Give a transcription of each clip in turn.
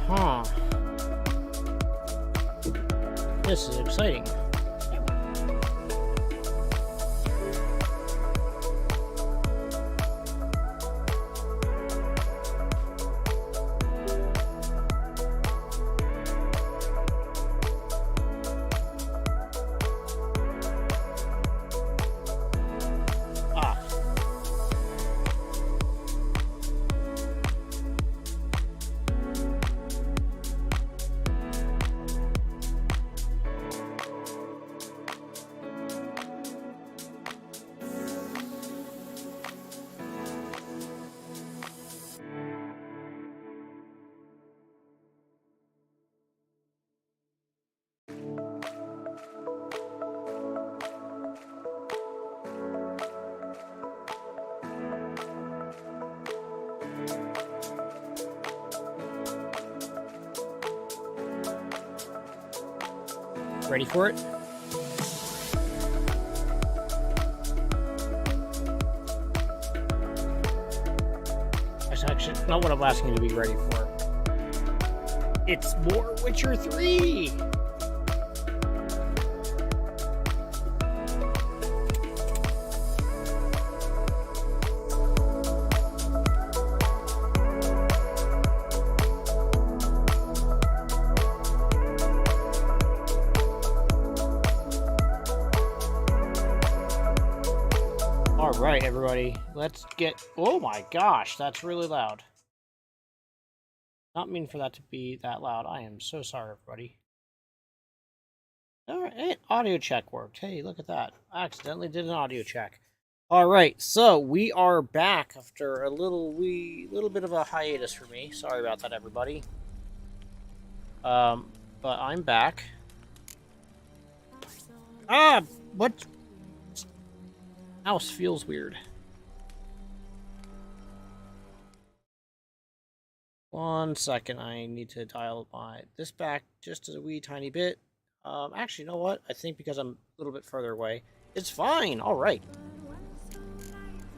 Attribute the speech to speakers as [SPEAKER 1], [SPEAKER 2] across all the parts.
[SPEAKER 1] Huh. This is exciting. Ready for it? That's actually not what I'm asking you to be ready for. It's more Witcher 3! Alright, everybody, let's get... Oh my gosh, that's really loud. Not mean for that to be that loud. I am so sorry, everybody. Alright, audio check worked. Hey, look at that. I accidentally did an audio check. Alright, so we are back after a little bit of a hiatus for me. Sorry about that, everybody. But I'm back. What? House feels weird. One second, I need to dial this back just a wee tiny bit. Actually, you know what? I think because I'm a little bit further away, it's fine. All right.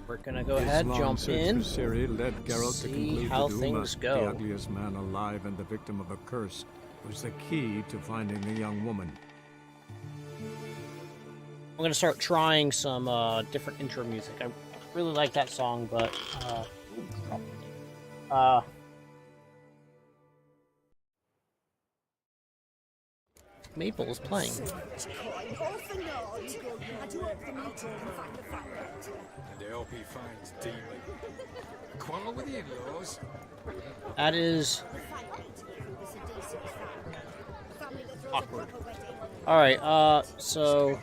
[SPEAKER 1] We're gonna go ahead, jump in, see how things go.
[SPEAKER 2] The ugliest man alive and the victim of a curse was the key to finding the young woman.
[SPEAKER 1] I'm gonna start trying some different intro music. I really like that song, but Maple is playing.
[SPEAKER 3] And I hope he finds Demon. Quarrel with the in-laws.
[SPEAKER 1] That is awkward. All right, so.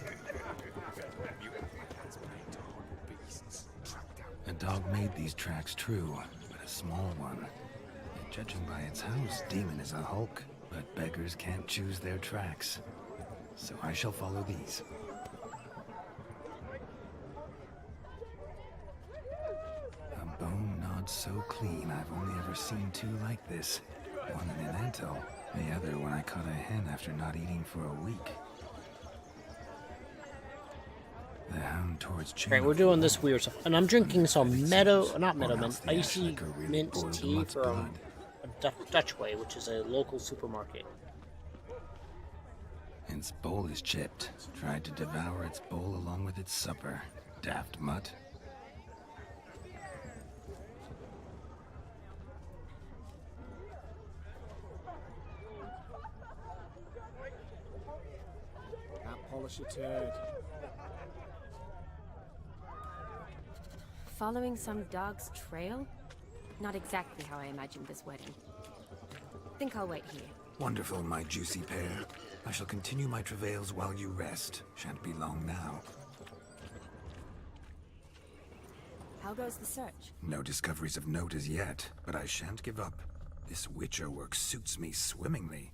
[SPEAKER 4] A dog made these tracks true, but a small one. And judging by its house, Demon is a hulk, but beggars can't choose their tracks. So I shall follow these. A bone knot so clean, I've only ever seen two like this. One in an ant-hill, the other when I caught a hen after not eating for a week. The hound towards
[SPEAKER 1] Alright, we're doing this weird stuff. And I'm drinking some icy mint tea from Dutch Way, which is a local supermarket.
[SPEAKER 4] Its bowl is chipped. Tried to devour its bowl along with its supper. Daft mutt.
[SPEAKER 2] Now polish its head.
[SPEAKER 5] Following some dog's trail? Not exactly how I imagined this wedding. Think I'll wait here.
[SPEAKER 4] Wonderful, my juicy pear. I shall continue my travails while you rest. Shan't be long now.
[SPEAKER 5] How goes the search?
[SPEAKER 4] No discoveries of note as yet, but I shan't give up. This witcher work suits me swimmingly.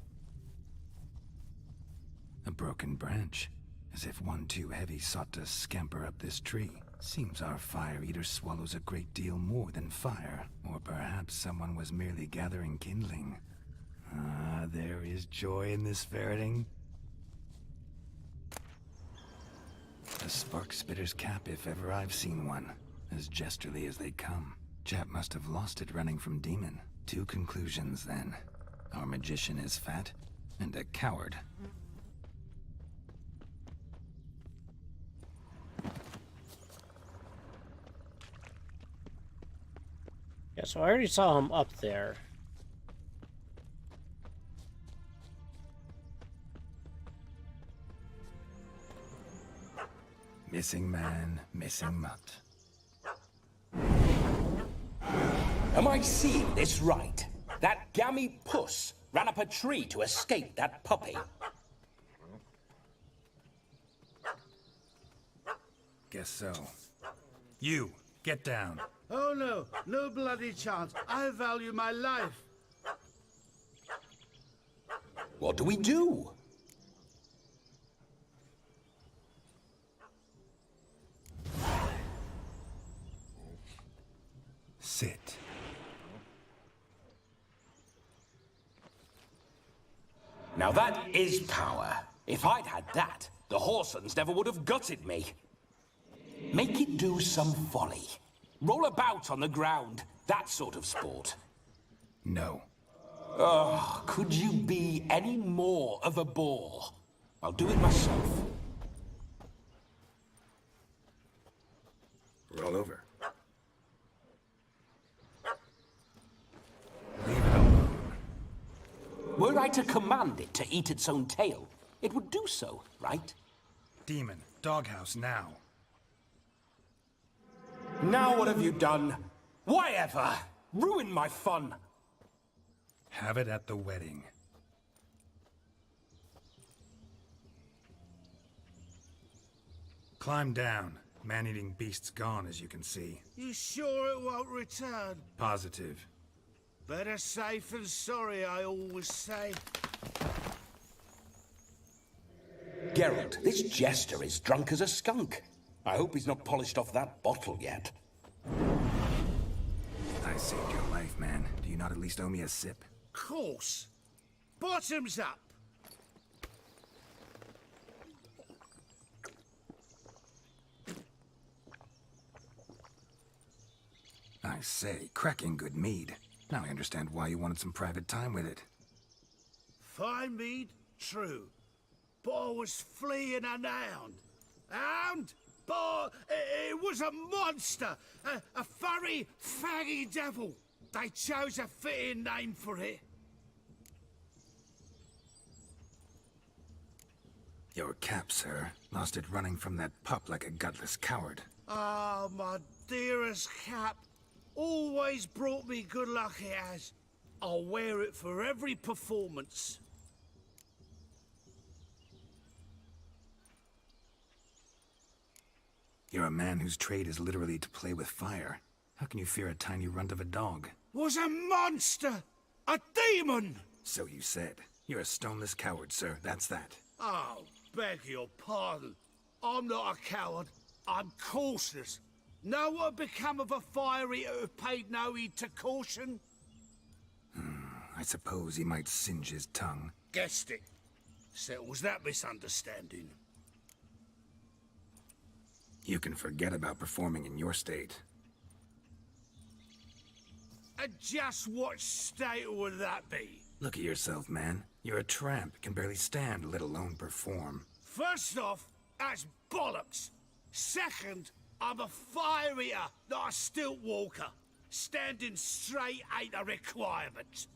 [SPEAKER 4] A broken branch, as if one too heavy sought to scamper up this tree. Seems our fire eater swallows a great deal more than fire. Or perhaps someone was merely gathering kindling. Ah, there is joy in this ferreting. A spark spitter's cap if ever I've seen one. As jesterly as they come. Chap must have lost it running from Demon. Two conclusions then. Our magician is fat and a coward.
[SPEAKER 1] Yeah, so I already saw him up there.
[SPEAKER 4] Missing man, missing mutt.
[SPEAKER 6] Am I seeing this right? That gammy puss ran up a tree to escape that puppy.
[SPEAKER 4] Guess so. You, get down.
[SPEAKER 7] Oh no, no bloody chance. I value my life.
[SPEAKER 6] What do we do?
[SPEAKER 4] Sit.
[SPEAKER 6] Now that is power. If I'd had that, the Horsons never would have gutted me. Make it do some folly. Roll about on the ground. That sort of sport.
[SPEAKER 4] No.
[SPEAKER 6] Oh, could you be any more of a bore? I'll do it myself.
[SPEAKER 4] Roll over. Leave it alone.
[SPEAKER 6] Were I to command it to eat its own tail, it would do so, right?
[SPEAKER 4] Demon, doghouse now.
[SPEAKER 6] Now what have you done? Why ever? Ruin my fun.
[SPEAKER 4] Have it at the wedding. Climb down. Man-eating beast's gone, as you can see.
[SPEAKER 7] You sure it won't return?
[SPEAKER 4] Positive.
[SPEAKER 7] Better safe than sorry, I always say.
[SPEAKER 6] Geralt, this jester is drunk as a skunk. I hope he's not polished off that bottle yet.
[SPEAKER 4] I saved your life, man. Do you not at least owe me a sip?
[SPEAKER 7] Course. Bottoms up.
[SPEAKER 4] I say, cracking good mead. Now I understand why you wanted some private time with it.
[SPEAKER 7] Fine mead, true. But I was fleeing an hound. Hound? But it was a monster. A furry, faggy devil. They chose a fitting name for it.
[SPEAKER 4] Your cap, sir. Lost it running from that pup like a gutless coward.
[SPEAKER 7] Ah, my dearest cap. Always brought me good luck, it has. I'll wear it for every performance.
[SPEAKER 4] You're a man whose trade is literally to play with fire. How can you fear a tiny runt of a dog?
[SPEAKER 7] Was a monster! A demon!
[SPEAKER 4] So you said. You're a stoneless coward, sir. That's that.
[SPEAKER 7] Oh, beg your pardon. I'm not a coward. I'm cautious. Know what become of a fire eater who paid no heed to caution?
[SPEAKER 4] I suppose he might singe his tongue.
[SPEAKER 7] Guessed it. Settles that misunderstanding.
[SPEAKER 4] You can forget about performing in your state.
[SPEAKER 7] And just what state would that be?
[SPEAKER 4] Look at yourself, man. You're a tramp, can barely stand, let alone perform.
[SPEAKER 7] First off, that's bollocks. Second, I'm a fire eater, not a stilt walker. Standing straight ain't a requirement.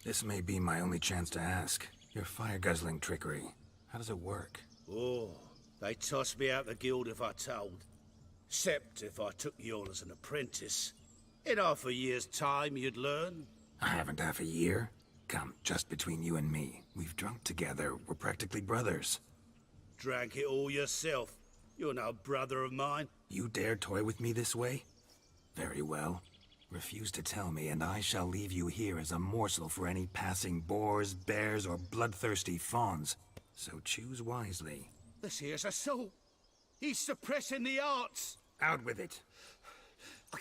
[SPEAKER 4] This may be my only chance to ask. Your fire-guzzling trickery. How does it work?
[SPEAKER 7] Oh, they tossed me out the guild if I told. Except if I took you on as an apprentice. In half a year's time, you'd learn.
[SPEAKER 4] I haven't half a year. Come, just between you and me. We've drunk together. We're practically brothers.
[SPEAKER 7] Drank it all yourself. You're no brother of mine.
[SPEAKER 4] You dare toy with me this way? Very well. Refuse to tell me, and I shall leave you here as a morsel for any passing boars, bears, or bloodthirsty fawns. So choose wisely.
[SPEAKER 7] This here's assault. He's suppressing the arts.
[SPEAKER 4] Out with it.
[SPEAKER 7] I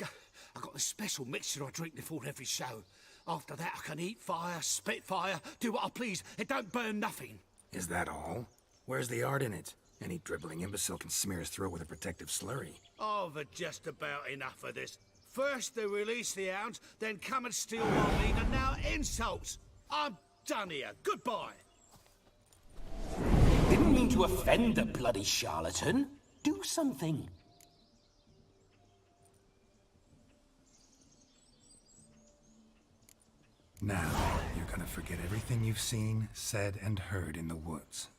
[SPEAKER 7] got a special mixture I drink before every show. After that, I can eat fire, spit fire, do what I please. It don't burn nothing.
[SPEAKER 4] Is that all? Where's the art in it? Any dribbling imbecile can smear his throat with a protective slurry.
[SPEAKER 7] I've had just about enough of this. First they release the hounds, then come and steal my meat, and now insults. I'm done here. Goodbye.
[SPEAKER 6] Didn't mean to offend the bloody charlatan. Do something.
[SPEAKER 4] Now, you're gonna forget everything you've seen, said, and heard in the woods.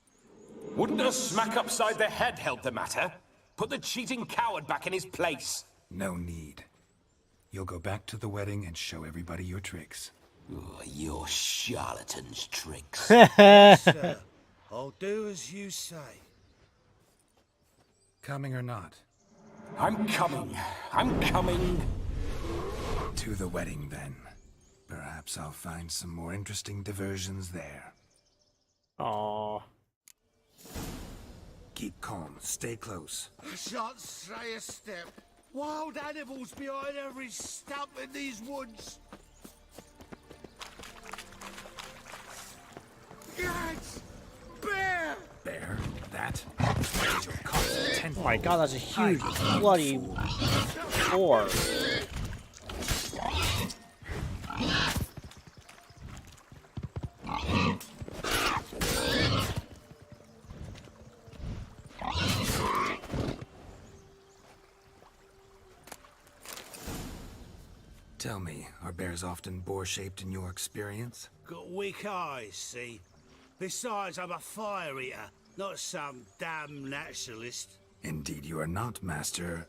[SPEAKER 6] Wouldn't a smack upside the head help the matter? Put the cheating coward back in his place.
[SPEAKER 4] No need. You'll go back to the wedding and show everybody your tricks.
[SPEAKER 6] Oh, your charlatan's tricks.
[SPEAKER 7] Sir, I'll do as you say.
[SPEAKER 4] Coming or not?
[SPEAKER 6] I'm coming. I'm coming.
[SPEAKER 4] To the wedding, then. Perhaps I'll find some more interesting diversions there.
[SPEAKER 1] Aww.
[SPEAKER 4] Keep calm. Stay close.
[SPEAKER 7] I shan't say a step. Wild animals behind every stump in these woods. Yes! Bear!
[SPEAKER 4] Bear? That? You'll cost 10.
[SPEAKER 1] Oh my god, that's a huge bloody boar.
[SPEAKER 4] Tell me, are bears often boar-shaped in your experience?
[SPEAKER 7] Got weak eyes, see? Besides, I'm a fire eater, not some damn naturalist.
[SPEAKER 4] Indeed you are not, Master.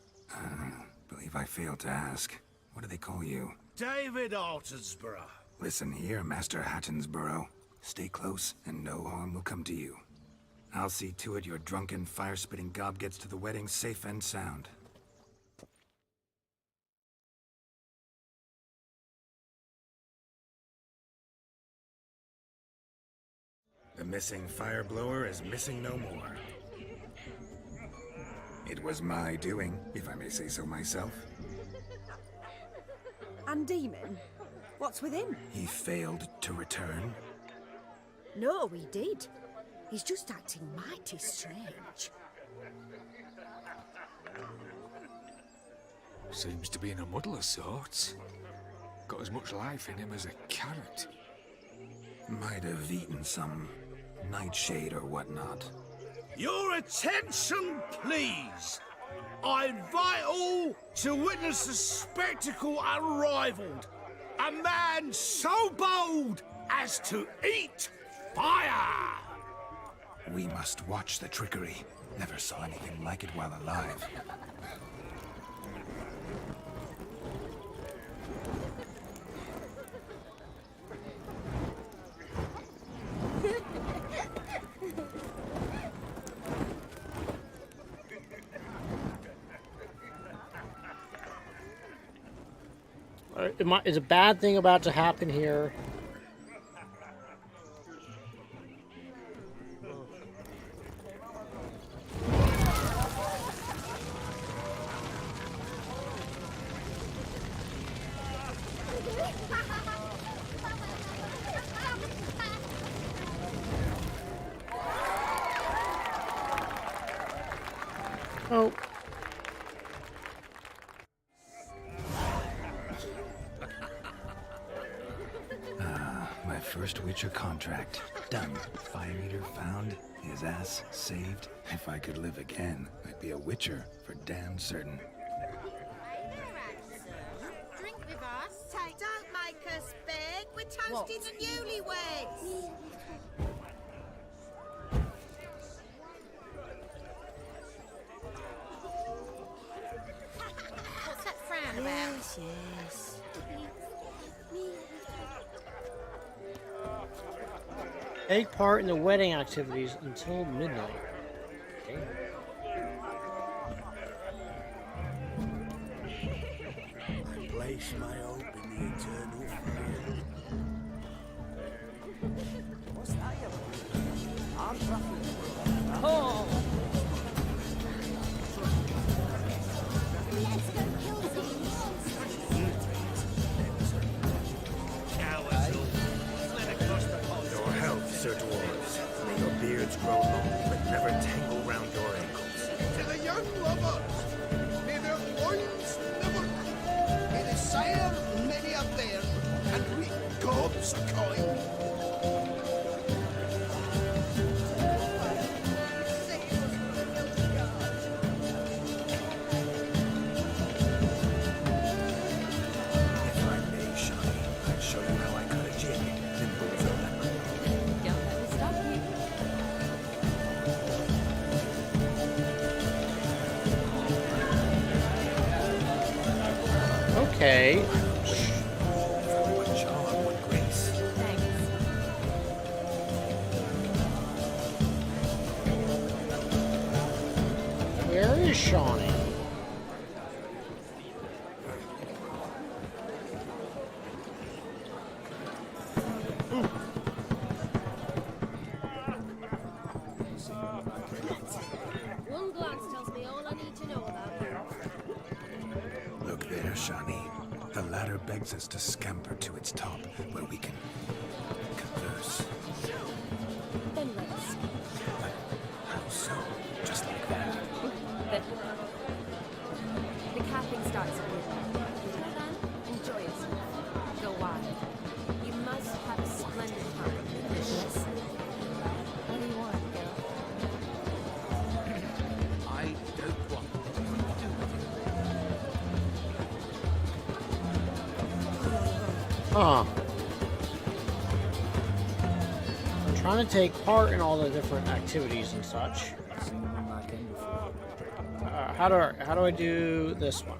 [SPEAKER 4] Believe I failed to ask. What do they call you?
[SPEAKER 7] David Altonsborough.
[SPEAKER 4] Listen here, Master Hattonsborough. Stay close, and no harm will come to you. I'll see to it your drunken, fire-spitting gob gets to the wedding safe and sound. The missing fire blower is missing no more. It was my doing, if I may say so myself.
[SPEAKER 8] And Demon? What's with him?
[SPEAKER 4] He failed to return.
[SPEAKER 8] No, he did. He's just acting mighty strange.
[SPEAKER 3] Seems to be in a muddle of sorts. Got as much life in him as a carrot.
[SPEAKER 4] Might have eaten some nightshade or whatnot.
[SPEAKER 7] Your attention, please. I invite all to witness a spectacle unrivaled. A man so bold as to eat fire.
[SPEAKER 4] We must watch the trickery. Never saw anything like it while alive.
[SPEAKER 1] Is a bad thing about to happen here? Oh.
[SPEAKER 4] My first Witcher contract. Done. Fire Eater found. His ass saved. If I could live again, I'd be a Witcher for damn certain.
[SPEAKER 9] Drink with us. Don't make us beg. We're toasting the newlyweds. What's that frown about?
[SPEAKER 8] Yes, yes.
[SPEAKER 1] Take part in the wedding activities until midnight. Okay.
[SPEAKER 7] I place my hope in the eternal fire.
[SPEAKER 10] What's that you I'm tracking. Oh!
[SPEAKER 9] Let's go kill
[SPEAKER 7] Cowards all fled across the pond.
[SPEAKER 4] Your health, Sir Dwarves. May your beards grow long, but never tangle round your ankles.
[SPEAKER 7] To the young lovers, may their loins never may they sire many a bairn and reap gobs of coin.
[SPEAKER 4] If I may, Shani, I'd show you how I cut a jig. Nimble as a leopard.
[SPEAKER 5] Don't let me stop you.
[SPEAKER 1] Okay.
[SPEAKER 4] One charm, one grace.
[SPEAKER 5] Thanks.
[SPEAKER 1] Where is Shawnee?
[SPEAKER 5] One glance tells me all I need to know about you.
[SPEAKER 4] Look there, Shani. The ladder begs us to scamper to its top, where we can converse.
[SPEAKER 5] Then let's.
[SPEAKER 4] But how so? Just like that?
[SPEAKER 5] But the capping starts at midnight. Until then, enjoy yourself. Go wild. You must have a splendid time. Yes. What do you want, girl?
[SPEAKER 7] I don't want
[SPEAKER 1] Huh. I'm trying to take part in all the different activities and such. How do I do this one?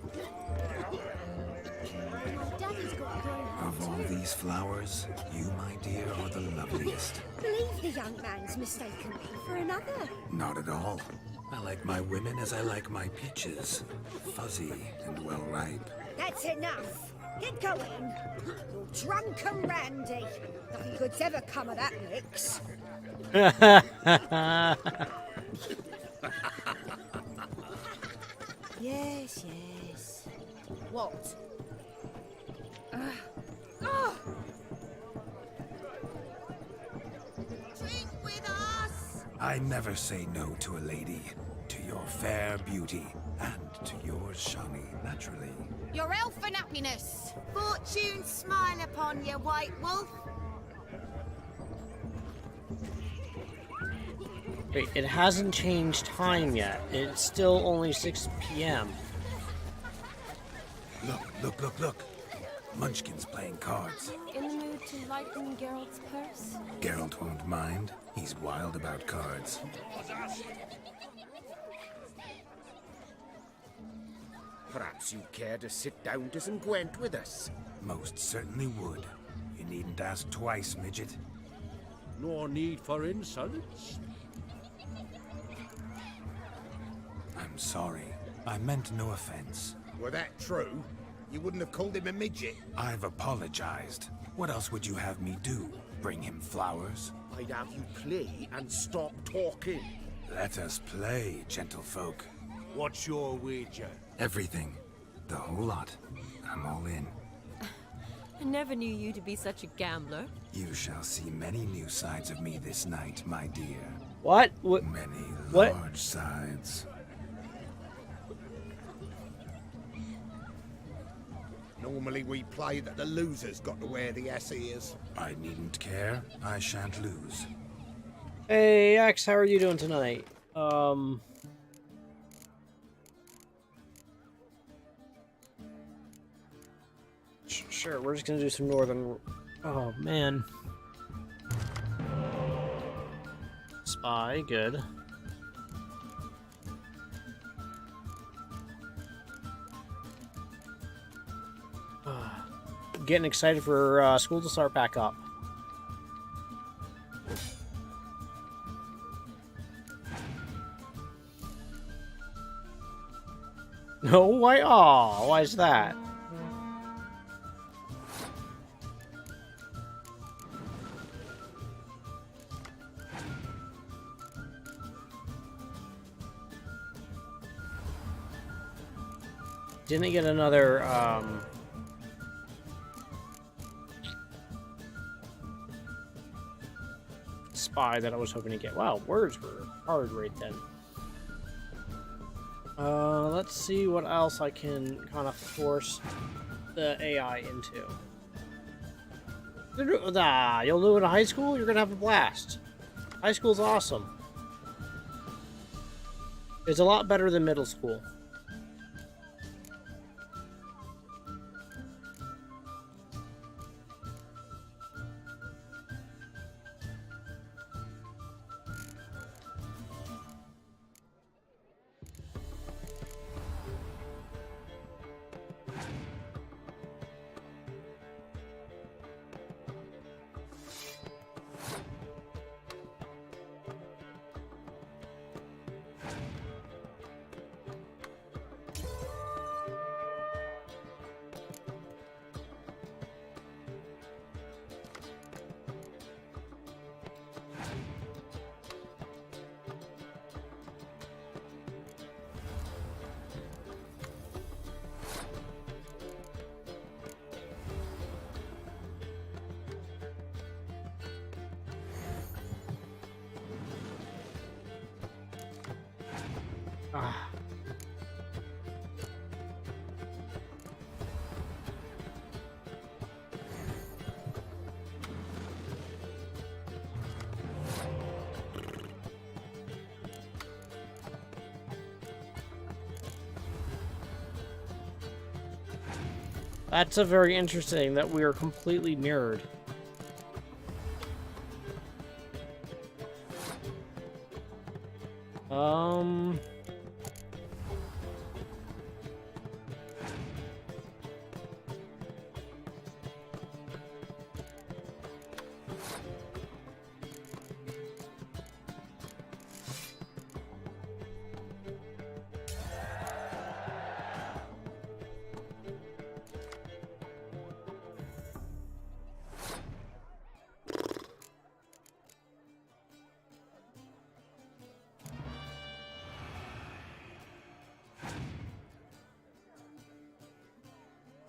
[SPEAKER 8] Daddy's got grown
[SPEAKER 4] Of all these flowers, you, my dear, are the loveliest.
[SPEAKER 8] Believe the young man's mistaken me for another.
[SPEAKER 4] Not at all. I like my women as I like my peaches. Fuzzy and well ripe.
[SPEAKER 8] That's enough. Get going. You're drunk and randy. Nothing good's ever come of that mix. Yes, yes. What?
[SPEAKER 9] Drink with us!
[SPEAKER 4] I never say no to a lady. To your fair beauty. And to yours, Shani, naturally.
[SPEAKER 9] Your elfin happiness! Fortune smile upon you, White Wolf.
[SPEAKER 1] Wait, it hasn't changed time yet. It's still only 6 p.m.
[SPEAKER 4] Look. Munchkin's playing cards.
[SPEAKER 5] In the mood to lighten Geralt's purse?
[SPEAKER 4] Geralt won't mind. He's wild about cards.
[SPEAKER 7] Perhaps you'd care to sit down to some Gwent with us.
[SPEAKER 4] Most certainly would. You needn't ask twice, midget.
[SPEAKER 7] No need for insults.
[SPEAKER 4] I'm sorry. I meant no offense.
[SPEAKER 7] Were that true, you wouldn't have called him a midget.
[SPEAKER 4] I've apologized. What else would you have me do? Bring him flowers?
[SPEAKER 7] I'd have you play and stop talking.
[SPEAKER 4] Let us play, gentlefolk.
[SPEAKER 7] What's your wager?
[SPEAKER 4] Everything. The whole lot. I'm all in.
[SPEAKER 5] I never knew you to be such a gambler.
[SPEAKER 4] You shall see many new sides of me this night, my dear.
[SPEAKER 1] What?
[SPEAKER 4] Many
[SPEAKER 1] What?
[SPEAKER 4] large sides.
[SPEAKER 7] Normally we play that the loser's got to wear the ears.
[SPEAKER 4] I needn't care. I shan't lose.
[SPEAKER 1] Hey, Axe, how are you doing tonight? Sure, we're just gonna do some northern... Oh, man. Spy, good. Getting excited for school to start back up. No, why? Aw, why is that? Didn't get another, spy that I was hoping to get. Wow, words were hard right then. Let's see what else I can kind of force the AI into. You'll do it in high school? You're gonna have a blast. High school's awesome. It's a lot better than middle school. Ah. That's a very interesting that we are completely mirrored.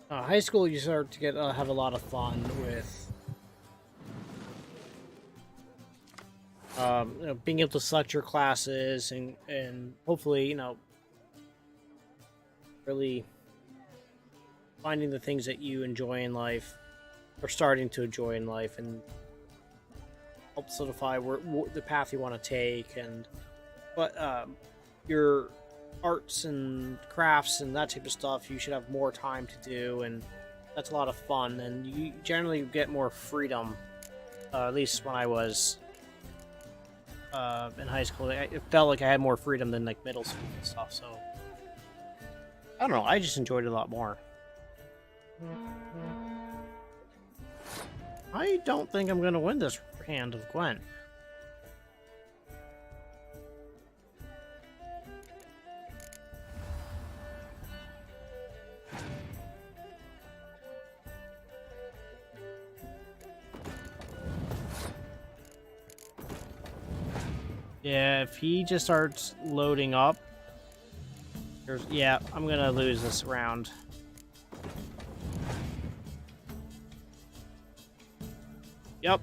[SPEAKER 1] High school, you start to get have a lot of fun with you know, being able to select your classes and hopefully, you know, really finding the things that you enjoy in life or starting to enjoy in life and help solidify the path you want to take. But your arts and crafts and that type of stuff, you should have more time to do, and that's a lot of fun, and you generally get more freedom, at least when I was in high school. It felt like I had more freedom than like middle school and stuff, so I don't know, I just enjoyed it a lot more. I don't think I'm gonna win this hand of Gwen. Yeah, if he just starts loading up, yeah, I'm gonna lose this round. Yep.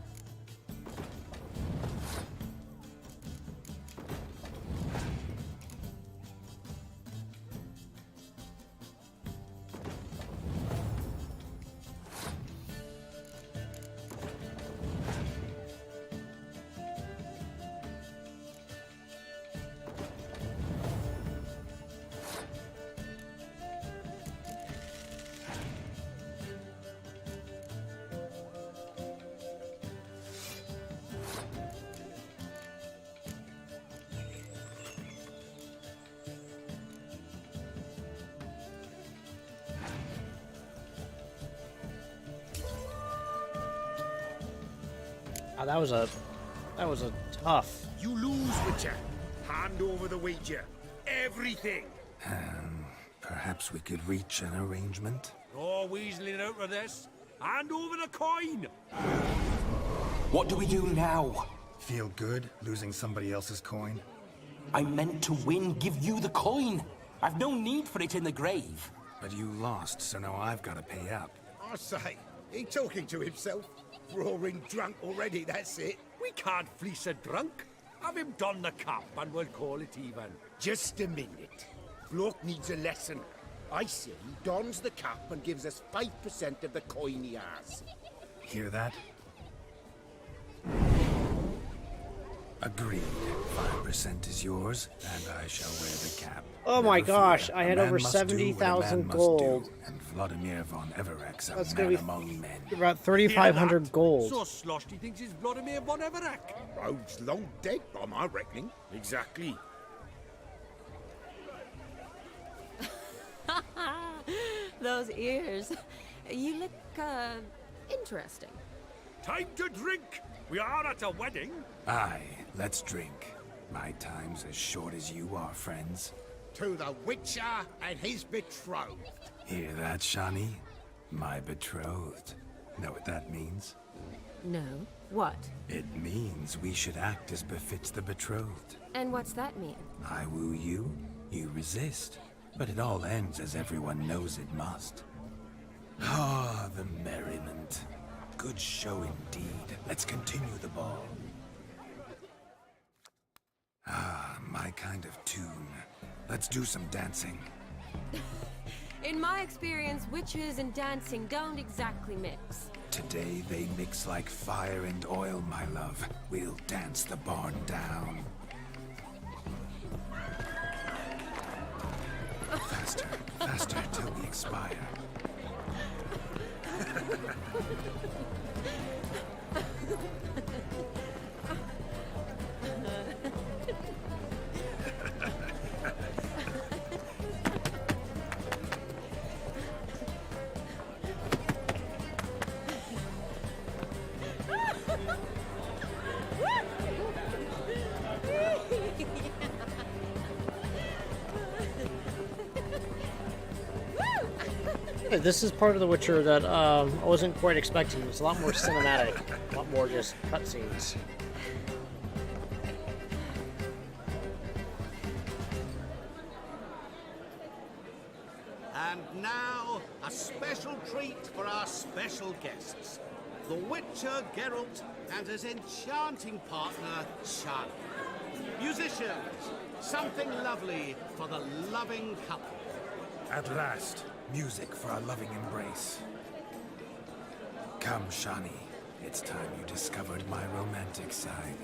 [SPEAKER 1] Oh, that was a tough.
[SPEAKER 7] You lose, Witcher. Hand over the wager. Everything.
[SPEAKER 4] Perhaps we could reach an arrangement?
[SPEAKER 7] No weaseling out of this. Hand over the coin.
[SPEAKER 6] What do we do now?
[SPEAKER 4] Feel good losing somebody else's coin?
[SPEAKER 6] I meant to win, give you the coin. I've no need for it in the grave.
[SPEAKER 4] But you lost, so now I've got to pay up.
[SPEAKER 7] I say, he talking to himself. Roaring drunk already, that's it. We can't fleece a drunk. Have him don the cap and we'll call it even.
[SPEAKER 11] Just a minute. Bloke needs a lesson. I say he dons the cap and gives us 5% of the coin he has.
[SPEAKER 4] Hear that? Agreed. 5% is yours, and I shall wear the cap.
[SPEAKER 1] Oh my
[SPEAKER 4] Never
[SPEAKER 1] gosh,
[SPEAKER 4] fear.
[SPEAKER 1] I
[SPEAKER 4] A
[SPEAKER 1] had
[SPEAKER 4] man
[SPEAKER 1] over
[SPEAKER 4] must do what a man
[SPEAKER 1] 70,000
[SPEAKER 4] must
[SPEAKER 1] gold.
[SPEAKER 4] do, and Vladimir von Everek's a
[SPEAKER 1] That's
[SPEAKER 4] man
[SPEAKER 1] gonna be
[SPEAKER 4] among men.
[SPEAKER 1] about 3,500 gold.
[SPEAKER 7] So sloshed he thinks he's Vladimir von Everek.
[SPEAKER 11] Rogue's long dead by my reckoning.
[SPEAKER 7] Exactly.
[SPEAKER 5] Those ears. You look, interesting.
[SPEAKER 7] Time to drink. We are at a wedding.
[SPEAKER 4] Aye, let's drink. My time's as short as you are, friends.
[SPEAKER 11] To the Witcher and his betrothed.
[SPEAKER 4] Hear that, Shani? My betrothed. Know what that means?
[SPEAKER 5] No. What?
[SPEAKER 4] It means we should act as befits the betrothed.
[SPEAKER 5] And what's that mean?
[SPEAKER 4] I woo you, you resist. But it all ends as everyone knows it must. Ah, the merriment. Good show indeed. Let's continue the ball. Ah, my kind of tune. Let's do some dancing.
[SPEAKER 5] In my experience, witches and dancing don't exactly mix.
[SPEAKER 4] Today they mix like fire and oil, my love. We'll dance the barn down. Faster, faster till we expire.
[SPEAKER 1] This is part of The Witcher that I wasn't quite expecting. It's a lot more cinematic, a lot more just cutscenes.
[SPEAKER 7] And now, a special treat for our special guests. The Witcher Geralt and his enchanting partner, Charlie. Musicians, something lovely for the loving couple.
[SPEAKER 4] At last, music for our loving embrace. Come, Shani. It's time you discovered my romantic side.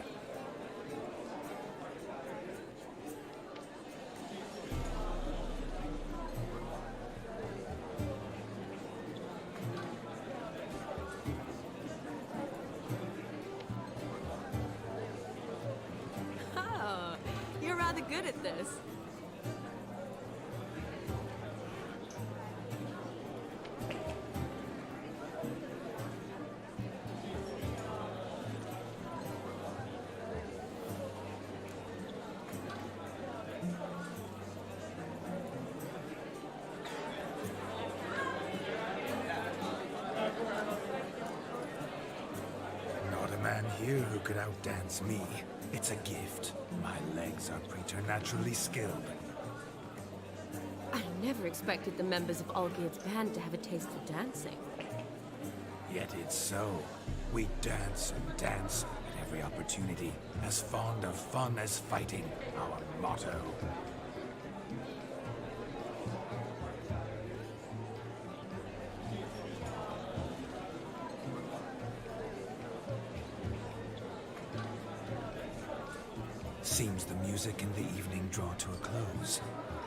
[SPEAKER 5] Oh, you're rather good at this.
[SPEAKER 4] Not a man here who could outdance me. It's a gift. My legs are preternaturally skilled.
[SPEAKER 5] I never expected the members of Olgierd's band to have a taste for dancing.
[SPEAKER 4] Yet it's so. We dance and dance at every opportunity. As fond of fun as fighting. Our motto. Seems the music and the evening draw to a close.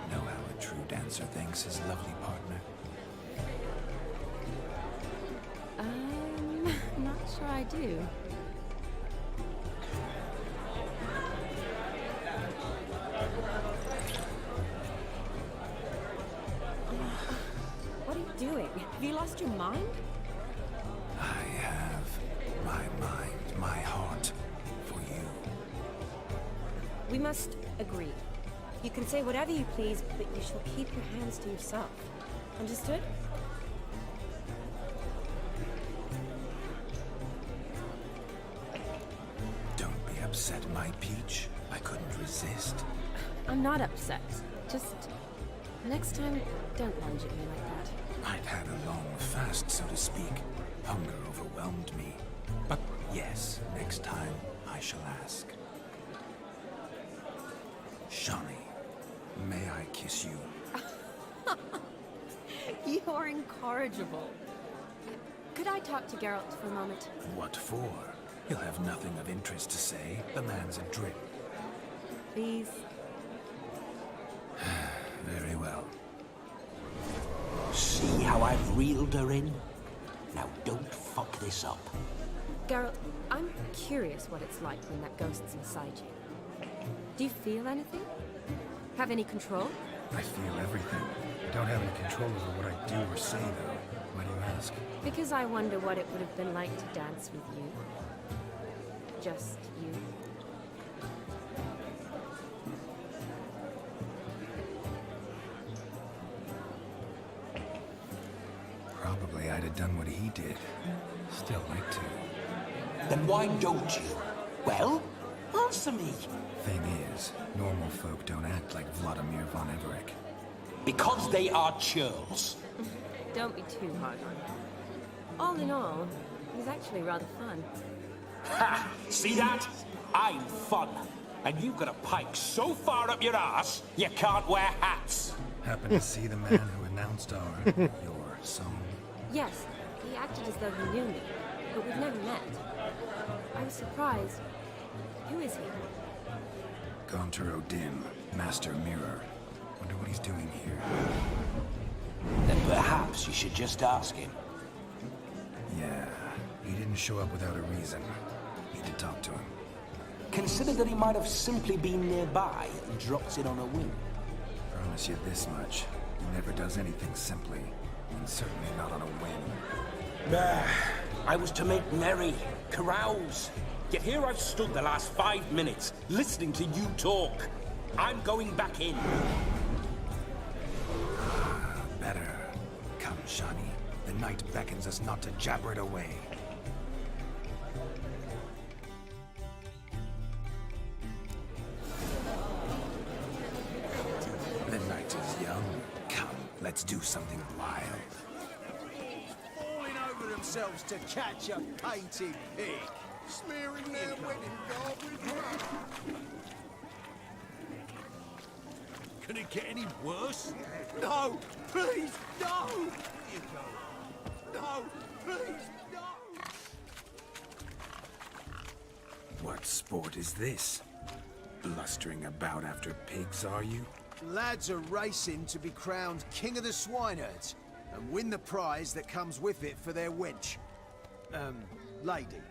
[SPEAKER 4] Know how a true dancer thanks his lovely partner.
[SPEAKER 5] Not sure I do. What are you doing? Have you lost your mind?
[SPEAKER 4] I have my mind, my heart for you.
[SPEAKER 5] We must agree. You can say whatever you please, but you shall keep your hands to yourself. Understood?
[SPEAKER 4] Don't be upset, my peach. I couldn't resist.
[SPEAKER 5] I'm not upset. Just next time, don't lunge at me like that.
[SPEAKER 4] I'd had a long fast, so to speak. Hunger overwhelmed me. But yes, next time, I shall ask. Shawnee, may I kiss you?
[SPEAKER 5] You're incorrigible. Could I talk to Geralt for a moment?
[SPEAKER 4] What for? He'll have nothing of interest to say. The man's adrift.
[SPEAKER 5] Please.
[SPEAKER 4] Very well.
[SPEAKER 6] See how I've reeled her in? Now don't fuck this up.
[SPEAKER 5] Geralt, I'm curious what it's like when that ghost's inside you. Do you feel anything? Have any control?
[SPEAKER 4] I feel everything. Don't have any control over what I do or say, though. Why do you ask?
[SPEAKER 5] Because I wonder what it would have been like to dance with you. Just you.
[SPEAKER 4] Probably I'd have done what he did. Still like to.
[SPEAKER 6] Then why don't you? Well, answer me.
[SPEAKER 4] Thing is, normal folk don't act like Vladimir von Everec.
[SPEAKER 6] Because they are churls.
[SPEAKER 5] Don't be too hard on him. All in all, he's actually rather fun.
[SPEAKER 6] Ha! See that? I'm fun. And you've got a pike so far up your ass, you can't wear hats.
[SPEAKER 4] Happen to see the man who announced your song?
[SPEAKER 5] Yes, he acted as though he knew me, but we've never met. I was surprised. Who is he?
[SPEAKER 4] Gaunter O'Dim, Master Mirror. Wonder what he's doing here.
[SPEAKER 6] Then perhaps you should just ask him.
[SPEAKER 4] Yeah, he didn't show up without a reason. Need to talk to him.
[SPEAKER 6] Consider that he might have simply been nearby and dropped in on a whim.
[SPEAKER 4] Promise you this much. He never does anything simply. And certainly not on a whim.
[SPEAKER 6] I was to make merry, carouse. Yet here I've stood the last 5 minutes, listening to you talk. I'm going back in.
[SPEAKER 4] Better. Come, Shani. The night beckons us not to jabber it away. The night is young. Come, let's do something wild.
[SPEAKER 11] Falling over themselves to catch a painted pig.
[SPEAKER 7] Smearing their wedding garb with rum. Can it get any worse?
[SPEAKER 11] No! Please, no! No! Please, no!
[SPEAKER 4] What sport is this? Blustering about after pigs, are you?
[SPEAKER 11] Lads are racing to be crowned King of the Swineherds and win the prize that comes with it for their wench. Lady, really.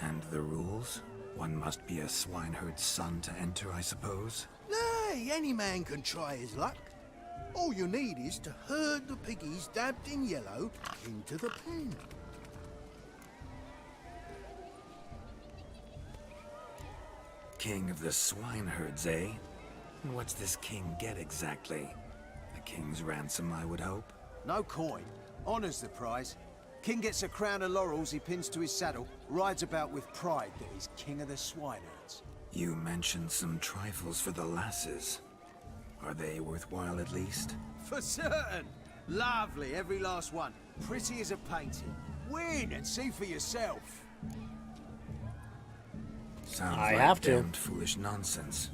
[SPEAKER 4] And the rules? One must be a swineherd's son to enter, I suppose?
[SPEAKER 7] Nay, any man can try his luck. All you need is to herd the piggies dabbed in yellow into the pen.
[SPEAKER 4] King of the swineherds, eh? And what's this king get exactly? A king's ransom, I would hope?
[SPEAKER 11] No coin. Honours the prize. King gets a crown of laurels he pins to his saddle, rides about with pride that he's King of the Swineherds.
[SPEAKER 4] You mentioned some trifles for the lasses. Are they worthwhile at least?
[SPEAKER 11] For certain! Lovely, every last one. Pretty as a painting. Win and see for yourself.
[SPEAKER 4] Sounds
[SPEAKER 1] I
[SPEAKER 4] like
[SPEAKER 1] have to.
[SPEAKER 4] damned foolish nonsense.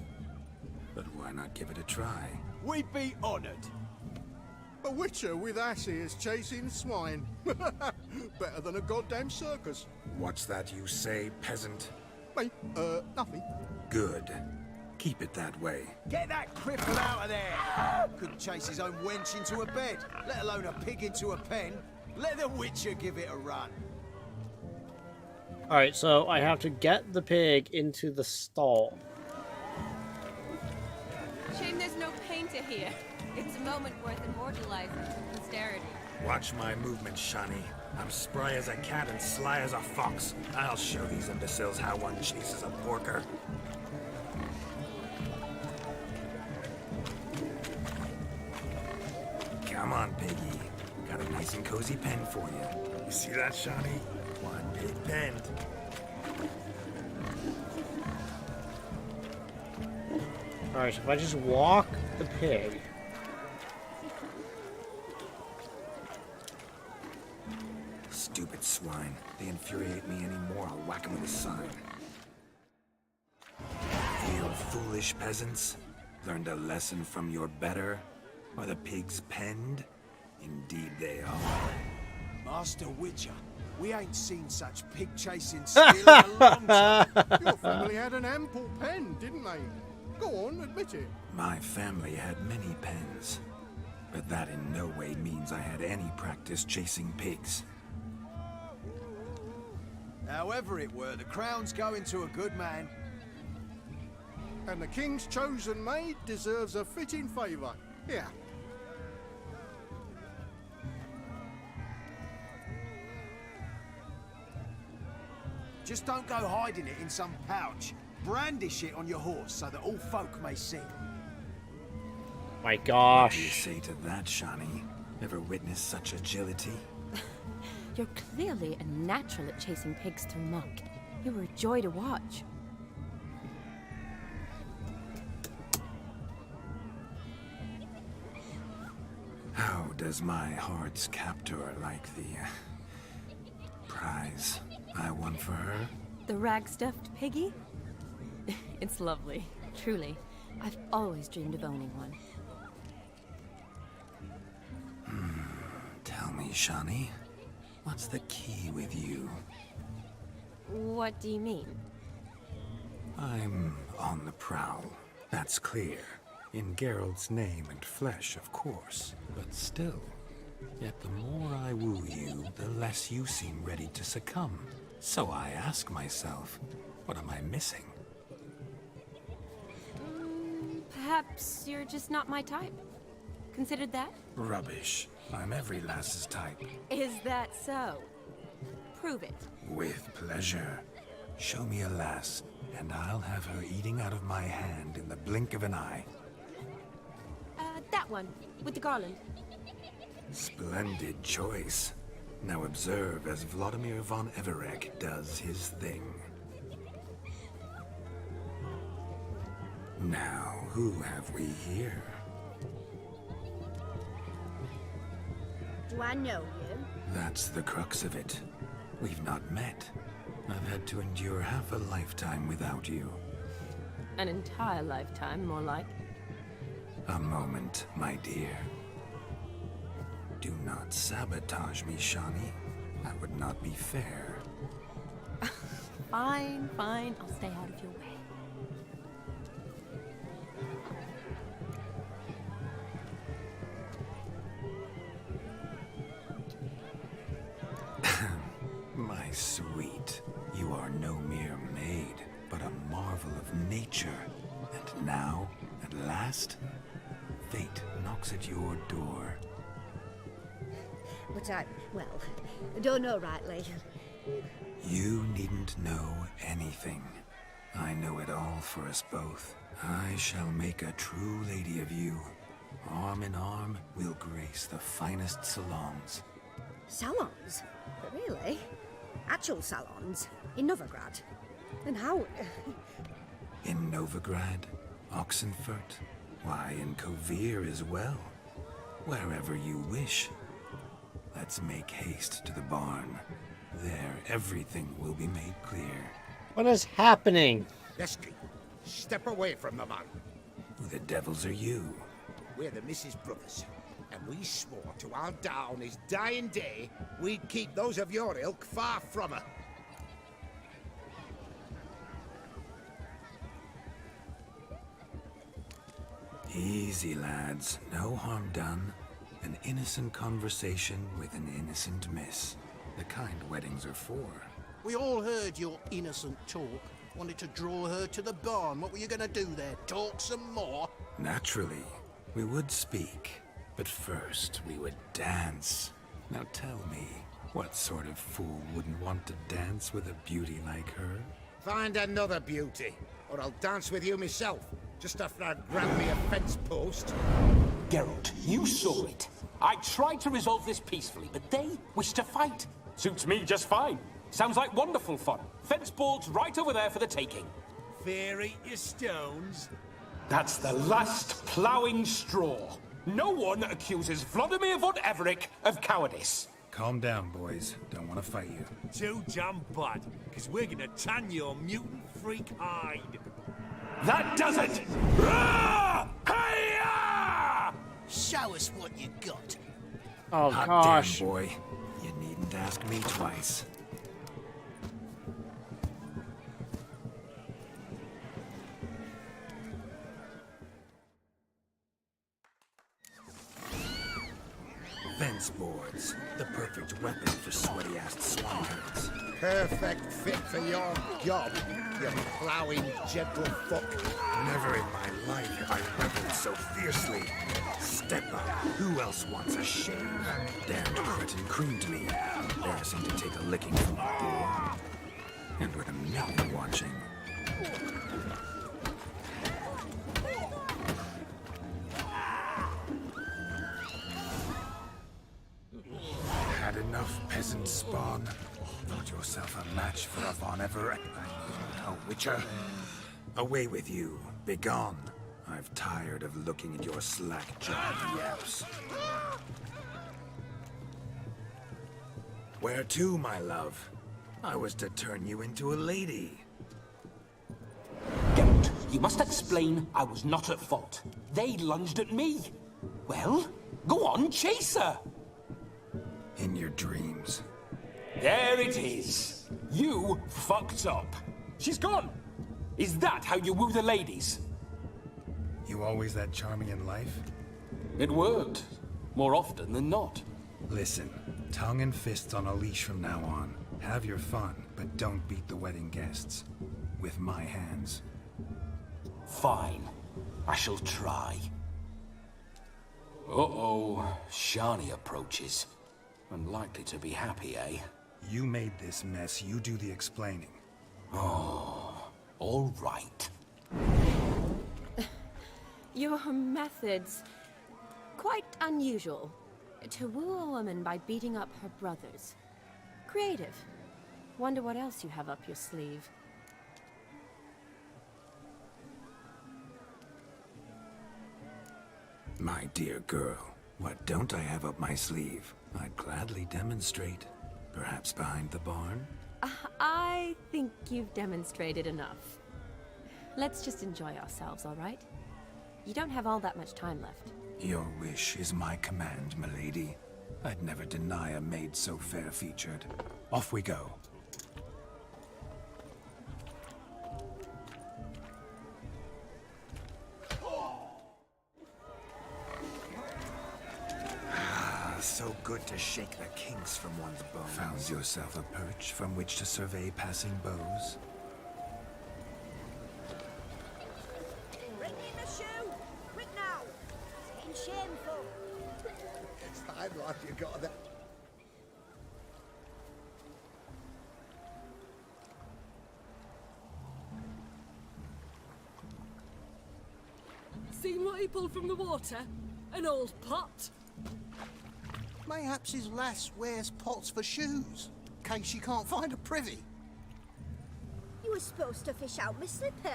[SPEAKER 4] But why not give it a try?
[SPEAKER 11] We'd be honoured.
[SPEAKER 7] A witcher with ass ears chasing swine. Better than a goddamn circus.
[SPEAKER 4] What's that you say, peasant?
[SPEAKER 7] Me? Nothing.
[SPEAKER 4] Good. Keep it that way.
[SPEAKER 11] Get that cripple out of there! Couldn't chase his own wench into a bed, let alone a pig into a pen. Let the witcher give it a run.
[SPEAKER 1] Alright, so I have to get the pig into the stall.
[SPEAKER 5] Shame there's no painter here. It's a moment worth immortalizing for posterity.
[SPEAKER 4] Watch my movements, Shani. I'm spry as a cat and sly as a fox. I'll show these imbeciles how one chases a porker. Come on, piggy. Got a nice and cozy pen for you. You see that, Shani? One big pen.
[SPEAKER 1] Alright, so if I just walk the pig.
[SPEAKER 4] Stupid swine. they infuriate me anymore, I'll whack 'em with a sign. Feel foolish, peasants? Learned a lesson from your better? Are the pigs penned? Indeed they are.
[SPEAKER 11] Master Witcher, we ain't seen such pig-chasing skill in a long time.
[SPEAKER 2] Your family had an ample pen, didn't they? Go on, admit it.
[SPEAKER 4] My family had many pens, but that in no way means I had any practice chasing pigs.
[SPEAKER 11] However it were, the crown's going to a good man.
[SPEAKER 2] And the king's chosen maid deserves a fitting favour. Here.
[SPEAKER 11] Just don't go hiding it in some pouch. Brandish it on your horse so that all folk may see.
[SPEAKER 1] My
[SPEAKER 4] What do you
[SPEAKER 1] gosh.
[SPEAKER 4] say to that, Shani? Ever witnessed such agility?
[SPEAKER 5] You're clearly a natural at chasing pigs through muck. You were a joy to watch.
[SPEAKER 4] How does my heart's captor like the prize I won for her?
[SPEAKER 5] The rag-stuffed piggy? It's lovely, truly. I've always dreamed of owning one.
[SPEAKER 4] Tell me, Shani, what's the key with you?
[SPEAKER 5] What do you mean?
[SPEAKER 4] I'm on the prowl, that's clear. In Geralt's name and flesh, of course. But still, yet the more I woo you, the less you seem ready to succumb. So I ask myself, what am I missing?
[SPEAKER 5] Perhaps you're just not my type. Considered that?
[SPEAKER 4] Rubbish. I'm every lass's type.
[SPEAKER 5] Is that so? Prove it.
[SPEAKER 4] With pleasure. Show me a lass, and I'll have her eating out of my hand in the blink of an eye.
[SPEAKER 5] That one, with the garland.
[SPEAKER 4] Splendid choice. Now observe as Vladimir von Everek does his thing. Now, who have we here?
[SPEAKER 8] Do I know you?
[SPEAKER 4] That's the crux of it. We've not met. I've had to endure half a lifetime without you.
[SPEAKER 5] An entire lifetime, more like.
[SPEAKER 4] A moment, my dear. Do not sabotage me, Shani. That would not be fair.
[SPEAKER 5] Fine, fine. I'll stay out of your way.
[SPEAKER 4] My sweet, you are no mere maid, but a marvel of nature. And now, at last, fate knocks at your door.
[SPEAKER 8] But I don't know rightly.
[SPEAKER 4] You needn't know anything. I know it all for us both. I shall make a true lady of you. Arm in arm, we'll grace the finest salons.
[SPEAKER 8] Salons? Really? Actual salons? In Novigrad? And how?
[SPEAKER 4] In Novigrad, Oxenfurt, why, in Kovir as well. Wherever you wish. Let's make haste to the barn. There, everything will be made clear.
[SPEAKER 1] What is happening?
[SPEAKER 7] Lesky, step away from the man.
[SPEAKER 4] Who the devils are you?
[SPEAKER 7] We're the Mrs. Brothers, and we swore to our da on his dying day we'd keep those of your ilk far from her.
[SPEAKER 4] Easy, lads. No harm done. An innocent conversation with an innocent miss. The kind weddings are for.
[SPEAKER 10] We all heard your innocent talk. Wanted to draw her to the barn. What were you gonna do there? Talk some more?
[SPEAKER 4] Naturally, we would speak. But first, we would dance. Now tell me, what sort of fool wouldn't want to dance with a beauty like her?
[SPEAKER 7] Find another beauty, or I'll dance with you myself, just after I grab me a fence post.
[SPEAKER 6] Geralt, you saw it. I tried to resolve this peacefully, but they wish to fight. Suits me just fine. Sounds like wonderful fun. Fence boards right over there for the taking.
[SPEAKER 7] Fear eat your stones.
[SPEAKER 6] That's the last ploughing straw. No one accuses Vladimir von Everek of cowardice.
[SPEAKER 4] Calm down, boys. Don't want to fight you.
[SPEAKER 7] Too damn bad, because we're gonna tan your mutant freak hide.
[SPEAKER 6] That does it! Rah! Hi-ya!
[SPEAKER 10] Show us what you got.
[SPEAKER 1] Oh
[SPEAKER 4] Hot
[SPEAKER 1] gosh.
[SPEAKER 4] damn, boy. You needn't ask me twice. Fence boards. The perfect weapon for sweaty-assed swineherds.
[SPEAKER 2] Perfect fit for your job, you ploughing gentle fuck.
[SPEAKER 4] Never in my life have I rebelled so fiercely. Step up. Who else wants a shave? Damned cretin creamed me. Embarrassing to take a licking from a boar. And with a million watching. Had enough, peasant spawn. Thought yourself a match for a Von Everett. A witcher. Away with you. Begone. I've tired of looking at your slack-jawed yaps. Where to, my love? I was to turn you into a lady.
[SPEAKER 6] Geralt, you must explain I was not at fault. They lunged at me. Well, go on, chase her.
[SPEAKER 4] In your dreams.
[SPEAKER 6] There it is. You fucked up. She's gone. Is that how you woo the ladies?
[SPEAKER 4] You always that charming in life?
[SPEAKER 6] It worked. More often than not.
[SPEAKER 4] Listen, tongue and fists on a leash from now on. Have your fun, but don't beat the wedding guests. With my hands.
[SPEAKER 6] Fine. I shall try. Uh-oh. Shani approaches. Unlikely to be happy, eh?
[SPEAKER 4] You made this mess, you do the explaining.
[SPEAKER 6] Oh, all right.
[SPEAKER 5] Your methods... quite unusual. To woo a woman by beating up her brothers. Creative. Wonder what else you have up your sleeve.
[SPEAKER 4] My dear girl, what don't I have up my sleeve? I'd gladly demonstrate. Perhaps behind the barn?
[SPEAKER 5] I think you've demonstrated enough. Let's just enjoy ourselves, all right? You don't have all that much time left.
[SPEAKER 4] Your wish is my command, milady. I'd never deny a maid so fair-featured. Off we go. So good to shake the kinks from one's bones. Found yourself a perch from which to survey passing beaux?
[SPEAKER 8] Bring me my shoe! Quick now! It's getting shameful.
[SPEAKER 2] It's time like you got that.
[SPEAKER 12] Seen what he pulled from the water? An old pot?
[SPEAKER 10] Mayhaps his lass wears pots for shoes, in case she can't find a privy.
[SPEAKER 8] You were supposed to fish out my slipper.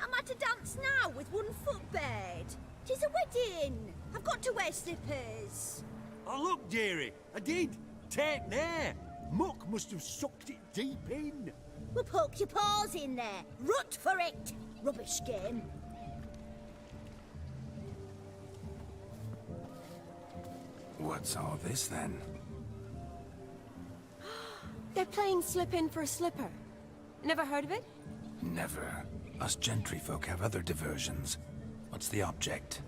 [SPEAKER 8] I'm at a dance now with one foot bed. 'Tis a wedding. I've got to wear slippers.
[SPEAKER 7] Oh, look, dearie, I did. Take there. Muck must have sucked it deep in.
[SPEAKER 8] Well, poke your paws in there. Rut for it. Rubbish game.
[SPEAKER 4] What's all this, then?
[SPEAKER 5] They're playing slip in for a slipper. Never heard of it?
[SPEAKER 4] Never. Us gentry folk have other diversions. What's the object?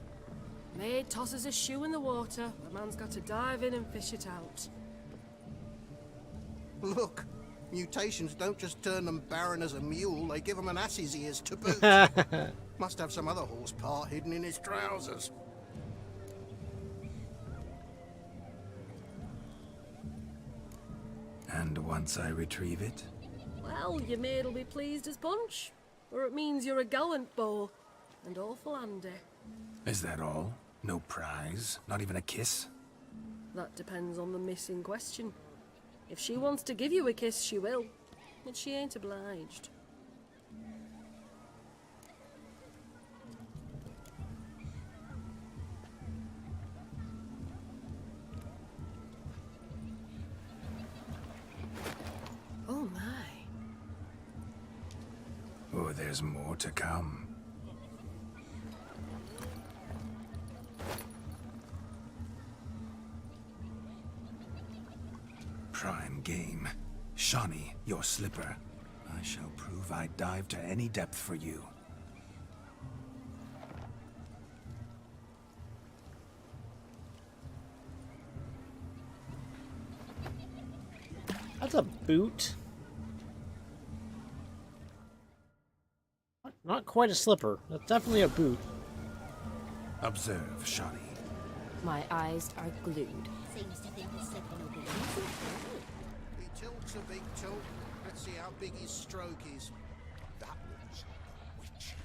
[SPEAKER 12] Maid tosses a shoe in the water. The man's got to dive in and fish it out.
[SPEAKER 10] Look, mutations don't just turn them barren as a mule, they give them an ass's ears to boot. Must have some other horse part hidden in his trousers.
[SPEAKER 4] And once I retrieve it?
[SPEAKER 12] Well, your maid'll be pleased as punch. Or it means you're a gallant beau. And awful handy.
[SPEAKER 4] Is that all? No prize? Not even a kiss?
[SPEAKER 12] That depends on the miss in question. If she wants to give you a kiss, she will. But she ain't obliged.
[SPEAKER 4] There's more to come. Prime game. Shawnee, your slipper. I shall prove I'd dive to any depth for you.
[SPEAKER 1] That's a boot. Not quite a slipper. That's definitely a boot.
[SPEAKER 4] Observe, Shawnee.
[SPEAKER 5] My eyes are glued.
[SPEAKER 8] Seems to think the slipper will be easy.
[SPEAKER 10] He tilts a big tilt. Let's see how big his stroke is.
[SPEAKER 7] That was a witch.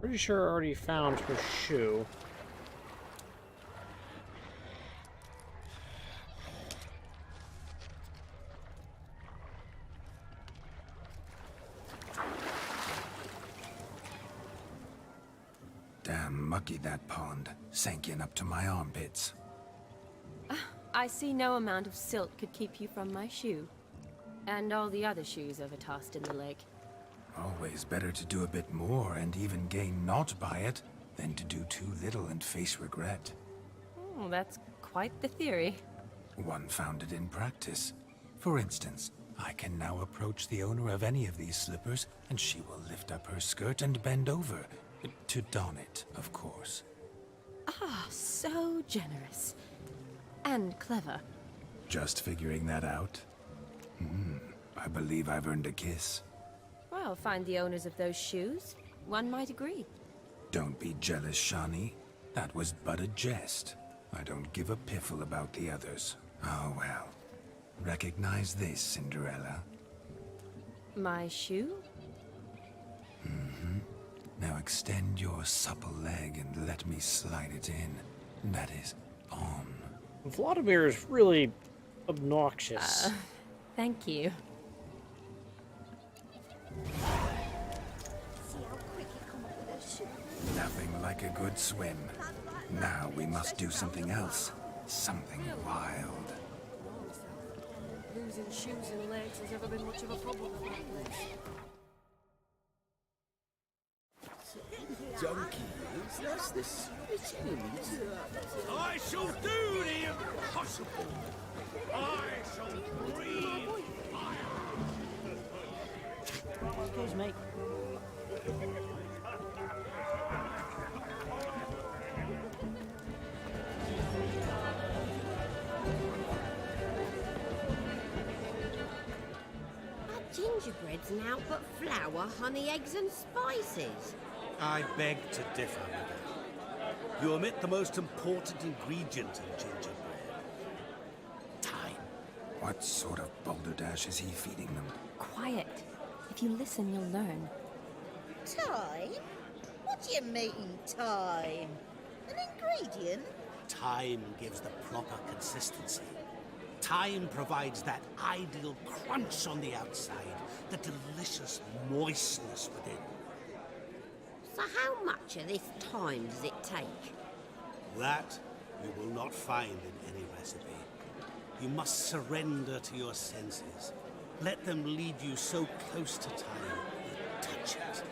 [SPEAKER 1] Pretty sure I already found her shoe.
[SPEAKER 4] Damn mucky, that pond. Sank in up to my armpits.
[SPEAKER 5] I see no amount of silt could keep you from my shoe. And all the other shoes ever tossed in the lake.
[SPEAKER 4] Always better to do a bit more and even gain naught by it than to do too little and face regret.
[SPEAKER 5] Oh, that's quite the theory.
[SPEAKER 4] One founded in practice. For instance, I can now approach the owner of any of these slippers, and she will lift up her skirt and bend over. To don it, of course.
[SPEAKER 5] Ah, so generous. And clever.
[SPEAKER 4] Just figuring that out? I believe I've earned a kiss.
[SPEAKER 5] Well, find the owners of those shoes. One might agree.
[SPEAKER 4] Don't be jealous, Shawnee. That was but a jest. I don't give a piffle about the others. Oh well. Recognize this, Cinderella.
[SPEAKER 5] My shoe?
[SPEAKER 4] Now extend your supple leg and let me slide it in. That is, on.
[SPEAKER 1] Vladimir is really obnoxious.
[SPEAKER 5] Thank you.
[SPEAKER 8] See how quick he come up with her shoe.
[SPEAKER 4] Nothing like a good swim. Now we must do something else. Something wild.
[SPEAKER 12] Losing shoes and legs has ever been much of a problem in that place.
[SPEAKER 7] Donkey is that's the sweet enemy. I shall do the impossible. I shall breathe fire.
[SPEAKER 1] Excuse me.
[SPEAKER 9] That gingerbread's now but flour, honey, eggs and spices.
[SPEAKER 7] I beg to differ, madame. You omit the most important ingredient in gingerbread. Time.
[SPEAKER 4] What sort of balderdash is he feeding them?
[SPEAKER 5] Quiet. If you listen, you'll learn.
[SPEAKER 9] Time? What do you mean, time? An ingredient?
[SPEAKER 7] Time gives the proper consistency. Time provides that ideal crunch on the outside, the delicious moistness within.
[SPEAKER 9] So how much of this time does it take?
[SPEAKER 7] That you will not find in any recipe. You must surrender to your senses. Let them lead you so close to time, you touch it,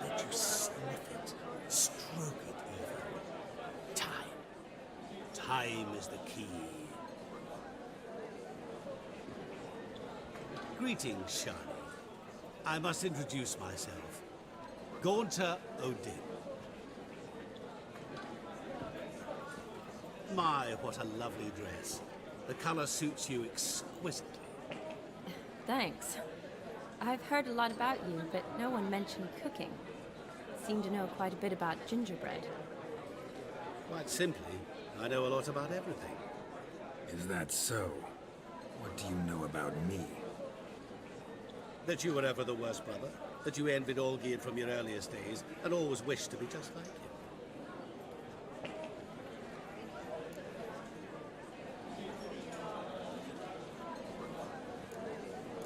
[SPEAKER 7] let you sniff it, stroke it even. Time. Time is the key. Greetings, Shani. I must introduce myself. Gaunter Odin. My, what a lovely dress. The color suits you exquisitely.
[SPEAKER 5] Thanks. I've heard a lot about you, but no one mentioned cooking. Seem to know quite a bit about gingerbread.
[SPEAKER 7] Quite simply, I know a lot about everything.
[SPEAKER 4] Is that so? What do you know about me?
[SPEAKER 7] That you were ever the worst brother, that you envied Olgierd from your earliest days and always wished to be just like him.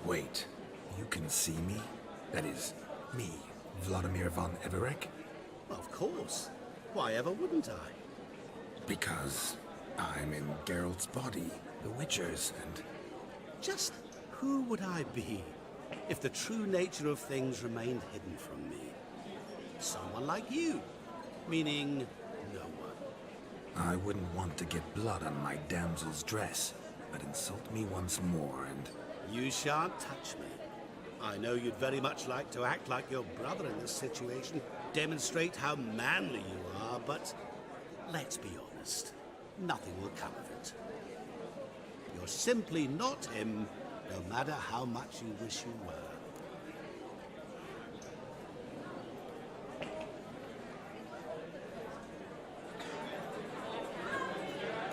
[SPEAKER 4] Wait, you can see me? That is, me, Vladimir von Everek?
[SPEAKER 7] Of course. Why ever wouldn't I?
[SPEAKER 4] Because I'm in Geralt's body, the Witcher's, and...
[SPEAKER 7] Just who would I be if the true nature of things remained hidden from me? Someone like you, meaning no one.
[SPEAKER 4] I wouldn't want to get blood on my damsel's dress, but insult me once more and...
[SPEAKER 7] You shan't touch me. I know you'd very much like to act like your brother in this situation, demonstrate how manly you are, but let's be honest, nothing will come of it. You're simply not him, no matter how much you wish you were.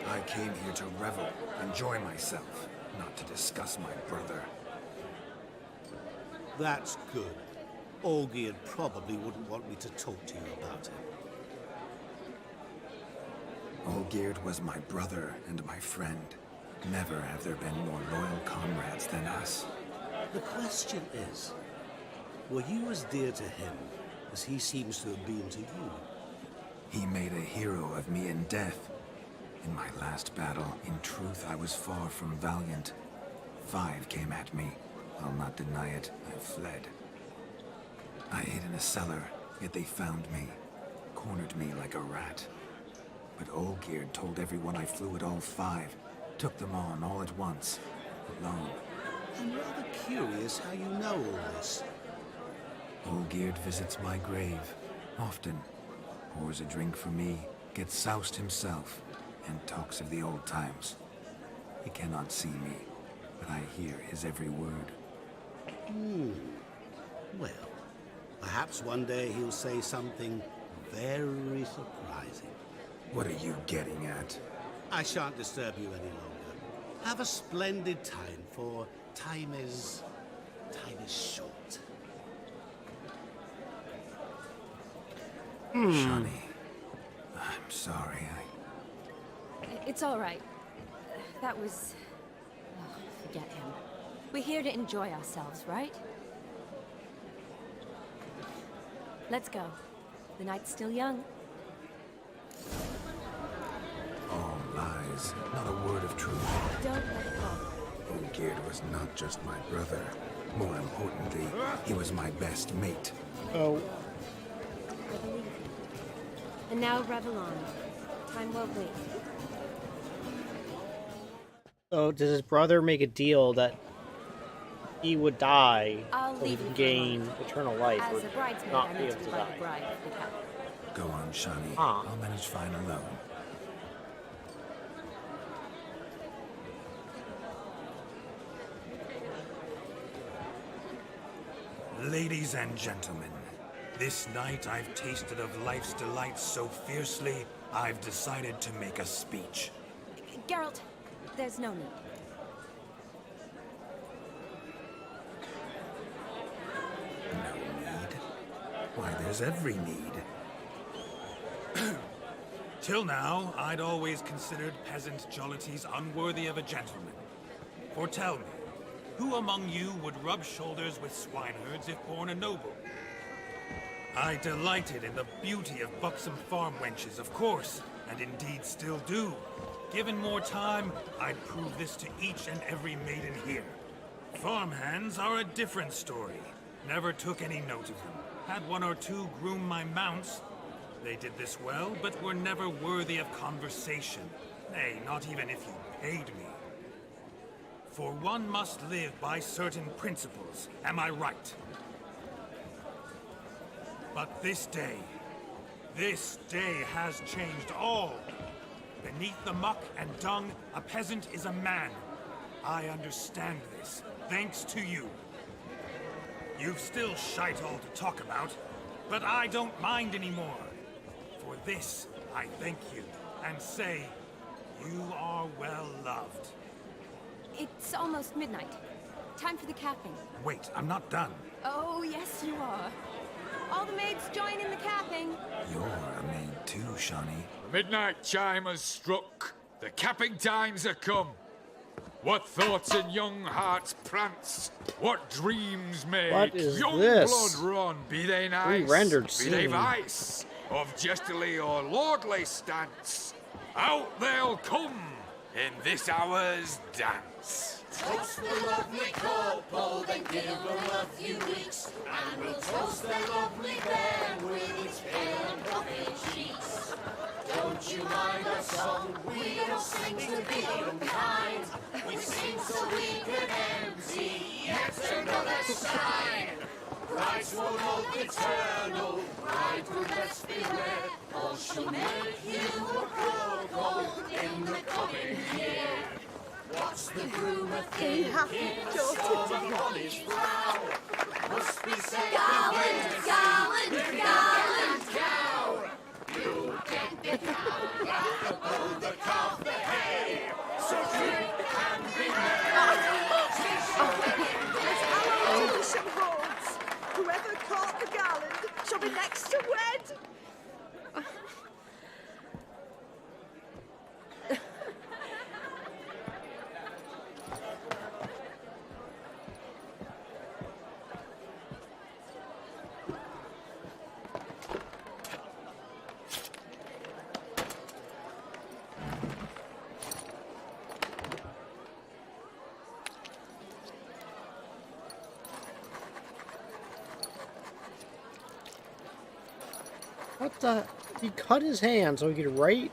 [SPEAKER 4] I came here to revel, enjoy myself, not to discuss my brother.
[SPEAKER 7] That's good. Olgierd probably wouldn't want me to talk to you about him.
[SPEAKER 4] Olgierd was my brother and my friend. Never have there been more loyal comrades than us.
[SPEAKER 7] The question is, were you as dear to him as he seems to have been to you?
[SPEAKER 4] He made a hero of me in death. In my last battle, in truth, I was far from valiant. 5 came at me. I'll not deny it, I fled. I hid in a cellar, yet they found me. Cornered me like a rat. But Olgierd told everyone I flew at all 5. Took them on all at once, alone.
[SPEAKER 7] I'm rather curious how you know all this.
[SPEAKER 4] Olgierd visits my grave, often. Pours a drink for me, gets soused himself, and talks of the old times. He cannot see me, but I hear his every word.
[SPEAKER 7] Well, perhaps one day he'll say something very surprising.
[SPEAKER 4] What are you getting at?
[SPEAKER 7] I shan't disturb you any longer. Have a splendid time, for time is short.
[SPEAKER 4] Shani, I'm sorry,
[SPEAKER 5] It's all right. That was... Oh, forget him. We're here to enjoy ourselves, right? Let's go. The night's still young.
[SPEAKER 4] All lies, not a word of truth.
[SPEAKER 5] Don't let it go.
[SPEAKER 4] Olgierd was not just my brother. More importantly, he was my best mate.
[SPEAKER 1] Oh.
[SPEAKER 5] I believe you. And now revel on. Time won't wait.
[SPEAKER 1] So does his brother make a deal that he would die
[SPEAKER 5] I'll
[SPEAKER 1] so he
[SPEAKER 5] leave
[SPEAKER 1] can
[SPEAKER 5] you for a
[SPEAKER 1] gain
[SPEAKER 5] moment.
[SPEAKER 1] eternal life,
[SPEAKER 5] As
[SPEAKER 1] or
[SPEAKER 5] a bridesmaid,
[SPEAKER 1] not
[SPEAKER 5] I
[SPEAKER 1] be
[SPEAKER 5] need
[SPEAKER 1] able
[SPEAKER 5] to
[SPEAKER 1] to
[SPEAKER 5] buy
[SPEAKER 1] die?
[SPEAKER 5] the bride the cap.
[SPEAKER 4] Go on, Shani.
[SPEAKER 1] Ah.
[SPEAKER 4] I'll manage fine alone. Ladies and gentlemen, this night I've tasted of life's delights so fiercely, I've decided to make a speech.
[SPEAKER 5] Geralt, there's no need.
[SPEAKER 4] No need? Why, there's every need. Till now, I'd always considered peasant jollities unworthy of a gentleman. For tell me, who among you would rub shoulders with swineherds if born a noble? I delighted in the beauty of buxom farm wenches, of course, and indeed still do. Given more time, I'd prove this to each and every maiden here. Farmhands are a different story. Never took any note of them. Had 1 or 2 groom my mounts. They did this well, but were never worthy of conversation. Nay, not even if you paid me. For one must live by certain principles, am I right? But this day has changed all. Beneath the muck and dung, a peasant is a man. I understand this, thanks to you. You've still shite all to talk about, but I don't mind anymore. For this, I thank you, and say, you are well loved.
[SPEAKER 5] It's almost midnight. time for the capping.
[SPEAKER 4] Wait, I'm not done.
[SPEAKER 5] Oh, yes, you are. All the maids join in the capping.
[SPEAKER 4] You're a maid too, Shawnee.
[SPEAKER 3] The midnight chime has struck. The capping times are come. What thoughts in young hearts prance? What dreams make
[SPEAKER 1] What is
[SPEAKER 3] young
[SPEAKER 1] this?
[SPEAKER 3] blood run? Be they nice,
[SPEAKER 1] Re-rendered
[SPEAKER 3] be they
[SPEAKER 1] scene.
[SPEAKER 3] vice, of jestily or lordly stance. Out they'll come in this hour's dance.
[SPEAKER 13] Toast the lovely couple, then give them a few weeks, and we'll toast the lovely band with its pale and puffy cheeks. Don't you mind our song? We don't sing to be unkind. We sing so we can empty yet another sign. Brides won't hold eternal, bridegroom let's beware, or she'll make you a crow in the coming year. What's the groom a thinking? Storm on his brow. Must be said
[SPEAKER 8] Garland, garland, garland.
[SPEAKER 13] cow. You get the cow, got the bull, the calf, the hay. So drink and be merry.
[SPEAKER 9] Bishop holds. Whoever caught the garland shall be next to wed.
[SPEAKER 1] What the? He cut his hand so he could write?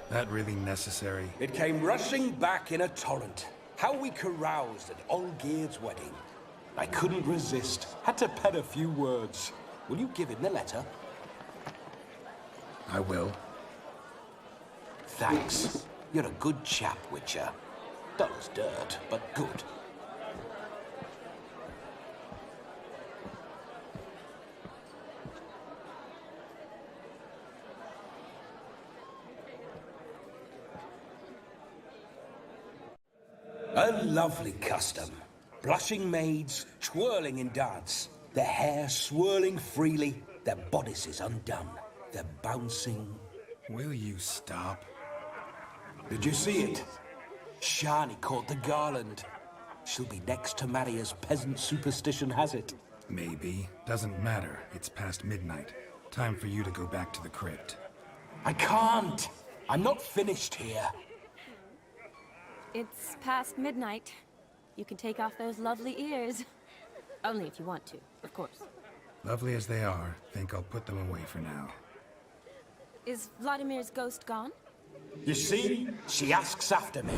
[SPEAKER 4] That really necessary?
[SPEAKER 6] It came rushing back in a torrent. How we caroused at Olgierd's wedding. I couldn't resist. Had to pen a few words. Will you give him the letter?
[SPEAKER 4] I will.
[SPEAKER 6] Thanks. You're a good chap, Witcher. Dull as dirt, but good. A lovely custom. Blushing maids, twirling in dance, their hair swirling freely, their bodices undone, their bouncing.
[SPEAKER 4] Will you stop?
[SPEAKER 6] Did you see it? Shani caught the garland. She'll be next to marry as peasant superstition has it.
[SPEAKER 4] Maybe. Doesn't matter. It's past midnight. Time for you to go back to the crypt.
[SPEAKER 6] I can't. I'm not finished here.
[SPEAKER 5] It's past midnight. You can take off those lovely ears. Only if you want to, of course.
[SPEAKER 4] Lovely as they are, think I'll put them away for now.
[SPEAKER 5] Is Vladimir's ghost gone?
[SPEAKER 6] You see? She asks after me.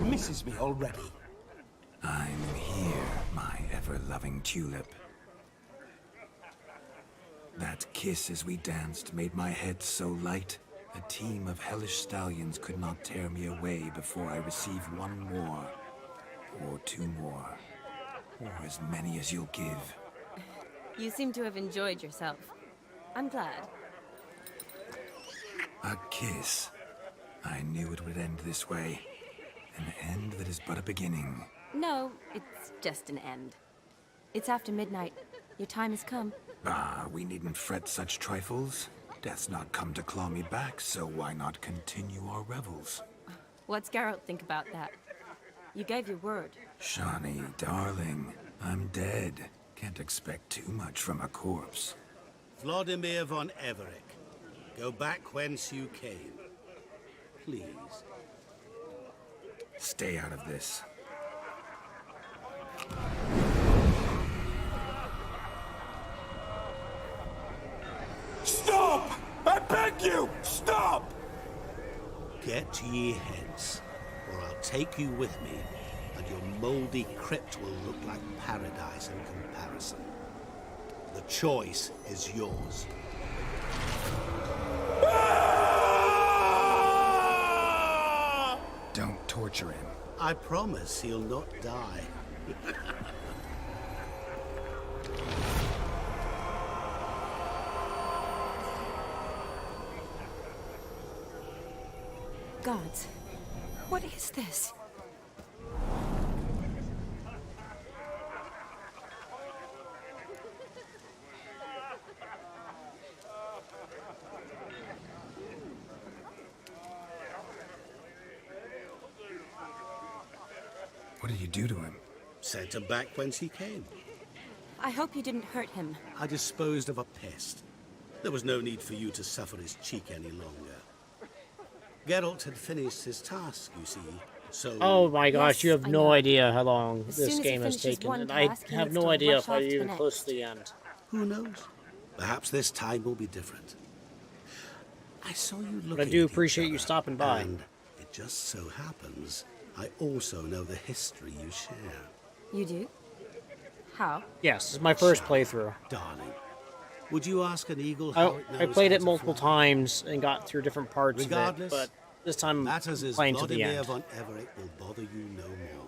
[SPEAKER 6] Misses me already.
[SPEAKER 4] I'm here, my ever-loving tulip. That kiss as we danced made my head so light. A team of hellish stallions could not tear me away before I receive one more. Or two more. Or as many as you'll give.
[SPEAKER 5] You seem to have enjoyed yourself. I'm glad.
[SPEAKER 4] A kiss. I knew it would end this way. An end that is but a beginning.
[SPEAKER 5] No, it's just an end. It's after midnight. Your time has come.
[SPEAKER 4] Ah, we needn't fret such trifles. Death's not come to claw me back, so why not continue our revels?
[SPEAKER 5] What's Geralt think about that? You gave your word.
[SPEAKER 4] Shawnee, darling, I'm dead. Can't expect too much from a corpse.
[SPEAKER 7] Vladimir von Everick, go back whence you came. Please.
[SPEAKER 4] Stay out of this.
[SPEAKER 6] Stop! I beg you! Stop!
[SPEAKER 7] Get ye hence, or I'll take you with me, and your mouldy crypt will look like paradise in comparison. The choice is yours.
[SPEAKER 4] Don't torture him.
[SPEAKER 7] I promise he'll not die.
[SPEAKER 5] Gods, What is this?
[SPEAKER 4] What did you do to him?
[SPEAKER 7] Sent him back whence he came.
[SPEAKER 5] I hope you didn't hurt him.
[SPEAKER 7] I disposed of a pest. There was no need for you to suffer his cheek any longer. Geralt had finished his task, you see, so...
[SPEAKER 1] Oh my gosh,
[SPEAKER 5] Yes,
[SPEAKER 1] you have
[SPEAKER 5] I
[SPEAKER 1] no
[SPEAKER 5] know.
[SPEAKER 1] idea how long
[SPEAKER 5] As
[SPEAKER 1] this
[SPEAKER 5] soon as he
[SPEAKER 1] game has
[SPEAKER 5] finishes
[SPEAKER 1] taken,
[SPEAKER 5] one
[SPEAKER 1] and I
[SPEAKER 5] task, he
[SPEAKER 1] have
[SPEAKER 5] needs
[SPEAKER 1] no
[SPEAKER 5] to
[SPEAKER 1] idea
[SPEAKER 5] rush
[SPEAKER 1] if I'm
[SPEAKER 5] off to the
[SPEAKER 1] even
[SPEAKER 5] next.
[SPEAKER 1] close to the end.
[SPEAKER 7] Who knows? Perhaps this time will be different. I saw you looking
[SPEAKER 1] But I do
[SPEAKER 7] at each
[SPEAKER 1] appreciate you
[SPEAKER 7] other,
[SPEAKER 1] stopping by.
[SPEAKER 7] And it just so happens I also know the history you share.
[SPEAKER 5] You do? How?
[SPEAKER 1] Yes, this is my first playthrough.
[SPEAKER 7] Darling, would you ask an eagle how it knows
[SPEAKER 1] I played
[SPEAKER 7] how
[SPEAKER 1] it
[SPEAKER 7] to
[SPEAKER 1] multiple
[SPEAKER 7] fly?
[SPEAKER 1] times and got through different parts of it,
[SPEAKER 7] Regardless,
[SPEAKER 1] but this time
[SPEAKER 7] matters
[SPEAKER 1] I'm
[SPEAKER 7] is
[SPEAKER 1] playing to the
[SPEAKER 7] Vladimir
[SPEAKER 1] end.
[SPEAKER 7] von Everett will bother you no more.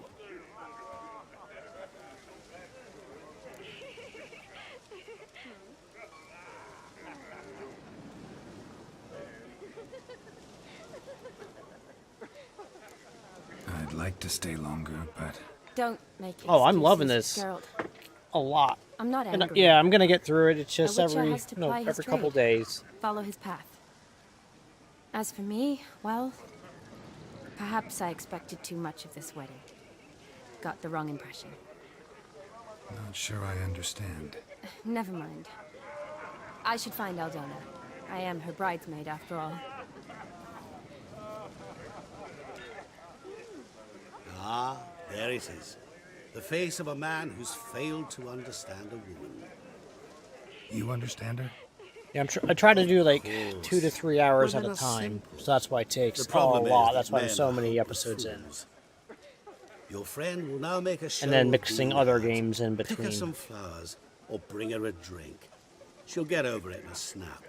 [SPEAKER 4] I'd like to stay longer, but
[SPEAKER 5] Don't make it.
[SPEAKER 1] Oh, I'm loving this
[SPEAKER 5] Geralt.
[SPEAKER 1] a lot.
[SPEAKER 5] I'm not
[SPEAKER 1] And,
[SPEAKER 5] angry.
[SPEAKER 1] yeah, I'm gonna get through it. It's just
[SPEAKER 5] A witcher
[SPEAKER 1] every
[SPEAKER 5] has to ply his
[SPEAKER 1] every couple
[SPEAKER 5] trade.
[SPEAKER 1] days.
[SPEAKER 5] Follow his path. As for me, well, perhaps I expected too much of this wedding. Got the wrong impression.
[SPEAKER 4] not sure I understand.
[SPEAKER 5] Never mind. I should find Aldona. I am her bridesmaid, after all.
[SPEAKER 7] Ah, there it is. The face of a man who's failed to understand a woman.
[SPEAKER 4] You understand her?
[SPEAKER 1] Yeah, I try to do like
[SPEAKER 7] course.
[SPEAKER 1] 2 to 3 hours at
[SPEAKER 7] Women
[SPEAKER 1] a
[SPEAKER 7] are
[SPEAKER 1] time,
[SPEAKER 7] simple.
[SPEAKER 1] so that's why it takes
[SPEAKER 7] The problem
[SPEAKER 1] a
[SPEAKER 7] is
[SPEAKER 1] lot.
[SPEAKER 7] that
[SPEAKER 1] That's why there's
[SPEAKER 7] men
[SPEAKER 1] so
[SPEAKER 7] are
[SPEAKER 1] many
[SPEAKER 7] the
[SPEAKER 1] episodes in,
[SPEAKER 7] fools. Your friend will now make a show
[SPEAKER 1] and then
[SPEAKER 7] of
[SPEAKER 1] mixing
[SPEAKER 7] being
[SPEAKER 1] other
[SPEAKER 7] hard.
[SPEAKER 1] games in
[SPEAKER 7] Pick her
[SPEAKER 1] between.
[SPEAKER 7] some flowers or bring her a drink. She'll get over it in a snap.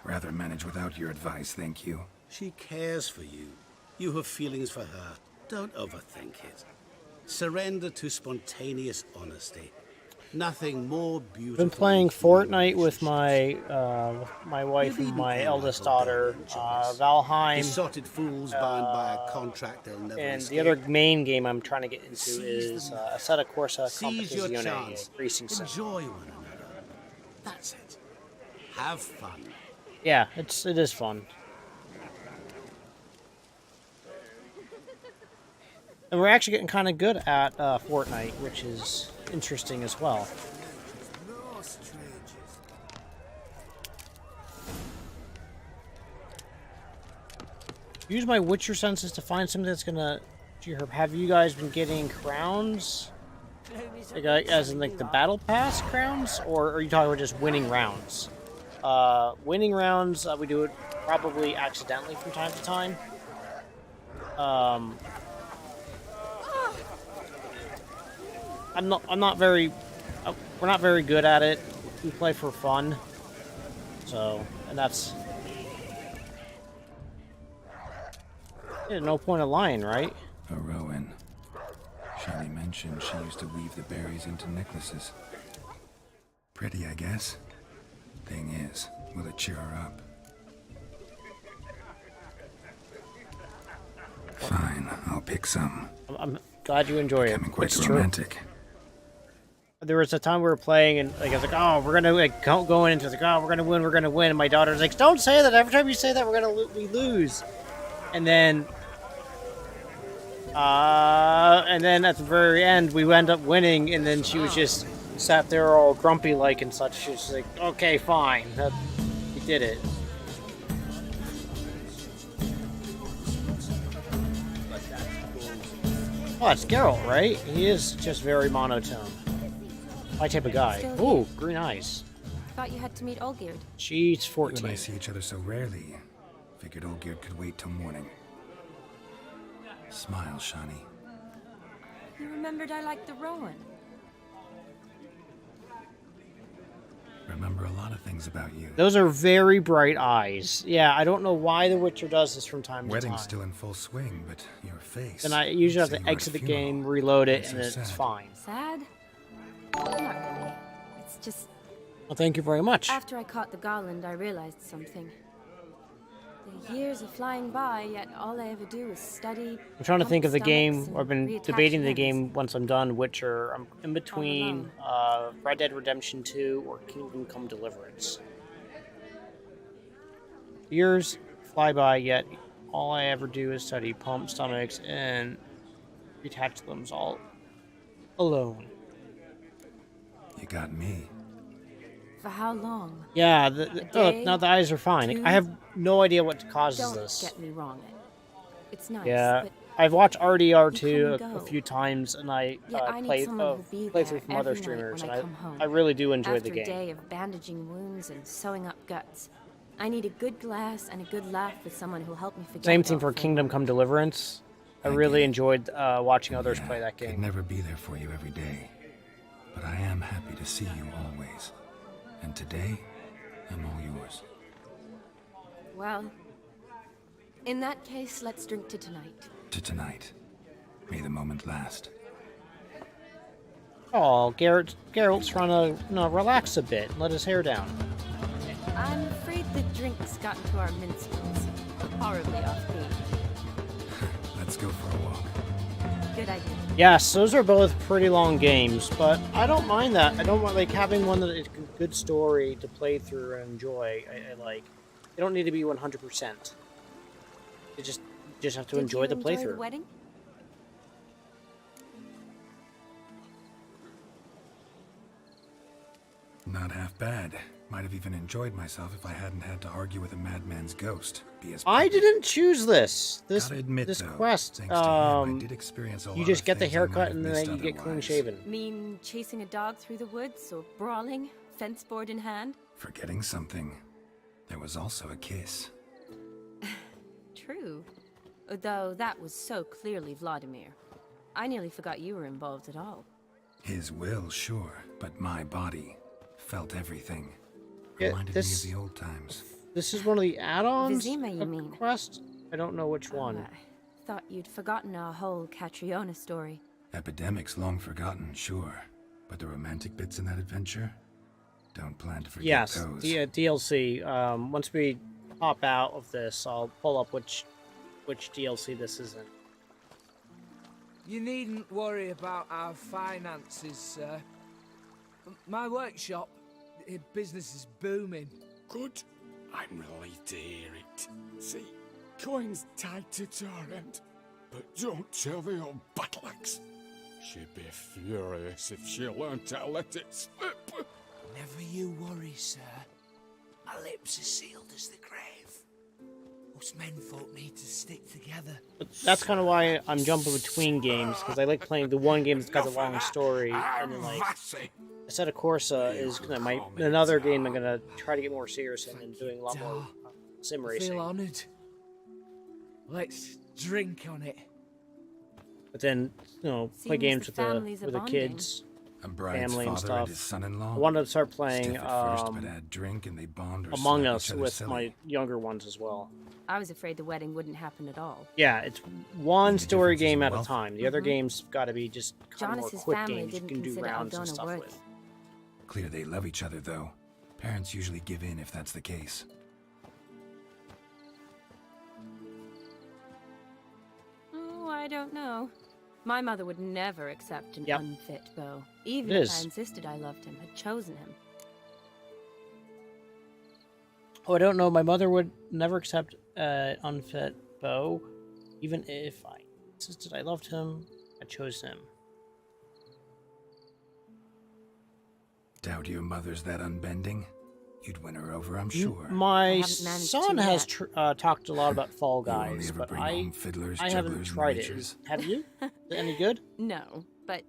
[SPEAKER 4] Rather manage without your advice, thank you.
[SPEAKER 7] She cares for you. You have feelings for her. Don't overthink it. Surrender to spontaneous honesty. Nothing more beautiful.
[SPEAKER 1] Been playing
[SPEAKER 7] than human
[SPEAKER 1] Fortnite with my wife
[SPEAKER 7] You
[SPEAKER 1] and
[SPEAKER 7] needn't
[SPEAKER 1] my
[SPEAKER 7] act
[SPEAKER 1] eldest
[SPEAKER 7] like a
[SPEAKER 1] daughter,
[SPEAKER 7] baby, Joyce.
[SPEAKER 1] Valheim,
[SPEAKER 7] Besotted fools bound by a contract they'll never
[SPEAKER 1] and
[SPEAKER 7] escape.
[SPEAKER 1] the other main game I'm trying to get into
[SPEAKER 7] Seize
[SPEAKER 1] is
[SPEAKER 7] the
[SPEAKER 1] Assetto Corsa
[SPEAKER 7] Seize your
[SPEAKER 1] Competizione
[SPEAKER 7] chance.
[SPEAKER 1] Racing Sim.
[SPEAKER 7] Enjoy one another. That's it. Have fun.
[SPEAKER 1] Yeah, it is fun. And we're actually getting kind of good at Fortnite, which is interesting as well.
[SPEAKER 11] No strangers.
[SPEAKER 1] Use my Witcher senses to find something that's gonna. Have you guys been getting crowns? Like, as in like the battle pass crowns, or are you talking about just winning rounds? Winning rounds, we do it probably accidentally from time to time. I'm not very. We're not very good at it. We play for fun. So, and that's. Yeah, no point of lying, right?
[SPEAKER 4] A Rowan. Shelley mentioned she used to weave the berries into necklaces. Pretty, I guess. Thing is, will it cheer her up? Fine, I'll pick some.
[SPEAKER 1] I'm glad you enjoy it.
[SPEAKER 4] Becoming quite
[SPEAKER 1] It's true.
[SPEAKER 4] romantic.
[SPEAKER 1] There was a time we were playing, and like I was like, "Oh, we're gonna like going into it, like, oh, we're gonna win." And my daughter's like, "Don't say that! Every time you say that, we lose." And then at the very end, we end up winning, and then she was just sat there all grumpy like and such. She was like, "Okay, fine, we did it." Oh, it's Geralt, right? He is just very monotone. My type of guy.
[SPEAKER 5] Still
[SPEAKER 1] Ooh,
[SPEAKER 5] here.
[SPEAKER 1] green eyes.
[SPEAKER 5] Thought you had to meet Olgierd.
[SPEAKER 1] She's
[SPEAKER 4] You
[SPEAKER 1] 14.
[SPEAKER 4] and I see each other so rarely. Figured Olgierd could wait till morning. Smile, Shani.
[SPEAKER 5] You remembered I liked the Rowan.
[SPEAKER 4] Remember a lot of things about you.
[SPEAKER 1] Those are very bright eyes. Yeah, I don't know why The Witcher does this from time to time.
[SPEAKER 4] Wedding's still in full swing, but your face.
[SPEAKER 1] Then I usually have
[SPEAKER 4] Say
[SPEAKER 1] to
[SPEAKER 4] you were at a
[SPEAKER 1] exit the
[SPEAKER 4] funeral.
[SPEAKER 1] game, reload it,
[SPEAKER 4] That's
[SPEAKER 1] and
[SPEAKER 4] so
[SPEAKER 1] it's
[SPEAKER 4] sad.
[SPEAKER 1] fine.
[SPEAKER 5] Sad? Not really. It's just
[SPEAKER 1] Well, thank you very much.
[SPEAKER 5] after I caught the garland, I realized something. The years are flying by, yet all I ever do is study.
[SPEAKER 1] I'm trying to think of the
[SPEAKER 5] pump
[SPEAKER 1] game.
[SPEAKER 5] stomachs
[SPEAKER 1] I've been
[SPEAKER 5] and reattach
[SPEAKER 1] debating the
[SPEAKER 5] limbs.
[SPEAKER 1] game once I'm done Witcher. I'm in between
[SPEAKER 5] alone.
[SPEAKER 1] Red Dead Redemption 2 or Kingdom Come Deliverance. Years fly by, yet all I ever do is study, pump stomachs, and reattach limbs all alone.
[SPEAKER 4] You got me.
[SPEAKER 5] For how long?
[SPEAKER 1] Yeah, oh,
[SPEAKER 5] day,
[SPEAKER 1] now the eyes are fine.
[SPEAKER 5] 2?
[SPEAKER 1] I have no idea what causes
[SPEAKER 5] Don't
[SPEAKER 1] this.
[SPEAKER 5] get me wrong. It's nice,
[SPEAKER 1] Yeah,
[SPEAKER 5] but
[SPEAKER 1] I've watched RDR2
[SPEAKER 5] you come and
[SPEAKER 1] a
[SPEAKER 5] go.
[SPEAKER 1] few times, and I
[SPEAKER 5] Yet I need
[SPEAKER 1] play
[SPEAKER 5] someone who'll be
[SPEAKER 1] play
[SPEAKER 5] there
[SPEAKER 1] through from other
[SPEAKER 5] every night
[SPEAKER 1] streamers,
[SPEAKER 5] when
[SPEAKER 1] and
[SPEAKER 5] I come home.
[SPEAKER 1] I really do enjoy
[SPEAKER 5] After
[SPEAKER 1] the game.
[SPEAKER 5] a day of bandaging wounds and sewing up guts, I need a good glass and a good laugh with someone who'll help me forget.
[SPEAKER 1] Same
[SPEAKER 5] it
[SPEAKER 1] thing
[SPEAKER 5] all
[SPEAKER 1] for
[SPEAKER 5] a
[SPEAKER 1] Kingdom
[SPEAKER 5] while.
[SPEAKER 1] Come Deliverance. I really enjoyed watching others play that
[SPEAKER 4] Could
[SPEAKER 1] game.
[SPEAKER 4] never be there for you every day. But I am happy to see you always. And today, I'm all yours.
[SPEAKER 5] Well, in that case, let's drink to tonight.
[SPEAKER 4] To tonight. May the moment last.
[SPEAKER 1] Oh, Geralt's trying to relax a bit and let his hair down.
[SPEAKER 5] I'm afraid the drink's gotten to our minstrels. Horribly off-beat.
[SPEAKER 4] Let's go for a walk.
[SPEAKER 5] Good idea.
[SPEAKER 1] Yes, those are both pretty long games, but I don't mind that. I don't mind like having one that is a good story to play through and enjoy. I like. You don't need to be 100%. You just have to enjoy the playthrough.
[SPEAKER 5] The wedding?
[SPEAKER 4] Not half bad. Might have even enjoyed myself if I hadn't had to argue with a madman's ghost. Be as
[SPEAKER 1] I didn't choose this.
[SPEAKER 4] Gotta admit,
[SPEAKER 1] This
[SPEAKER 4] though,
[SPEAKER 1] quest.
[SPEAKER 4] thanks to him, I did experience a
[SPEAKER 1] You
[SPEAKER 4] lot
[SPEAKER 1] just
[SPEAKER 4] of
[SPEAKER 1] get the
[SPEAKER 4] things I might
[SPEAKER 1] haircut
[SPEAKER 4] have
[SPEAKER 1] and then
[SPEAKER 4] missed
[SPEAKER 1] you get clean
[SPEAKER 4] otherwise.
[SPEAKER 1] shaven.
[SPEAKER 5] Mean chasing a dog through the woods or brawling, fence board in hand?
[SPEAKER 4] Forgetting something. There was also a kiss.
[SPEAKER 5] True. Though that was so clearly Vladimir. I nearly forgot you were involved at all.
[SPEAKER 4] His will, sure, but my body felt everything.
[SPEAKER 1] Yeah,
[SPEAKER 4] Reminded me of the old times.
[SPEAKER 1] This is one of the add-ons
[SPEAKER 5] Vizima, you mean?
[SPEAKER 1] quest? I don't know which one.
[SPEAKER 5] I thought you'd forgotten our whole Catriona story.
[SPEAKER 4] Epidemics long forgotten, sure. But the romantic bits in that adventure? Don't plan to forget
[SPEAKER 1] Yes,
[SPEAKER 4] those.
[SPEAKER 1] the DLC. Once we pop out of this, I'll pull up which DLC this is in.
[SPEAKER 14] You needn't worry about our finances, sir. My workshop, business is booming.
[SPEAKER 3] Good. I'm relieved to hear it. See, coin's tied to Torrent, but don't tell the old battleaxe. She'd be furious if she learned to let it slip.
[SPEAKER 7] Never you worry, sir. My lips are sealed as the grave. Us menfolk need to stick together.
[SPEAKER 1] But that's kind of why I'm jumping between games, because I like playing the one game that's got a long story, and then like Assetto Corsa is another game I'm gonna try to get more serious in and doing a lot more sim
[SPEAKER 14] I
[SPEAKER 1] racing.
[SPEAKER 14] feel honoured. Let's drink on it.
[SPEAKER 1] But then play
[SPEAKER 5] Seems
[SPEAKER 1] games
[SPEAKER 5] the
[SPEAKER 1] with
[SPEAKER 5] families are
[SPEAKER 1] the
[SPEAKER 5] bonding.
[SPEAKER 1] kids,
[SPEAKER 4] And Brian's
[SPEAKER 1] family and
[SPEAKER 4] father
[SPEAKER 1] stuff.
[SPEAKER 4] and his son-in-law.
[SPEAKER 1] I wanted to start playing
[SPEAKER 4] Stiff at first, but add drink and they bond or
[SPEAKER 1] Among
[SPEAKER 4] slap
[SPEAKER 1] Us
[SPEAKER 4] each other
[SPEAKER 1] with
[SPEAKER 4] silly.
[SPEAKER 1] my younger ones as well.
[SPEAKER 5] I was afraid the wedding wouldn't happen at all.
[SPEAKER 1] Yeah, it's one story
[SPEAKER 4] differences in
[SPEAKER 1] game at a
[SPEAKER 4] wealth.
[SPEAKER 1] time. The other
[SPEAKER 5] Mhm.
[SPEAKER 1] games got to be just kind of more
[SPEAKER 5] Jonas's
[SPEAKER 1] quick
[SPEAKER 5] family
[SPEAKER 1] games you
[SPEAKER 5] didn't
[SPEAKER 1] can do
[SPEAKER 5] consider
[SPEAKER 1] rounds and
[SPEAKER 5] Aldona
[SPEAKER 1] stuff
[SPEAKER 5] worthy.
[SPEAKER 1] with.
[SPEAKER 4] Clear they love each other, though. Parents usually give in if that's the case.
[SPEAKER 5] Oh, I don't know. My mother would never accept an
[SPEAKER 1] Yep.
[SPEAKER 5] unfit beau, even
[SPEAKER 1] It
[SPEAKER 5] if I
[SPEAKER 1] is.
[SPEAKER 5] insisted I loved him, had chosen him.
[SPEAKER 1] Oh, I don't know. My mother would never accept unfit beau, even if I insisted I loved him. I chose him.
[SPEAKER 4] Doubt your mother's that unbending? You'd win her over, I'm sure.
[SPEAKER 1] My
[SPEAKER 5] haven't managed
[SPEAKER 1] son
[SPEAKER 5] to
[SPEAKER 1] has
[SPEAKER 5] yet.
[SPEAKER 1] talked a lot about Fall
[SPEAKER 4] You only
[SPEAKER 1] Guys,
[SPEAKER 4] ever
[SPEAKER 1] but
[SPEAKER 4] bring home fiddlers,
[SPEAKER 1] I haven't
[SPEAKER 4] jugglers, and
[SPEAKER 1] tried it.
[SPEAKER 4] reachers.
[SPEAKER 1] Have you? Is it any good?
[SPEAKER 5] No, but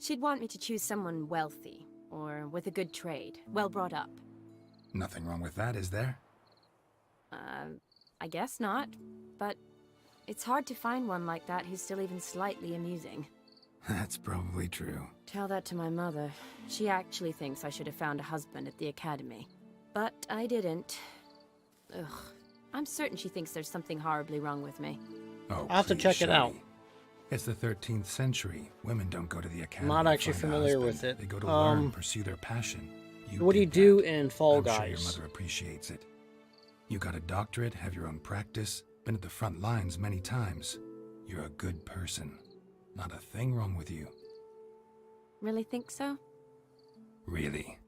[SPEAKER 5] she'd want me to choose someone wealthy, or with a good trade, well brought up.
[SPEAKER 4] Nothing wrong with that, is there?
[SPEAKER 5] I guess not, but it's hard to find one like that who's still even slightly amusing.
[SPEAKER 4] That's probably true.
[SPEAKER 5] Tell that to my mother. She actually thinks I should have found a husband at the academy. But I didn't. Ugh. I'm certain she thinks there's something horribly wrong with me.
[SPEAKER 4] Oh,
[SPEAKER 1] I'll have to
[SPEAKER 4] please,
[SPEAKER 1] check it out.
[SPEAKER 4] Shirley. It's the 13th century. Women don't go to the academy.
[SPEAKER 1] Not
[SPEAKER 4] to
[SPEAKER 1] actually
[SPEAKER 4] find a
[SPEAKER 1] familiar
[SPEAKER 4] husband.
[SPEAKER 1] with it.
[SPEAKER 4] They go to learn, pursue their passion.
[SPEAKER 1] What do you
[SPEAKER 4] did
[SPEAKER 1] do
[SPEAKER 4] that.
[SPEAKER 1] in Fall
[SPEAKER 4] I'm
[SPEAKER 1] Guys?
[SPEAKER 4] sure your mother appreciates it. You got a doctorate, have your own practice, been at the front lines many times. You're a good person. Not a thing wrong with you.
[SPEAKER 5] Really think so?
[SPEAKER 4] Really.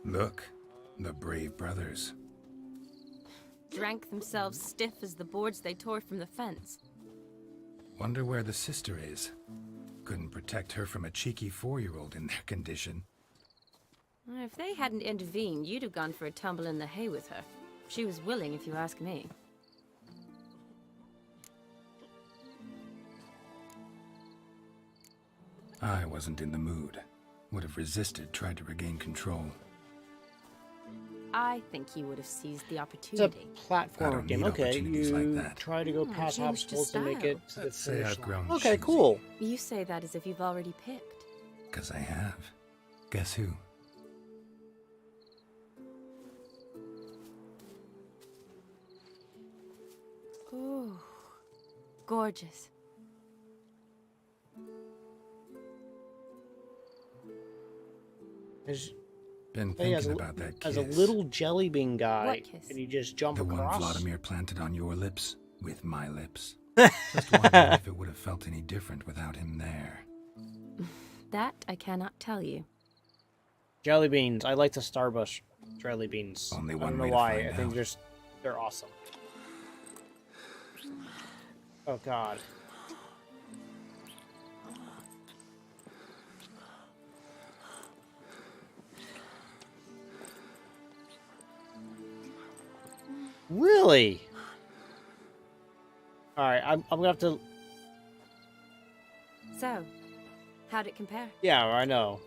[SPEAKER 4] Look, the brave brothers.
[SPEAKER 5] Drank themselves stiff as the boards they tore from the fence.
[SPEAKER 4] Wonder where the sister is. Couldn't protect her from a cheeky 4-year-old in their condition.
[SPEAKER 5] If they hadn't intervened, you'd have gone for a tumble in the hay with her. She was willing, if you ask me.
[SPEAKER 4] I wasn't in the mood. Would have resisted, tried to regain control.
[SPEAKER 5] I think you would have seized the
[SPEAKER 1] It's a
[SPEAKER 5] opportunity.
[SPEAKER 1] platform game. Okay,
[SPEAKER 4] opportunities
[SPEAKER 1] you
[SPEAKER 4] like that.
[SPEAKER 1] try to go
[SPEAKER 5] Hmm,
[SPEAKER 1] past
[SPEAKER 5] changed your
[SPEAKER 1] obstacles to make it to the
[SPEAKER 4] Let's say
[SPEAKER 1] finish
[SPEAKER 4] I've
[SPEAKER 1] line.
[SPEAKER 4] grown
[SPEAKER 1] Okay,
[SPEAKER 4] choosy.
[SPEAKER 1] cool.
[SPEAKER 5] You say that as if you've already picked.
[SPEAKER 4] 'Cause I have. Guess who?
[SPEAKER 5] Ooh, gorgeous.
[SPEAKER 4] Been
[SPEAKER 1] Hey,
[SPEAKER 4] thinking about that kiss.
[SPEAKER 1] as a little jelly bean guy,
[SPEAKER 5] What kiss?
[SPEAKER 1] and you just jump
[SPEAKER 4] The one
[SPEAKER 1] across.
[SPEAKER 4] Vladimir planted on your lips with my lips. Just wondering if it would have felt any different without him there.
[SPEAKER 5] That I cannot tell you.
[SPEAKER 1] Jelly beans. I like the Starbucks jelly beans.
[SPEAKER 4] Only
[SPEAKER 1] I
[SPEAKER 4] one
[SPEAKER 1] don't know
[SPEAKER 4] way to
[SPEAKER 1] why.
[SPEAKER 4] find
[SPEAKER 1] I think
[SPEAKER 4] out.
[SPEAKER 1] they're awesome. Oh God. Really? All right, I'm gonna have to.
[SPEAKER 5] So, how'd it compare?
[SPEAKER 1] Yeah, I know.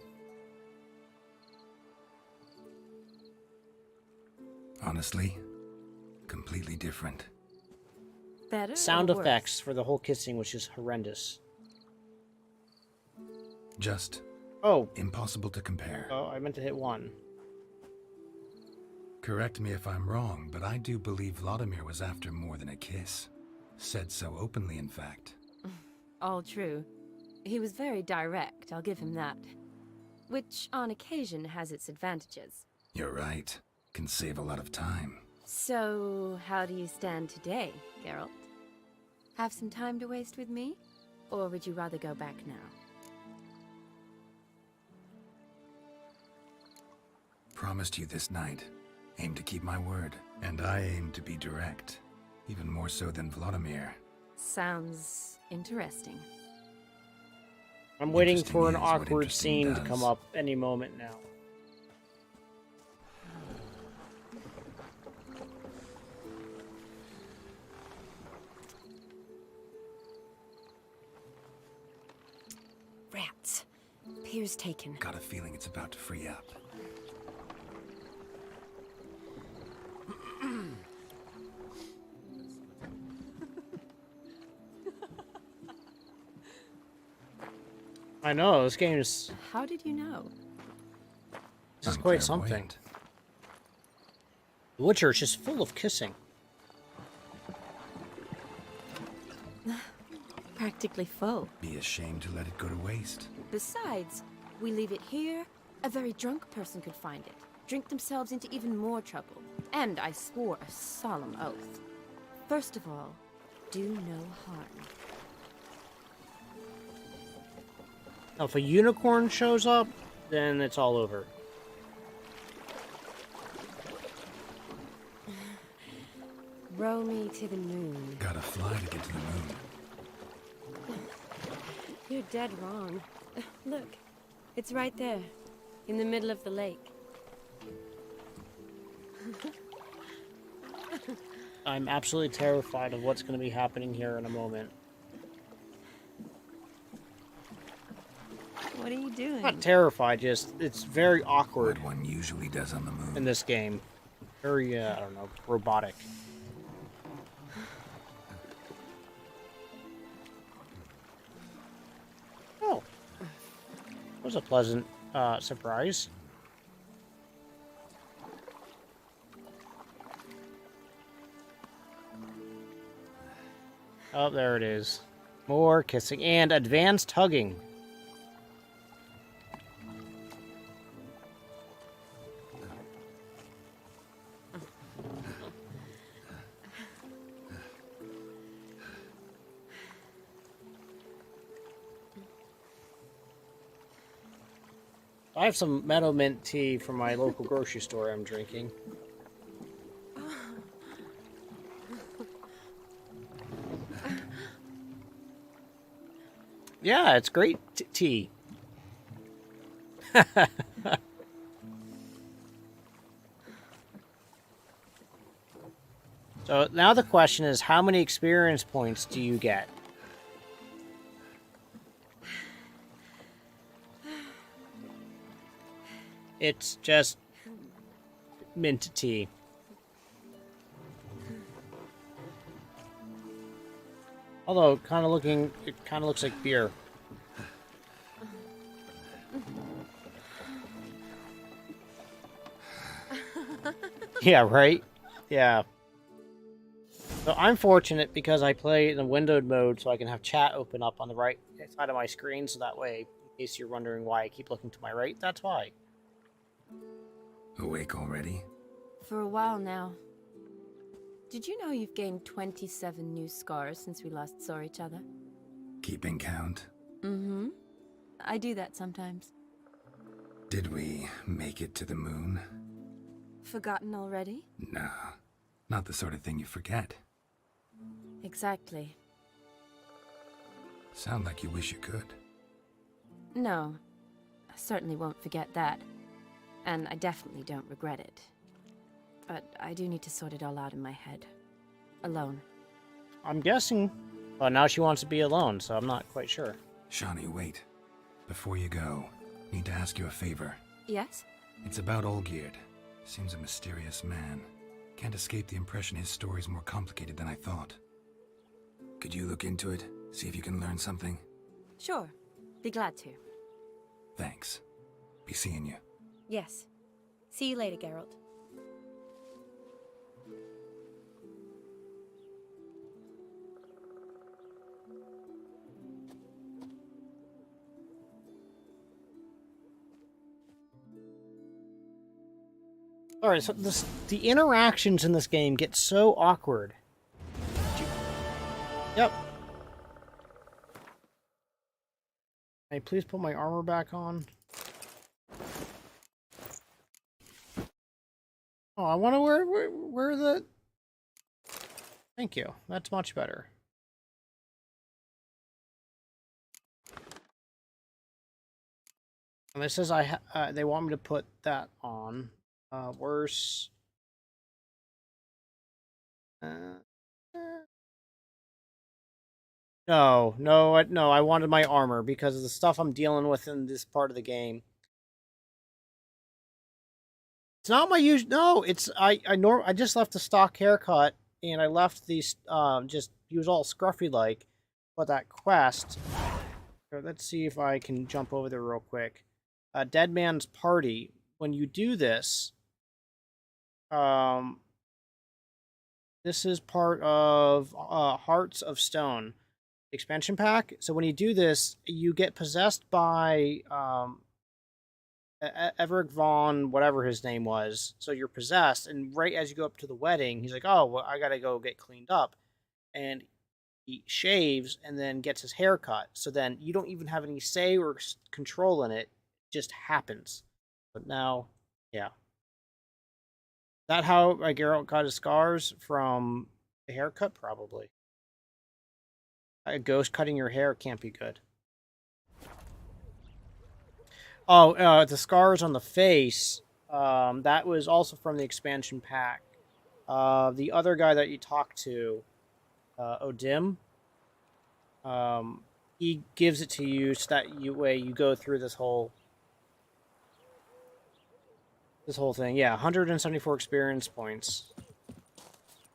[SPEAKER 4] Honestly, completely different.
[SPEAKER 5] Better
[SPEAKER 1] Sound
[SPEAKER 5] or worse?
[SPEAKER 1] effects for the whole kissing, which is horrendous.
[SPEAKER 4] Just
[SPEAKER 1] Oh,
[SPEAKER 4] impossible to compare.
[SPEAKER 1] oh, I meant to hit one.
[SPEAKER 4] Correct me if I'm wrong, but I do believe Vladimir was after more than a kiss. Said so openly, in fact.
[SPEAKER 5] All true. He was very direct, I'll give him that. Which, on occasion, has its advantages.
[SPEAKER 4] You're right. Can save a lot of time.
[SPEAKER 5] So, how do you stand today, Geralt? Have some time to waste with me? Or would you rather go back now?
[SPEAKER 4] Promised you this night. Aim to keep my word. And I aim to be direct. Even more so than Vladimir.
[SPEAKER 5] Sounds interesting.
[SPEAKER 1] I'm waiting
[SPEAKER 4] Interesting
[SPEAKER 1] for an
[SPEAKER 4] is what
[SPEAKER 1] awkward
[SPEAKER 4] interesting
[SPEAKER 1] scene to
[SPEAKER 4] does.
[SPEAKER 1] come up any moment now.
[SPEAKER 5] Rats. Pier's taken.
[SPEAKER 4] Got a feeling it's about to free up.
[SPEAKER 1] I know, this game is
[SPEAKER 5] How did you know?
[SPEAKER 1] this is
[SPEAKER 4] I'm
[SPEAKER 1] quite something.
[SPEAKER 4] clairvoyant.
[SPEAKER 1] The Witcher is just full of kissing.
[SPEAKER 5] Practically full.
[SPEAKER 4] Be ashamed to let it go to waste.
[SPEAKER 5] Besides, we leave it here, a very drunk person could find it, drink themselves into even more trouble. And I swore a solemn oath. First of all, do no harm.
[SPEAKER 1] Now, if a unicorn shows up, then it's all over.
[SPEAKER 5] Row me to the moon.
[SPEAKER 4] Gotta fly to get to the moon.
[SPEAKER 5] You're dead wrong. Look, it's right there, in the middle of the lake.
[SPEAKER 1] I'm absolutely terrified of what's going to be happening here in a moment.
[SPEAKER 5] What are you doing?
[SPEAKER 1] Not terrified, just it's very awkward
[SPEAKER 4] What one usually does on the moon.
[SPEAKER 1] in this game. Very, I don't know, robotic. Oh, that was a pleasant surprise. Oh, there it is. More kissing and advanced hugging. I have some meadow mint tea from my local grocery store I'm drinking. Yeah, it's great tea. So now the question is, how many experience points do you get? It's just mint tea. Although, it kind of looks like beer. Yeah, right? Yeah. So I'm fortunate because I play in the windowed mode, so I can have chat open up on the right side of my screen, so that way, in case you're wondering why I keep looking to my right, that's why.
[SPEAKER 4] Awake already?
[SPEAKER 5] For a while now. Did you know you've gained 27 new scars since we last saw each other?
[SPEAKER 4] Keeping count?
[SPEAKER 5] Mm-hmm. I do that sometimes.
[SPEAKER 4] Did we make it to the moon?
[SPEAKER 5] Forgotten already?
[SPEAKER 4] No, not the sort of thing you forget.
[SPEAKER 5] Exactly.
[SPEAKER 4] Sound like you wish you could.
[SPEAKER 5] No. I certainly won't forget that. And I definitely don't regret it. But I do need to sort it all out in my head. Alone.
[SPEAKER 1] I'm guessing. Well, now she wants to be alone, so I'm not quite sure.
[SPEAKER 4] Shawnee, wait. Before you go, need to ask you a favor.
[SPEAKER 5] Yes?
[SPEAKER 4] It's about Olgierd. Seems a mysterious man. Can't escape the impression his story's more complicated than I thought. Could you look into it? See if you can learn something?
[SPEAKER 5] Sure. Be glad to.
[SPEAKER 4] Thanks. Be seeing you.
[SPEAKER 5] Yes. See you later, Geralt.
[SPEAKER 1] Alright, so the interactions in this game get so awkward. Yep. Can I please put my armor back on? Oh, I want to wear the... Thank you. That's much better. And it says they want me to put that on. Worse. No, I wanted my armor because of the stuff I'm dealing with in this part of the game. It's not my usual. No, it's I just left the stock haircut and I left these just he was all scruffy like. But that quest. So let's see if I can jump over there real quick. Dead Man's Party. When you do this, this is part of Hearts of Stone expansion pack. So when you do this, you get possessed by Everett Vaughn, whatever his name was. So you're possessed, and right as you go up to the wedding, he's like, "Oh, well, I gotta go get cleaned up," and he shaves and then gets his hair cut. So then you don't even have any say or control in it; it just happens. But now, yeah, that how Geralt got his scars from the haircut, probably. A ghost cutting your hair can't be good. Oh, the scars on the face. That was also from the expansion pack. The other guy that you talked to, Odim, he gives it to you so that you go through this whole thing. Yeah, 174 experience points.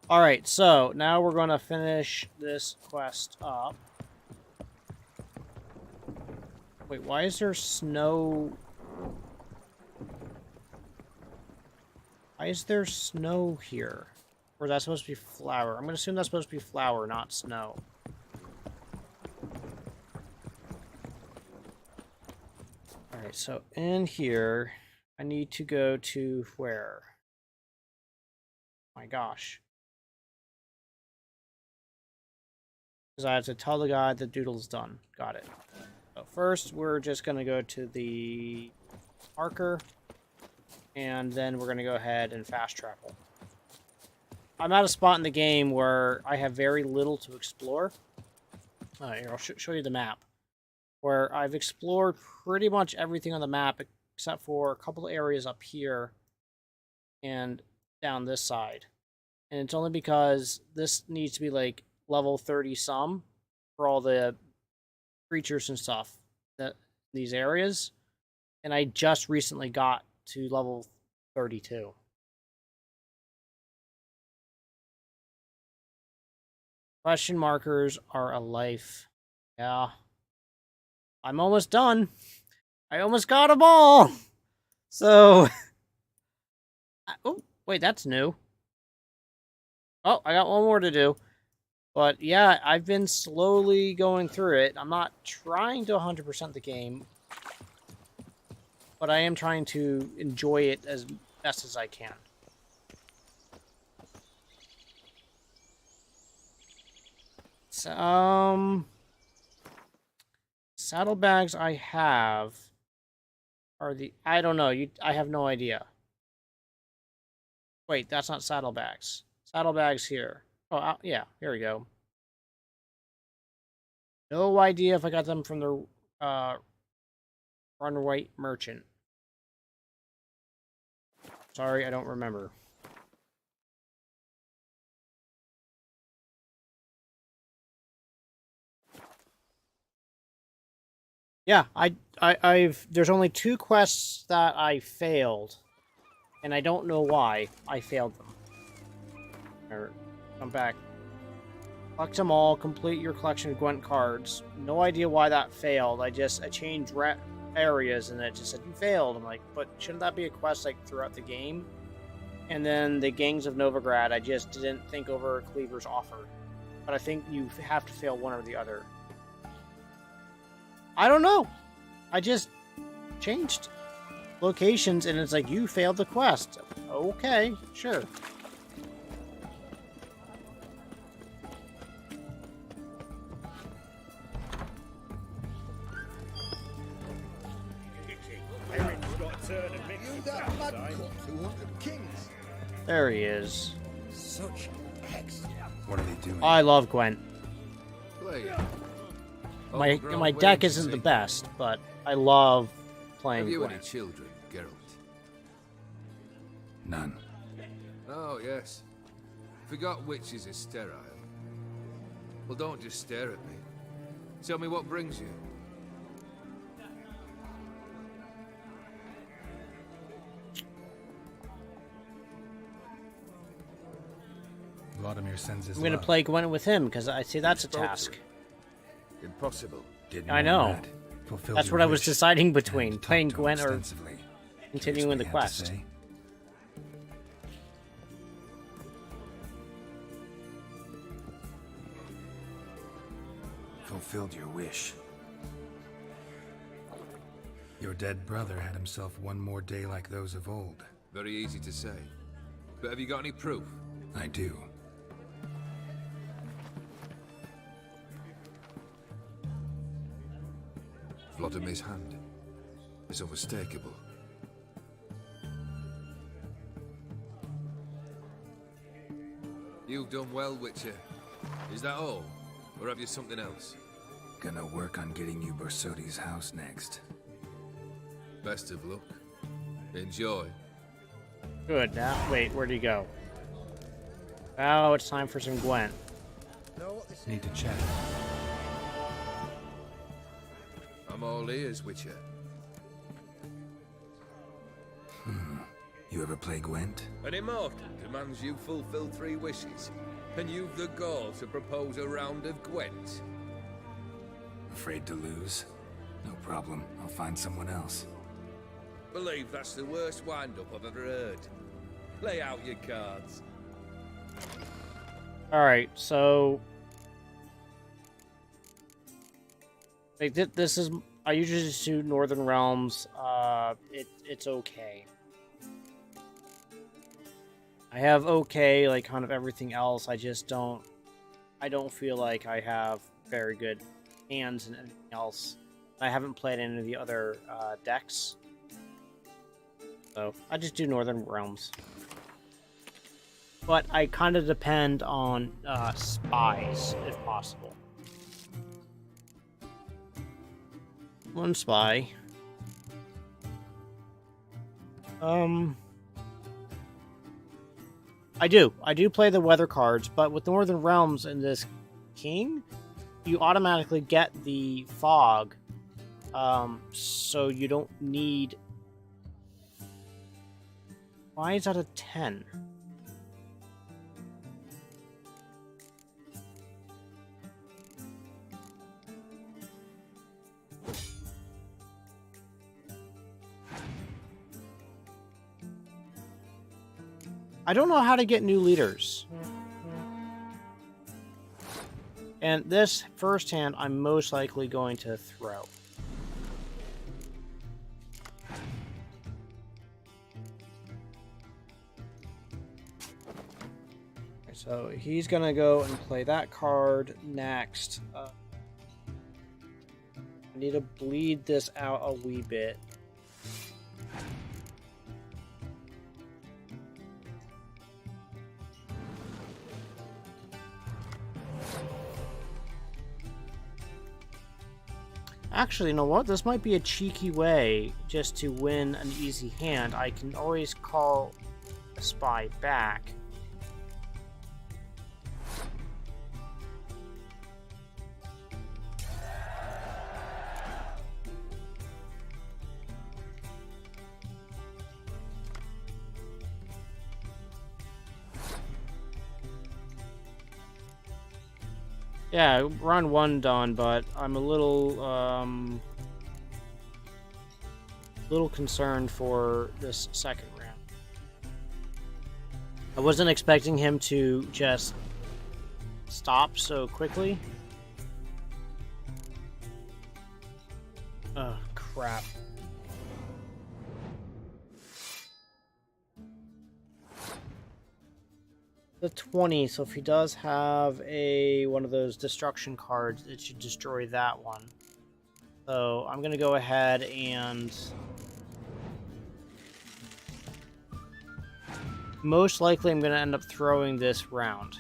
[SPEAKER 1] All right, so now we're gonna finish this quest up. Wait, why is there snow? Why is there snow here? Or is that supposed to be flour? I'm gonna assume that's supposed to be flour, not snow. Alright, so in here, I need to go to where? My gosh. Because I have to tell the guy the doodle's done. Got it. So first, we're just gonna go to the marker. And then we're going to go ahead and fast travel. I'm at a spot in the game where I have very little to explore. Here, I'll show you the map. Where I've explored pretty much everything on the map except for a couple of areas up here and down this side. And it's only because this needs to be like level 30 some for all the creatures and stuff that these areas. And I just recently got to level 32. Question markers are a life. Yeah. I'm almost done. I almost got them all. So. Oh, wait, that's new. Oh, I got one more to do. But yeah, I've been slowly going through it. I'm not trying to 100% the game. But I am trying to enjoy it as best as I can. So, saddlebags I have are the... I don't know. I have no idea. Wait, that's not saddlebags. Saddlebags here. Oh, yeah. Here we go. No idea if I got them from the Runaway Merchant. Sorry, I don't remember. Yeah, I've there's only 2 quests that I failed, and I don't know why I failed them. Or, come back. Collect them all. Complete your collection of Gwent cards. No idea why that failed. I changed areas, and it just said you failed. I'm like, but shouldn't that be a quest like throughout the game? And then the Gangs of Novigrad, I just didn't think over Cleaver's offer. But I think you have to fail one or the other. I don't know. I just changed locations, and it's like, you failed the quest. Okay, sure. There he is.
[SPEAKER 11] Such excellent.
[SPEAKER 4] What are they doing?
[SPEAKER 1] I love Gwent.
[SPEAKER 15] Play.
[SPEAKER 1] My deck isn't the best, but I love playing
[SPEAKER 15] Have you
[SPEAKER 1] Gwent.
[SPEAKER 15] any children, Geralt?
[SPEAKER 4] None.
[SPEAKER 15] Oh, yes. Forgot witches are sterile. Well, don't just stare at me. Tell me what brings you.
[SPEAKER 4] Vladimir sends his
[SPEAKER 1] I'm gonna
[SPEAKER 4] love.
[SPEAKER 1] play Gwent with him because I see that's a task.
[SPEAKER 15] Impossible.
[SPEAKER 1] I know. That's what I was deciding between playing Gwent or continuing the quest.
[SPEAKER 4] Fulfilled your wish. Your dead brother had himself one more day like those of old.
[SPEAKER 15] Very easy to say. But have you got any proof?
[SPEAKER 4] I do.
[SPEAKER 15] Vladimir's hand is unmistakable. You've done well, Witcher. Is that all? Or have you something else?
[SPEAKER 4] Gonna work on getting you Bersodi's house next.
[SPEAKER 15] Best of luck. Enjoy.
[SPEAKER 1] Good. Now, wait, where'd he go? Oh, it's time for some Gwent.
[SPEAKER 4] Need to chat.
[SPEAKER 15] I'm all ears, Witcher.
[SPEAKER 4] You ever play Gwent?
[SPEAKER 15] An immortal demands you fulfill 3 wishes, and you've the gall to propose a round of Gwent.
[SPEAKER 4] Afraid to lose? No problem. I'll find someone else.
[SPEAKER 15] Believe that's the worst wind-up I've ever heard. Lay out your cards.
[SPEAKER 1] Alright, so... like, this is... I usually just do Northern Realms. It's okay. I have okay, like, kind of everything else. I just don't... I don't feel like I have very good hands and anything else. I haven't played any of the other decks. So I just do Northern Realms. But I kind of depend on spies, if possible. One spy. I do play the weather cards, but with Northern Realms and this king, you automatically get the fog. So you don't need... Why is that a 10? I don't know how to get new leaders. And this first hand, I'm most likely going to throw. So he's going to go and play that card next. I need to bleed this out a wee bit. Actually, you know what? This might be a cheeky way just to win an easy hand. I can always call a spy back. Yeah, round one done, but I'm a little concerned for this second round. I wasn't expecting him to just stop so quickly. Oh, crap. The 20, so if he does have one of those destruction cards, it should destroy that one. So I'm gonna go ahead and most likely I'm gonna end up throwing this round.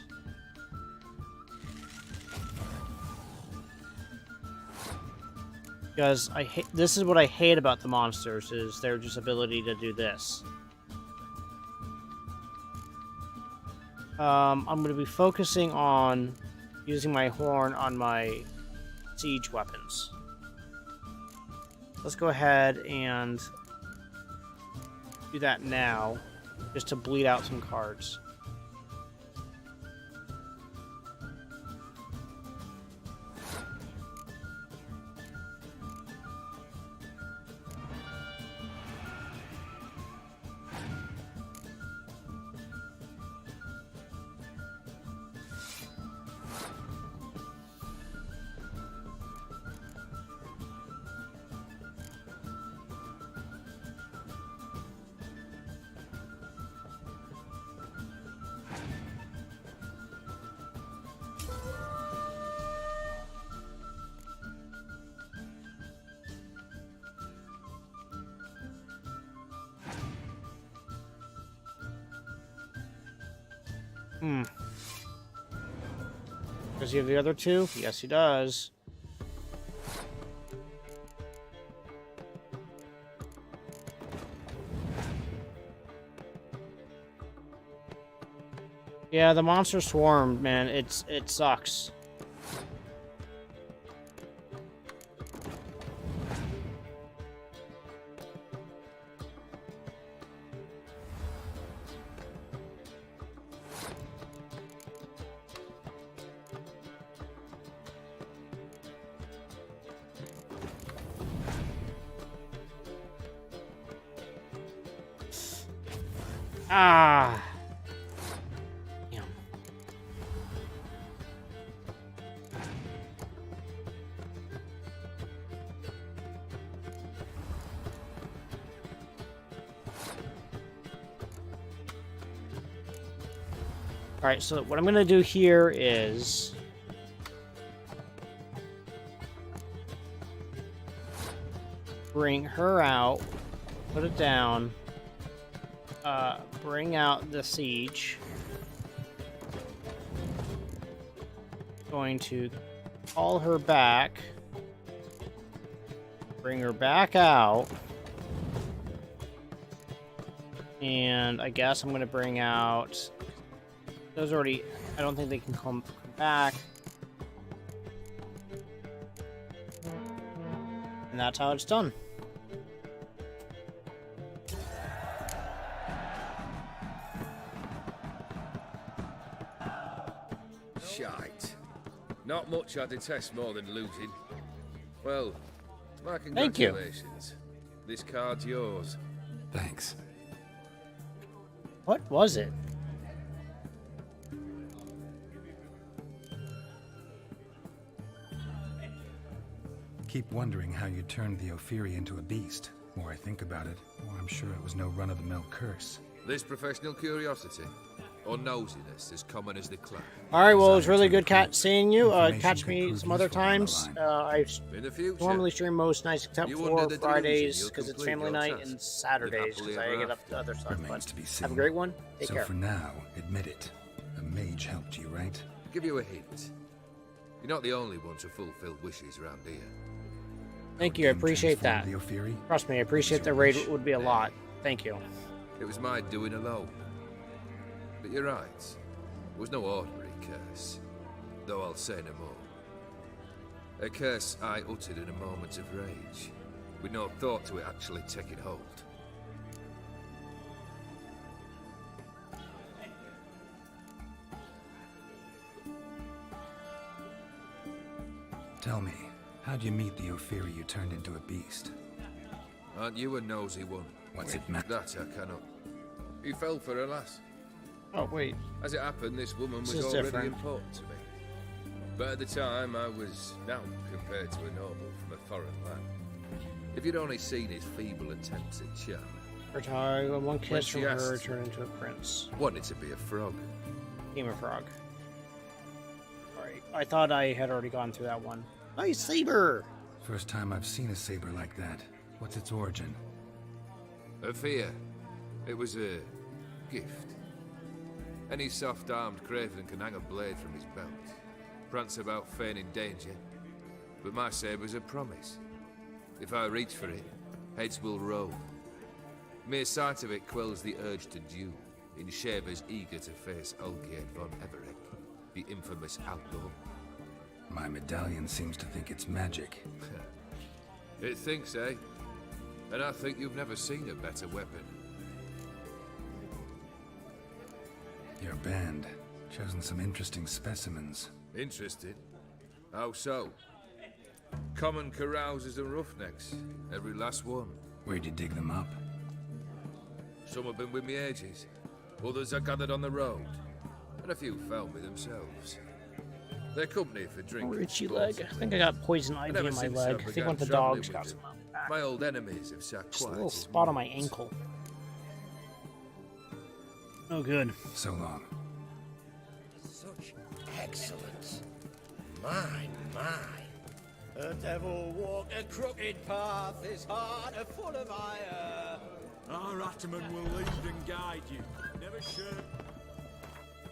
[SPEAKER 1] Because this is what I hate about the monsters, is their just ability to do this. I'm going to be focusing on using my horn on my siege weapons. Let's go ahead and do that now, just to bleed out some cards. Does he have the other two? Yes, he does. Yeah, the monster swarm, man, it sucks. Ah. Damn. All right, so what I'm going to do here is bring her out, put it down. bring out the siege. Going to call her back. Bring her back out. And I guess I'm going to bring out... Those already... I don't think they can come back. And that's how it's done.
[SPEAKER 15] Shite. Not much I detest more than losing. Well, my
[SPEAKER 1] Thank you.
[SPEAKER 15] congratulations. This card's yours.
[SPEAKER 4] Thanks.
[SPEAKER 1] What was it?
[SPEAKER 4] Keep wondering how you turned the Ophiri into a beast. The more I think about it, the more I'm sure it was no run-of-the-mill curse.
[SPEAKER 15] This professional curiosity, or nosiness, as common as the clan.
[SPEAKER 1] Alright, well, it was really good seeing you. Catch me some other times. I
[SPEAKER 15] In the future,
[SPEAKER 1] normally stream most nights except
[SPEAKER 15] you
[SPEAKER 1] for
[SPEAKER 15] under the
[SPEAKER 1] Fridays
[SPEAKER 15] delusion
[SPEAKER 1] because
[SPEAKER 15] you'll
[SPEAKER 1] it's family
[SPEAKER 15] complete your
[SPEAKER 1] night, and
[SPEAKER 15] task.
[SPEAKER 1] Saturdays
[SPEAKER 15] Live
[SPEAKER 1] because
[SPEAKER 15] happily
[SPEAKER 1] I get
[SPEAKER 15] ever
[SPEAKER 1] up to other stuff.
[SPEAKER 4] Remains to be seen.
[SPEAKER 1] Have a great one. Take
[SPEAKER 4] so
[SPEAKER 1] care.
[SPEAKER 4] for now, admit it. A mage helped you, right?
[SPEAKER 15] give you a hint. You're not the only one to fulfill wishes around here.
[SPEAKER 1] Thank you, I appreciate that.
[SPEAKER 4] The Ophiri?
[SPEAKER 1] Trust me, I appreciate the raid would be a lot. Thank you.
[SPEAKER 15] It was my doing alone. But you're right. It was no ordinary curse. Though I'll say no more. A curse I uttered in a moment of rage, with no thought to it actually taking hold.
[SPEAKER 4] Tell me, how'd you meet the Ophiri you turned into a beast?
[SPEAKER 15] Aren't you a nosy one?
[SPEAKER 4] What's it meant?
[SPEAKER 15] That I cannot. He fell for a lass.
[SPEAKER 1] Oh, wait.
[SPEAKER 15] As it happened, this woman
[SPEAKER 1] This
[SPEAKER 15] was
[SPEAKER 1] is
[SPEAKER 15] already
[SPEAKER 1] different.
[SPEAKER 15] important to me. But at the time, I was now compared to a noble from a foreign land. If you'd only seen his feeble attempts at charm.
[SPEAKER 1] Retire, one
[SPEAKER 15] When
[SPEAKER 1] kiss
[SPEAKER 15] she
[SPEAKER 1] from her,
[SPEAKER 15] asked-
[SPEAKER 1] turn into a prince.
[SPEAKER 15] Wanted to be a frog.
[SPEAKER 1] Gamer frog. Alright, I thought I had already gone through that one. Nice saber!
[SPEAKER 4] First time I've seen a saber like that. What's its origin?
[SPEAKER 15] A fear. It was a gift. Any soft-armed craven can hang a blade from his belt, prance about feigning danger. But my saber's a promise. If I reach for it, heads will roll. Mere sight of it quells the urge to duel, in shavers eager to face Olgierd von Everett, the infamous outlaw.
[SPEAKER 4] My medallion seems to think it's magic.
[SPEAKER 15] It thinks, eh? And I think you've never seen a better weapon.
[SPEAKER 4] Your band, chosen some interesting specimens.
[SPEAKER 15] Interested? How so? Common carousers and roughnecks, every last one.
[SPEAKER 4] Where'd you dig them up?
[SPEAKER 15] Some have been with me ages, others I gathered on the road, and a few found me themselves. They're company for drinking.
[SPEAKER 1] Richie leg. I think I got poison ivy in my leg. I think one of the dogs got some out back.
[SPEAKER 15] My old enemies have sat
[SPEAKER 1] Just a
[SPEAKER 15] quiet.
[SPEAKER 1] little spot on my ankle. Oh, good.
[SPEAKER 4] So long.
[SPEAKER 7] Such excellence. My.
[SPEAKER 16] The devil walk a crooked path, his heart a full of ire.
[SPEAKER 17] Our Ataman will lead and guide you. Never shirk.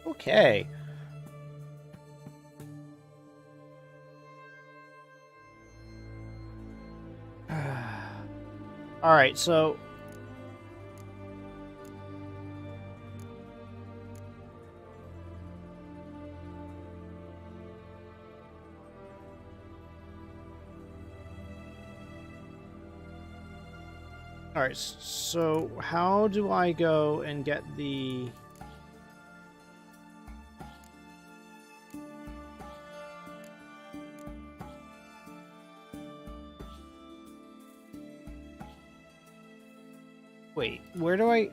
[SPEAKER 1] Okay. All right, so all right, so how do I go and get the Wait, where do I...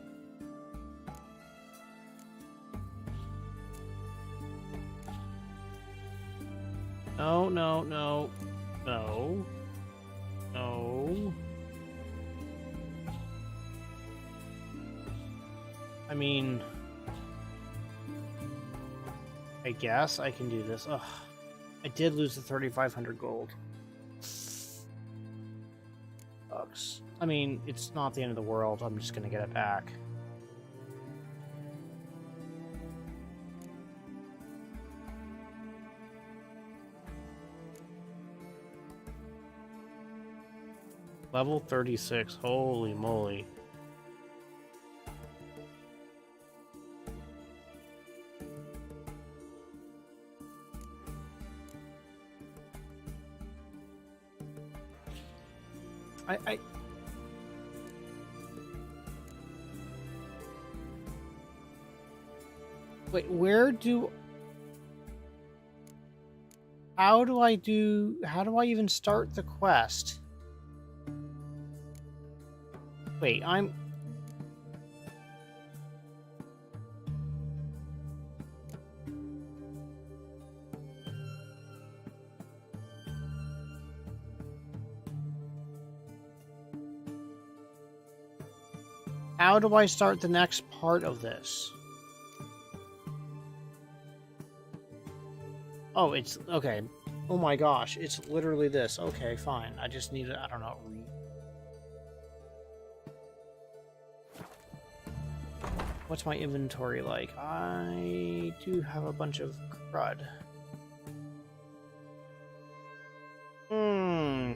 [SPEAKER 1] No. I mean... I guess I can do this. Ugh. I did lose the 3,500 gold. Sucks. I mean, it's not the end of the world. I'm just gonna get it back. Level 36. Holy moly. I Wait, how do I even start the quest? Wait, how do I start the next part of this? Oh, it's okay. Oh my gosh, it's literally this. Okay, fine. I just need to, I don't know. What's my inventory like? I do have a bunch of crud. Hmm.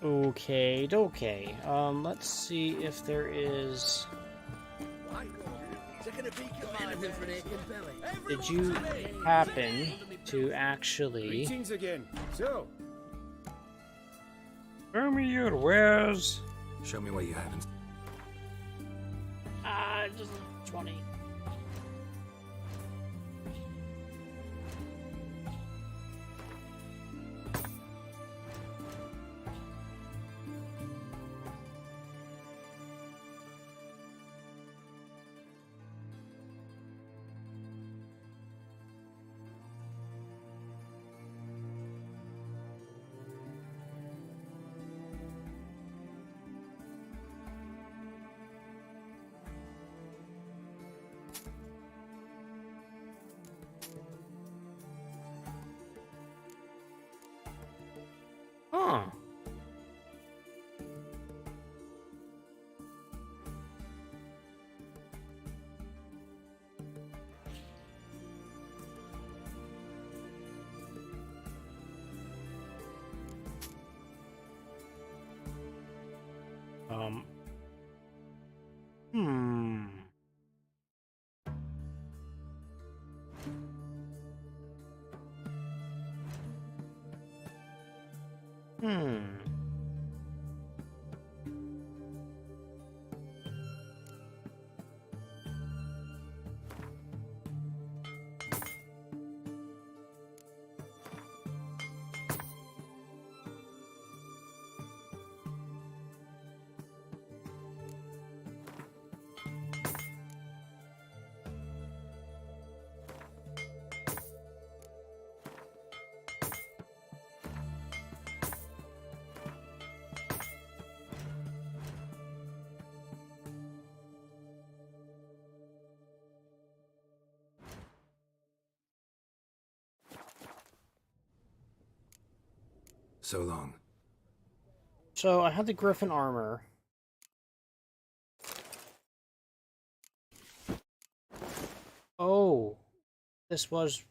[SPEAKER 1] Okay, okay. Let's see if there is. Did you happen to actually?
[SPEAKER 17] Greetings again. So,
[SPEAKER 1] Show me your wares.
[SPEAKER 4] Show me what you haven't.
[SPEAKER 1] Just 20. Huh. Hmm. Hmm.
[SPEAKER 4] So long.
[SPEAKER 1] So I had the Griffin armor. Oh, this was.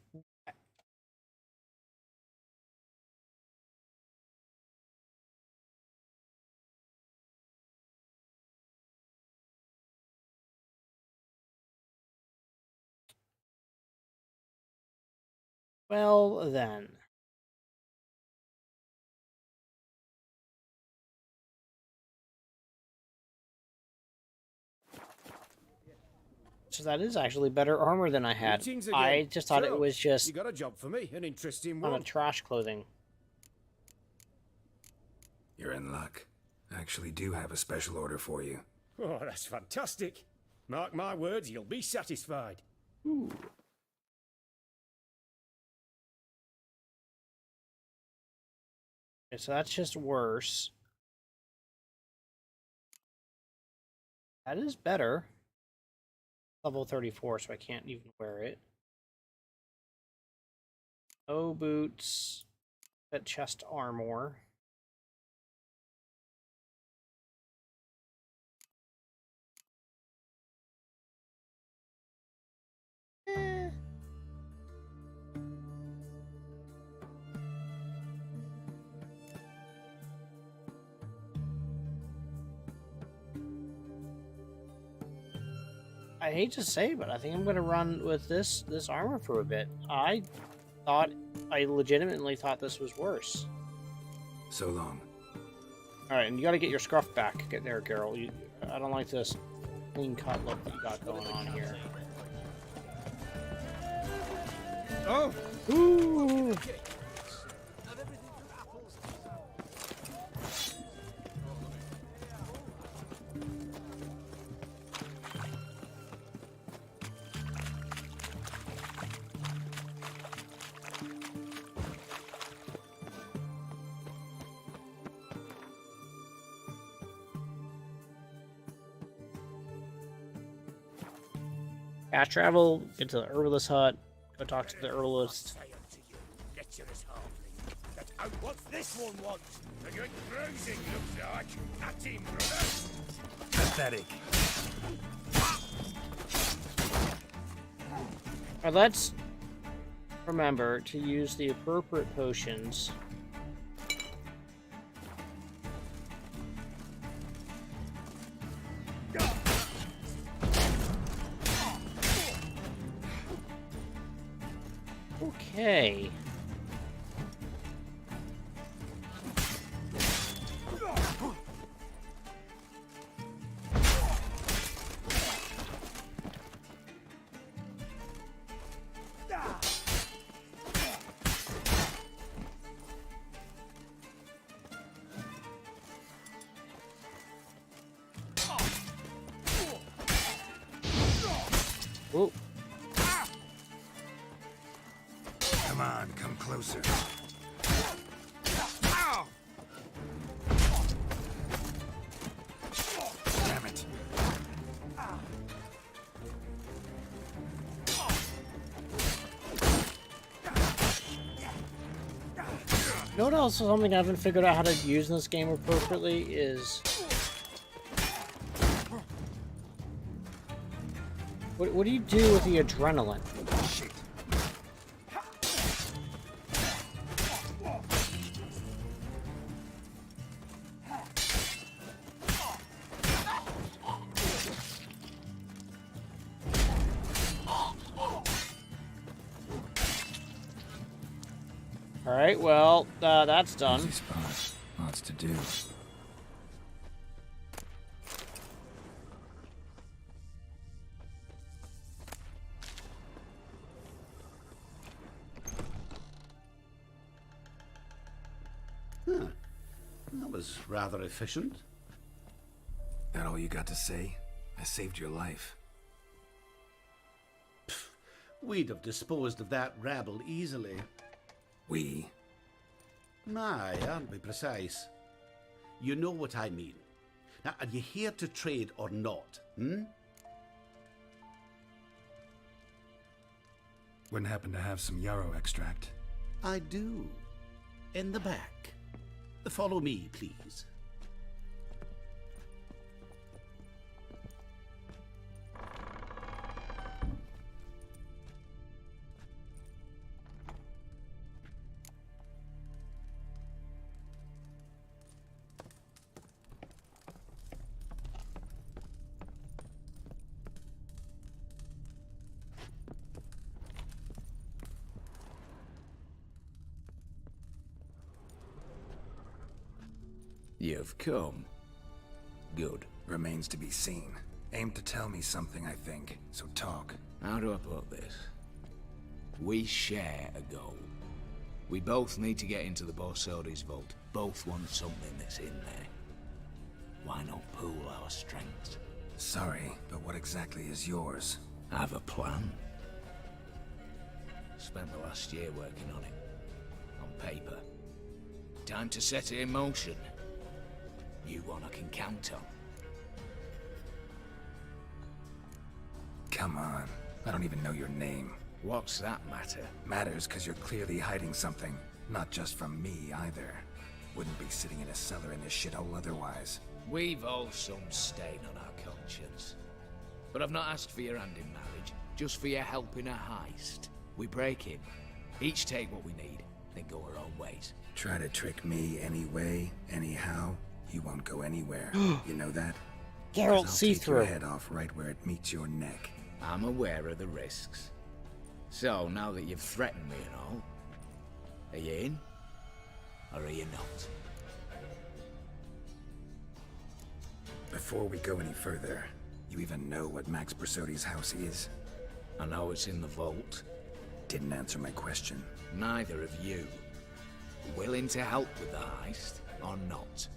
[SPEAKER 1] Well then. So that is actually better armor than I had.
[SPEAKER 17] greetings again.
[SPEAKER 1] I just thought it
[SPEAKER 17] So,
[SPEAKER 1] was just
[SPEAKER 17] You got a job for me, an interesting
[SPEAKER 1] on a
[SPEAKER 17] one.
[SPEAKER 1] trash clothing.
[SPEAKER 4] You're in luck. I actually do have a special order for you.
[SPEAKER 17] Oh, that's fantastic. Mark my words, you'll be satisfied.
[SPEAKER 1] Ooh. Okay, so that's just worse. That is better. Level 34, so I can't even wear it. No boots. That chest armor. I hate to say, but I think I'm gonna run with this armor for a bit. I legitimately thought this was worse.
[SPEAKER 4] So long.
[SPEAKER 1] All right, and you got to get your scruff back. Get there, Carol. I don't like this clean cut look that you got going on here.
[SPEAKER 17] Oh!
[SPEAKER 1] Ooh! Fast travel, get to the herbalist hut, go talk to the herbalist.
[SPEAKER 7] What's this one want? A good bruising, looks like. At him, brother.
[SPEAKER 4] Pathetic.
[SPEAKER 1] Alright, let's remember to use the appropriate potions. Okay. Whoa.
[SPEAKER 4] Come on, come closer. Damn it.
[SPEAKER 1] You know what else is something I haven't figured out how to use in this game appropriately is... What do you do with the adrenaline?
[SPEAKER 4] Shit.
[SPEAKER 1] Alright, well, that's done.
[SPEAKER 4] Easy spot. Lots to do.
[SPEAKER 7] Huh. That was rather efficient.
[SPEAKER 4] That all you got to say? I saved your life.
[SPEAKER 7] We'd have disposed of that rabble easily.
[SPEAKER 4] We?
[SPEAKER 7] My, aren't we precise? You know what I mean. Now, are you here to trade or not,
[SPEAKER 4] Wouldn't happen to have some yarrow extract.
[SPEAKER 7] I do. In the back. Follow me, please.
[SPEAKER 11] You've come. Good.
[SPEAKER 4] Remains to be seen. Aim to tell me something, I think. So talk.
[SPEAKER 11] How do I put this? We share a goal. We both need to get into the Borsodi's vault. Both want something that's in there. Why not pool our strengths?
[SPEAKER 4] Sorry, but what exactly is yours?
[SPEAKER 11] I have a plan. Spent the last year working on it. On paper. Time to set it in motion. You one I can count on.
[SPEAKER 4] Come on. I don't even know your name.
[SPEAKER 11] What's that matter?
[SPEAKER 4] Matters because you're clearly hiding something. Not just from me, either. Wouldn't be sitting in a cellar in this shithole otherwise.
[SPEAKER 11] We've all some stain on our conscience. But I've not asked for your hand in marriage, just for your help in a heist. We break in, each take what we need, then go our own ways.
[SPEAKER 4] Try to trick me anyway, anyhow, you won't go anywhere. You know that?
[SPEAKER 1] Geralt,
[SPEAKER 4] 'Cause I'll
[SPEAKER 1] see
[SPEAKER 4] take your
[SPEAKER 1] through.
[SPEAKER 4] head off right where it meets your neck.
[SPEAKER 11] I'm aware of the risks. So, now that you've threatened me and all, are you in? Or are you not?
[SPEAKER 4] Before we go any further, you even know what Max Brasodi's house is?
[SPEAKER 11] I know it's in the vault.
[SPEAKER 4] Didn't answer my question.
[SPEAKER 11] Neither of you. Willing to help with the heist, or not?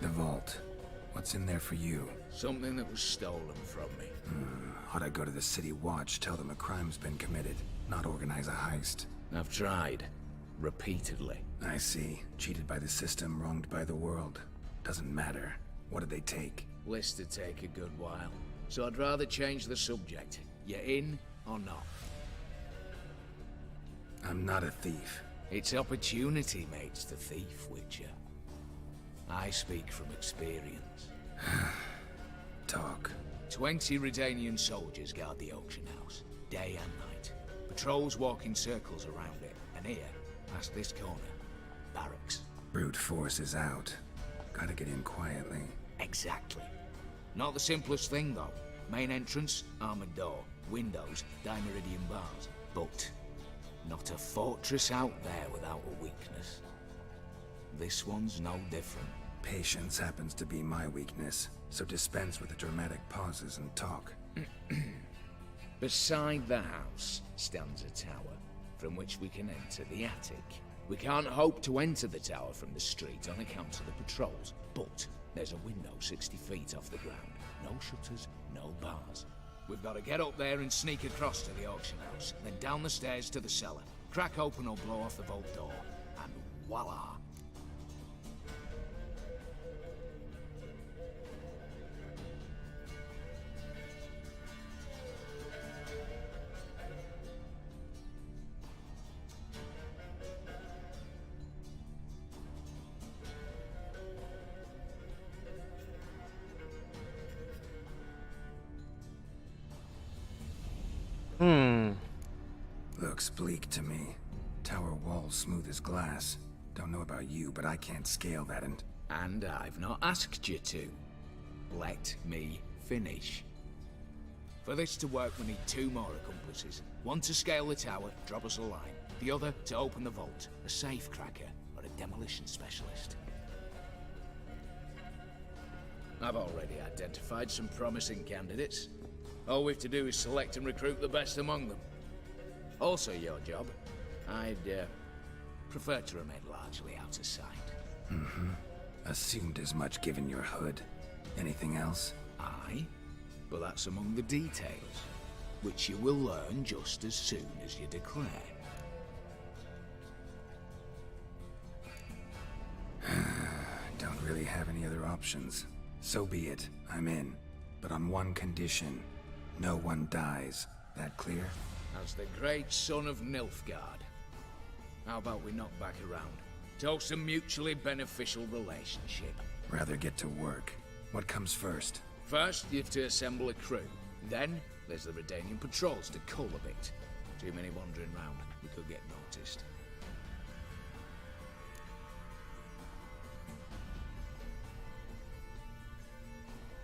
[SPEAKER 4] The vault. What's in there for you?
[SPEAKER 11] Something that was stolen from me.
[SPEAKER 4] Ought I go to the City Watch, tell them a crime's been committed, not organize a heist?
[SPEAKER 11] I've tried. Repeatedly.
[SPEAKER 4] I see. Cheated by the system, wronged by the world. Doesn't matter. What did they take?
[SPEAKER 11] List to take a good while. So I'd rather change the subject. You in or not?
[SPEAKER 4] I'm not a thief.
[SPEAKER 11] It's opportunity makes the thief, Witcher. I speak from experience.
[SPEAKER 4] Talk.
[SPEAKER 11] 20 Redanian soldiers guard the auction house, day and night. Patrols walk in circles around it, and here, past this corner, barracks.
[SPEAKER 4] Brute force is out. Gotta get in quietly.
[SPEAKER 11] Exactly. Not the simplest thing, though. Main entrance, armored door. Windows, dimeridian bars. But not a fortress out there without a weakness. This one's no different.
[SPEAKER 4] Patience happens to be my weakness, so dispense with the dramatic pauses and talk.
[SPEAKER 11] Beside the house stands a tower, from which we can enter the attic. We can't hope to enter the tower from the street on account of the patrols, but there's a window 60 feet off the ground. No shutters, no bars. We've got to get up there and sneak across to the auction house, then down the stairs to the cellar, crack open or blow off the vault door, and voila!
[SPEAKER 4] Looks bleak to me. Tower walls smooth as glass. Don't know about you, but I can't scale that and...
[SPEAKER 11] And I've not asked you to. Let me finish. For this to work, we need 2 more accomplices. One to scale the tower, drop us a line. The other to open the vault, a safe cracker or a demolition specialist. I've already identified some promising candidates. All we have to do is select and recruit the best among them. Also your job. I'd prefer to remain largely out of sight.
[SPEAKER 4] Assumed as much given your hood. Anything else?
[SPEAKER 11] Aye, but that's among the details, which you will learn just as soon as you declare.
[SPEAKER 4] Don't really have any other options. So be it. I'm in. But on one condition. No one dies. That clear?
[SPEAKER 11] As the great son of Nilfgaard. How about we knock back around? Toast a mutually beneficial relationship.
[SPEAKER 4] Rather get to work. What comes first?
[SPEAKER 11] First, you have to assemble a crew. Then, there's the Redanian patrols to cull a bit. Too many wandering round. We could get noticed.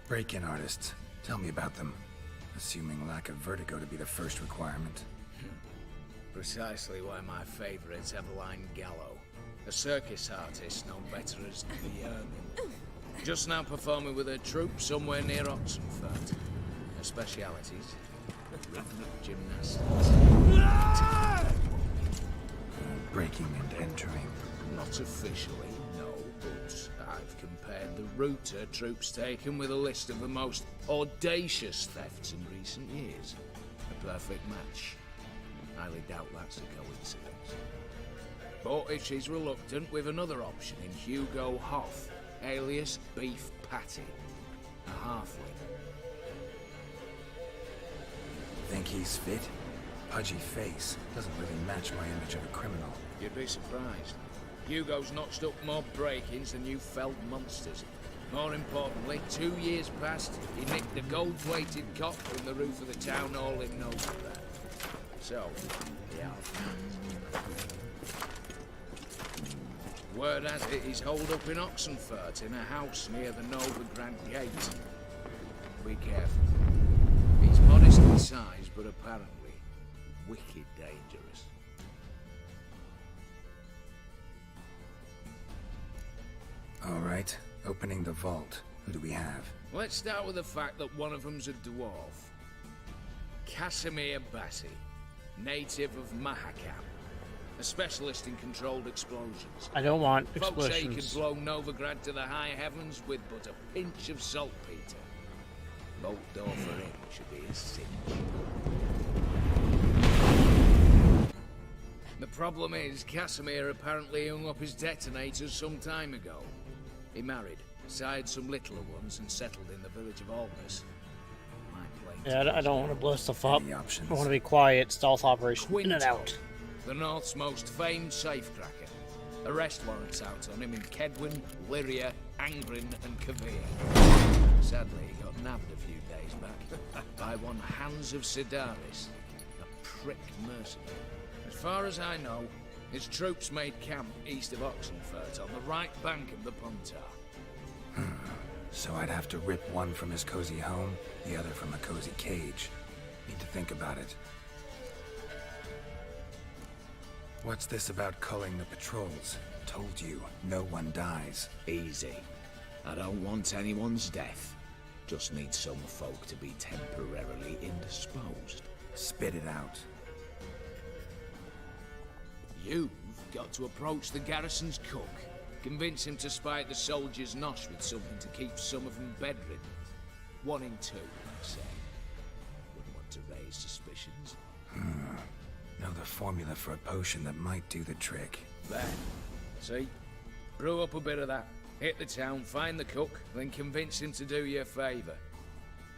[SPEAKER 4] Break-in artists. Tell me about them. Assuming lack of vertigo to be the first requirement.
[SPEAKER 11] Precisely why my favorite's Eveline Gallo. A circus artist known better as the Ermine. Just now performing with her troupe somewhere near Oxenfurt. Her specialities? Rhythmic gymnastics.
[SPEAKER 4] Breaking and entering.
[SPEAKER 11] Not officially, no, but I've compared the route her troops taken with a list of the most audacious thefts in recent years. A perfect match. Highly doubt that's a coincidence. But if she's reluctant, we've another option in Hugo Hoff, alias Beef Patty. A halfling.
[SPEAKER 4] think he's fit? Pudgy face doesn't really match my image of a criminal.
[SPEAKER 11] You'd be surprised. Hugo's notched up more break-ins than you felled monsters. More importantly, 2 years past, he nicked a gold-plated cop from the roof of the town hall in Novigrad. So, yeah. Word has it he's holed up in Oxenfurt in a house near the Novigrad gate. Be careful. He's modest in size, but apparently wicked dangerous.
[SPEAKER 4] All right, opening the vault. Who do we have?
[SPEAKER 11] Let's start with the fact that one of them's a dwarf. Casimir Bassi, native of Mahakam. A specialist in controlled explosions.
[SPEAKER 1] I don't want
[SPEAKER 11] Folks say he can
[SPEAKER 1] explosions.
[SPEAKER 11] blow Novigrad to the high heavens with but a pinch of saltpeter. Bolt door for him should be a cinch. The problem is, Casimir apparently hung up his detonators some time ago. He married, sired some littler ones, and settled in the village of Almas.
[SPEAKER 1] Yeah, I don't want to blow stuff up.
[SPEAKER 4] Any options?
[SPEAKER 1] I want to be quiet, stealth operation, in and out.
[SPEAKER 11] The North's most famed safecracker. Arrest warrants out on him in Kedwin, Lyria, Angrin, and Kavir. Sadly, he got nabbed a few days back by one Hans of Sidaris, a prick mercenary. As far as I know, his troops made camp east of Oxenfurt on the right bank of the Puntar.
[SPEAKER 4] So I'd have to rip one from his cozy home, the other from a cozy cage. Need to think about it. What's this about culling the patrols? Told you, no one dies.
[SPEAKER 11] Easy. I don't want anyone's death. Just need some folk to be temporarily indisposed.
[SPEAKER 4] Spit it out.
[SPEAKER 11] You've got to approach the garrison's cook. Convince him to spite the soldiers' nosh with something to keep some of them bedridden. 1 in 2, I say. Wouldn't want to raise suspicions.
[SPEAKER 4] Know the formula for a potion that might do the trick.
[SPEAKER 11] There. See? Brew up a bit of that. Hit the town, find the cook, then convince him to do you a favour.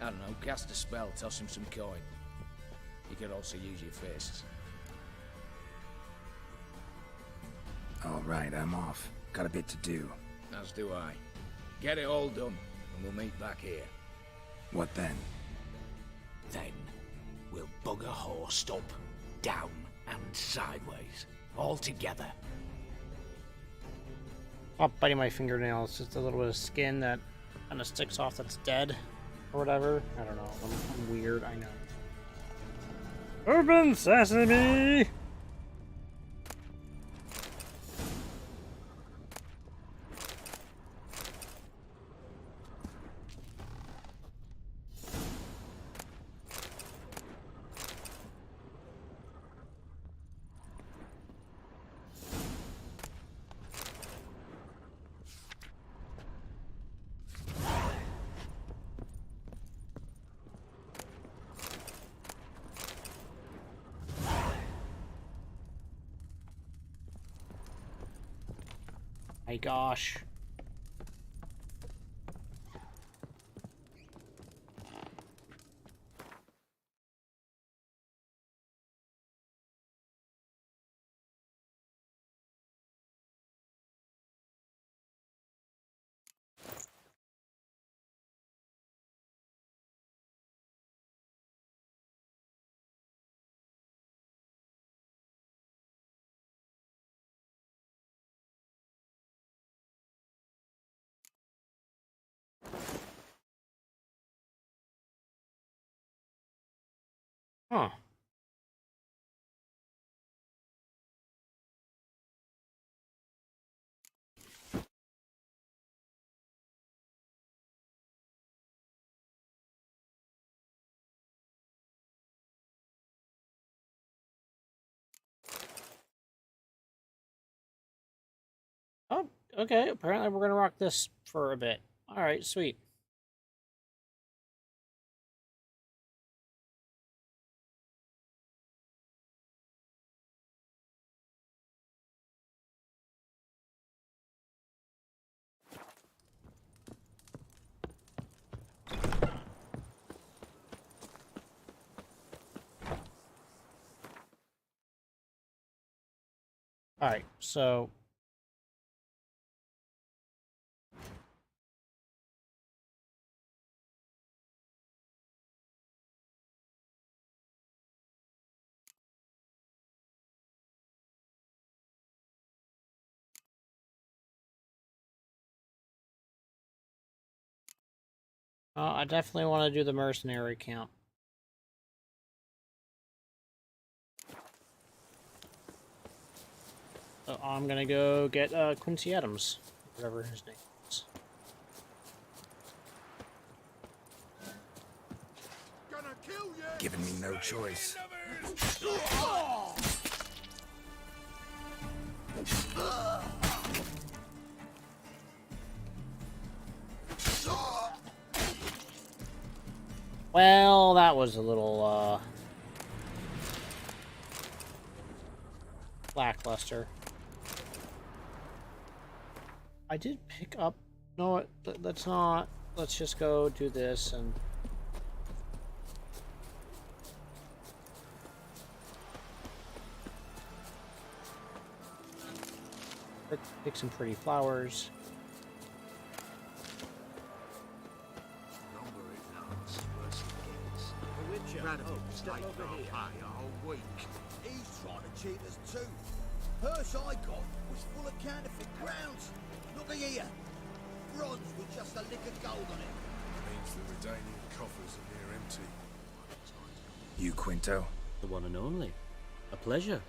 [SPEAKER 11] I don't know, cast a spell, toss him some coin. You could also use your fists.
[SPEAKER 4] All right, I'm off. Got a bit to do.
[SPEAKER 11] As do I. Get it all done, and we'll meet back here.
[SPEAKER 4] What then?
[SPEAKER 11] Then, we'll bugger horsed up, down, and sideways. All together.
[SPEAKER 1] I'm biting my fingernails. Just a little bit of skin that kind of sticks off that's dead. Or whatever. I don't know. I'm weird, I know. Open sesame! My gosh. Huh. Oh, okay. Apparently we're gonna rock this for a bit. Alright, sweet. Alright, so... I definitely want to do the mercenary camp. So I'm gonna go get Quincy Adams, whatever his name is.
[SPEAKER 4] Giving me no choice.
[SPEAKER 1] Well, that was a little, lackluster. I did pick up... No, let's not. Let's just go do this and... Pick some pretty flowers.
[SPEAKER 7] Step over here. A whole week. He's trying to cheat us too. Purse I got was full of counterfeit crowns. Look here. Bronze with just a lick of gold on it.
[SPEAKER 3] Means the Redanian coffers are near empty.
[SPEAKER 4] You, Quinto?
[SPEAKER 18] The one and only. A pleasure.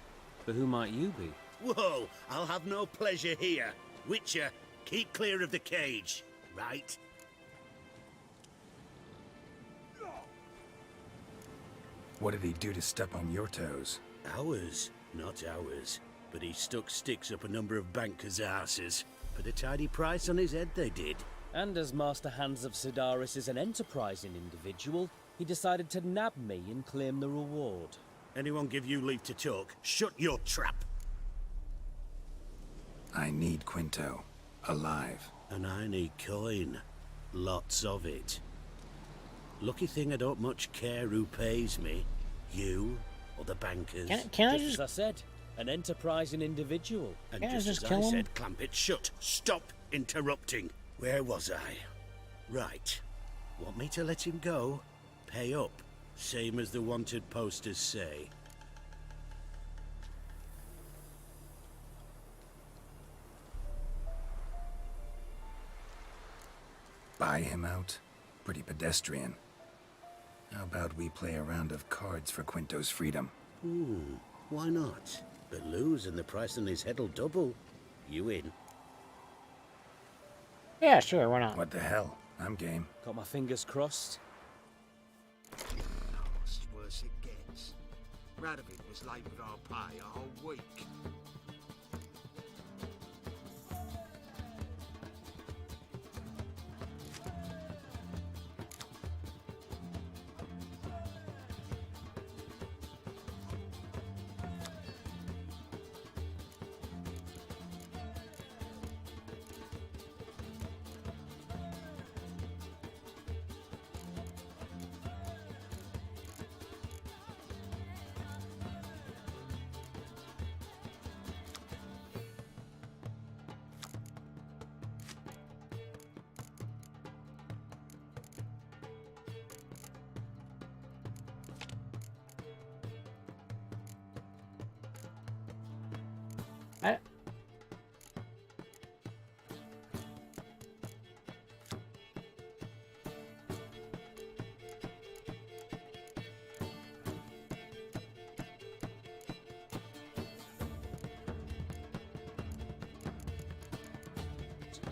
[SPEAKER 18] But who might you be?
[SPEAKER 7] Whoa, I'll have no pleasure here. Witcher, keep clear of the cage, right?
[SPEAKER 4] What did he do to step on your toes?
[SPEAKER 7] Ours, not ours. But he stuck sticks up a number of bankers' asses. Put a tidy price on his head, they did.
[SPEAKER 18] And as Master Hans of Sidaris is an enterprising individual, he decided to nab me and claim the reward.
[SPEAKER 7] Anyone give you leave to talk? Shut your trap!
[SPEAKER 4] I need Quinto. Alive.
[SPEAKER 7] And I need coin. Lots of it. Lucky thing I don't much care who pays me. You or the bankers.
[SPEAKER 1] Can I
[SPEAKER 18] just...
[SPEAKER 1] just...
[SPEAKER 18] As I said, an enterprising individual.
[SPEAKER 7] And
[SPEAKER 1] Can I
[SPEAKER 7] just
[SPEAKER 1] just
[SPEAKER 7] as
[SPEAKER 1] kill
[SPEAKER 7] I
[SPEAKER 1] him?
[SPEAKER 7] said, clamp it shut. Stop interrupting. Where was I? Right. Want me to let him go? Pay up. Same as the wanted posters say.
[SPEAKER 4] Buy him out? Pretty pedestrian. How about we play a round of cards for Quinto's freedom?
[SPEAKER 7] Why not? But lose and the price on his head'll double. You in?
[SPEAKER 1] Yeah, sure, why not?
[SPEAKER 4] What the hell? I'm game.
[SPEAKER 18] Got my fingers crossed.
[SPEAKER 7] It's worse it gets. Radovid was late with our pay a whole week.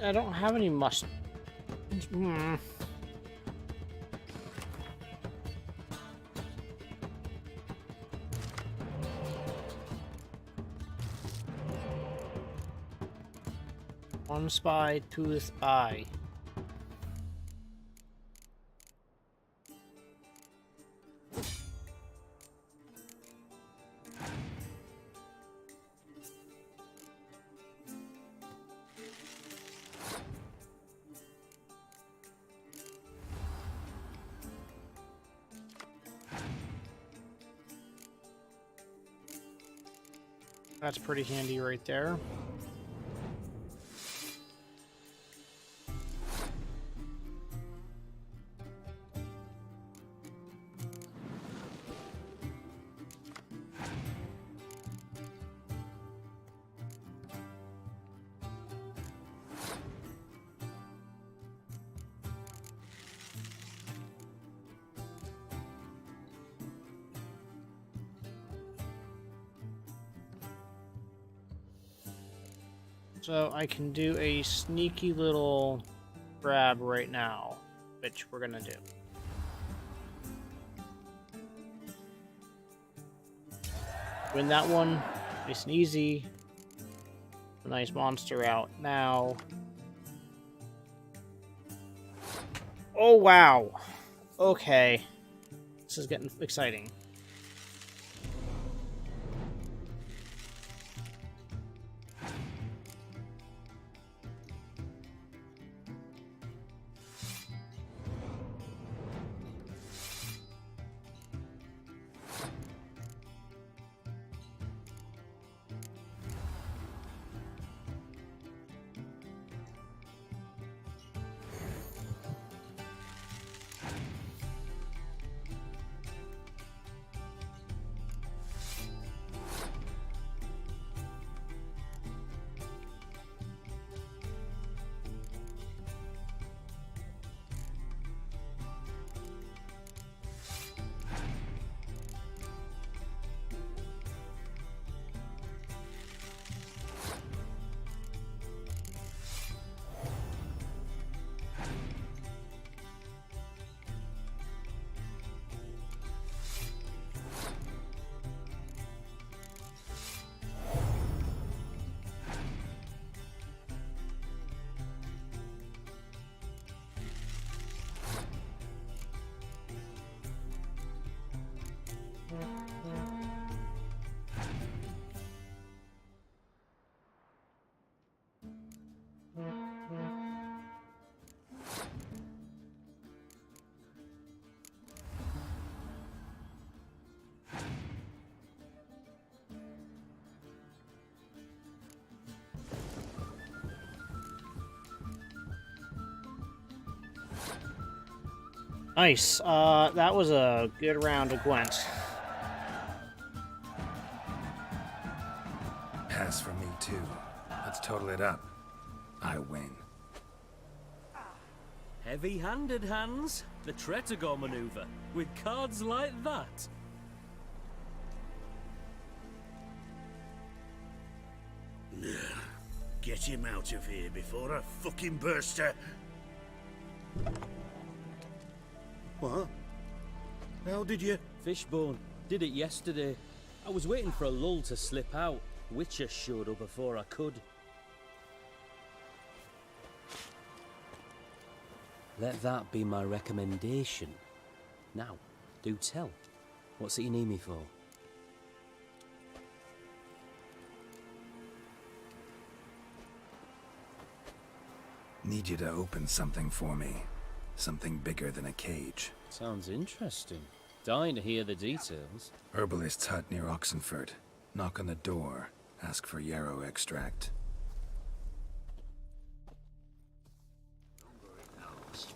[SPEAKER 1] I don't have any must. One spy, two spy. That's pretty handy right there. So I can do a sneaky little grab right now, which we're gonna do. Win that one, nice and easy. A nice monster out now. Oh wow! Okay, this is getting exciting. Nice. That was a good round of Gwent.
[SPEAKER 4] Pass for me too. Let's total it up. I win.
[SPEAKER 18] Heavy-handed, Hans. The Tretogor maneuver. With cards like that.
[SPEAKER 7] Get him out of here before I fucking burst her. What? How did you?
[SPEAKER 18] Fishbone. Did it yesterday. I was waiting for a lull to slip out. Witcher showed up before I could. Let that be my recommendation. Now, do tell. What's it you need me for?
[SPEAKER 4] Need you to open something for me. Something bigger than a cage.
[SPEAKER 18] Sounds interesting. Dying to hear the details.
[SPEAKER 4] Herbalist's hut near Oxenford. Knock on the door. Ask for yarrow extract.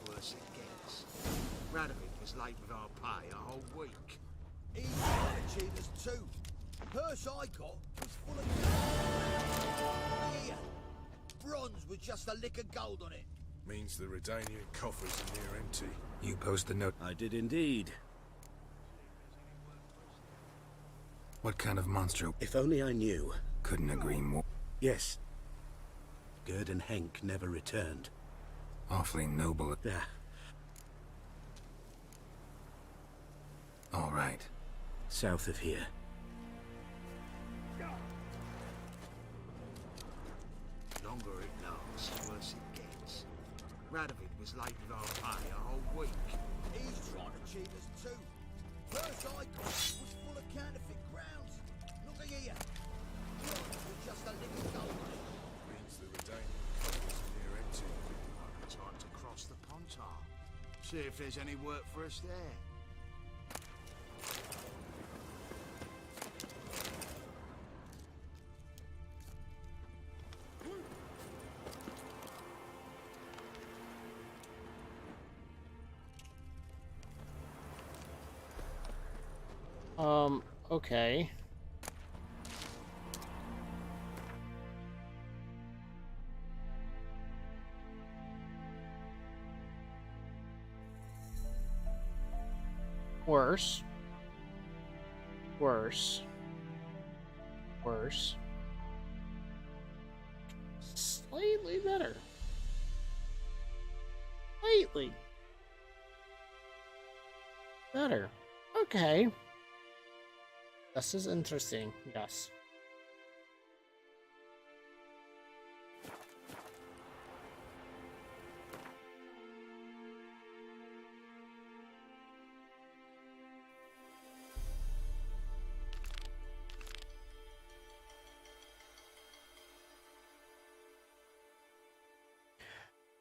[SPEAKER 7] Worse it gets. Radovid was late with our pay a whole week. He's got achievers too. Purse I got was full of... Here. Bronze with just a lick of gold on it.
[SPEAKER 3] Means the Redanian coffers are near empty.
[SPEAKER 4] You post the note.
[SPEAKER 7] I did indeed.
[SPEAKER 4] What kind of monster?
[SPEAKER 7] If only I knew.
[SPEAKER 4] Couldn't agree more.
[SPEAKER 7] Yes. Gerd and Henk never returned.
[SPEAKER 4] Awfully noble.
[SPEAKER 7] Yeah.
[SPEAKER 4] All right.
[SPEAKER 7] South of here. Longer it lasts, worse it gets. Radovid was late with our pay a whole week. He's trying to cheat us too. First I got was full of counterfeit grounds. Look here. With just a little gold on it.
[SPEAKER 3] Means the Redanian coffers are near empty.
[SPEAKER 7] Might be time to cross the Pontar. See if there's any work for us there.
[SPEAKER 1] Okay. Worse. Worse. Worse. Slightly better. Slightly better. Okay. This is interesting. Yes.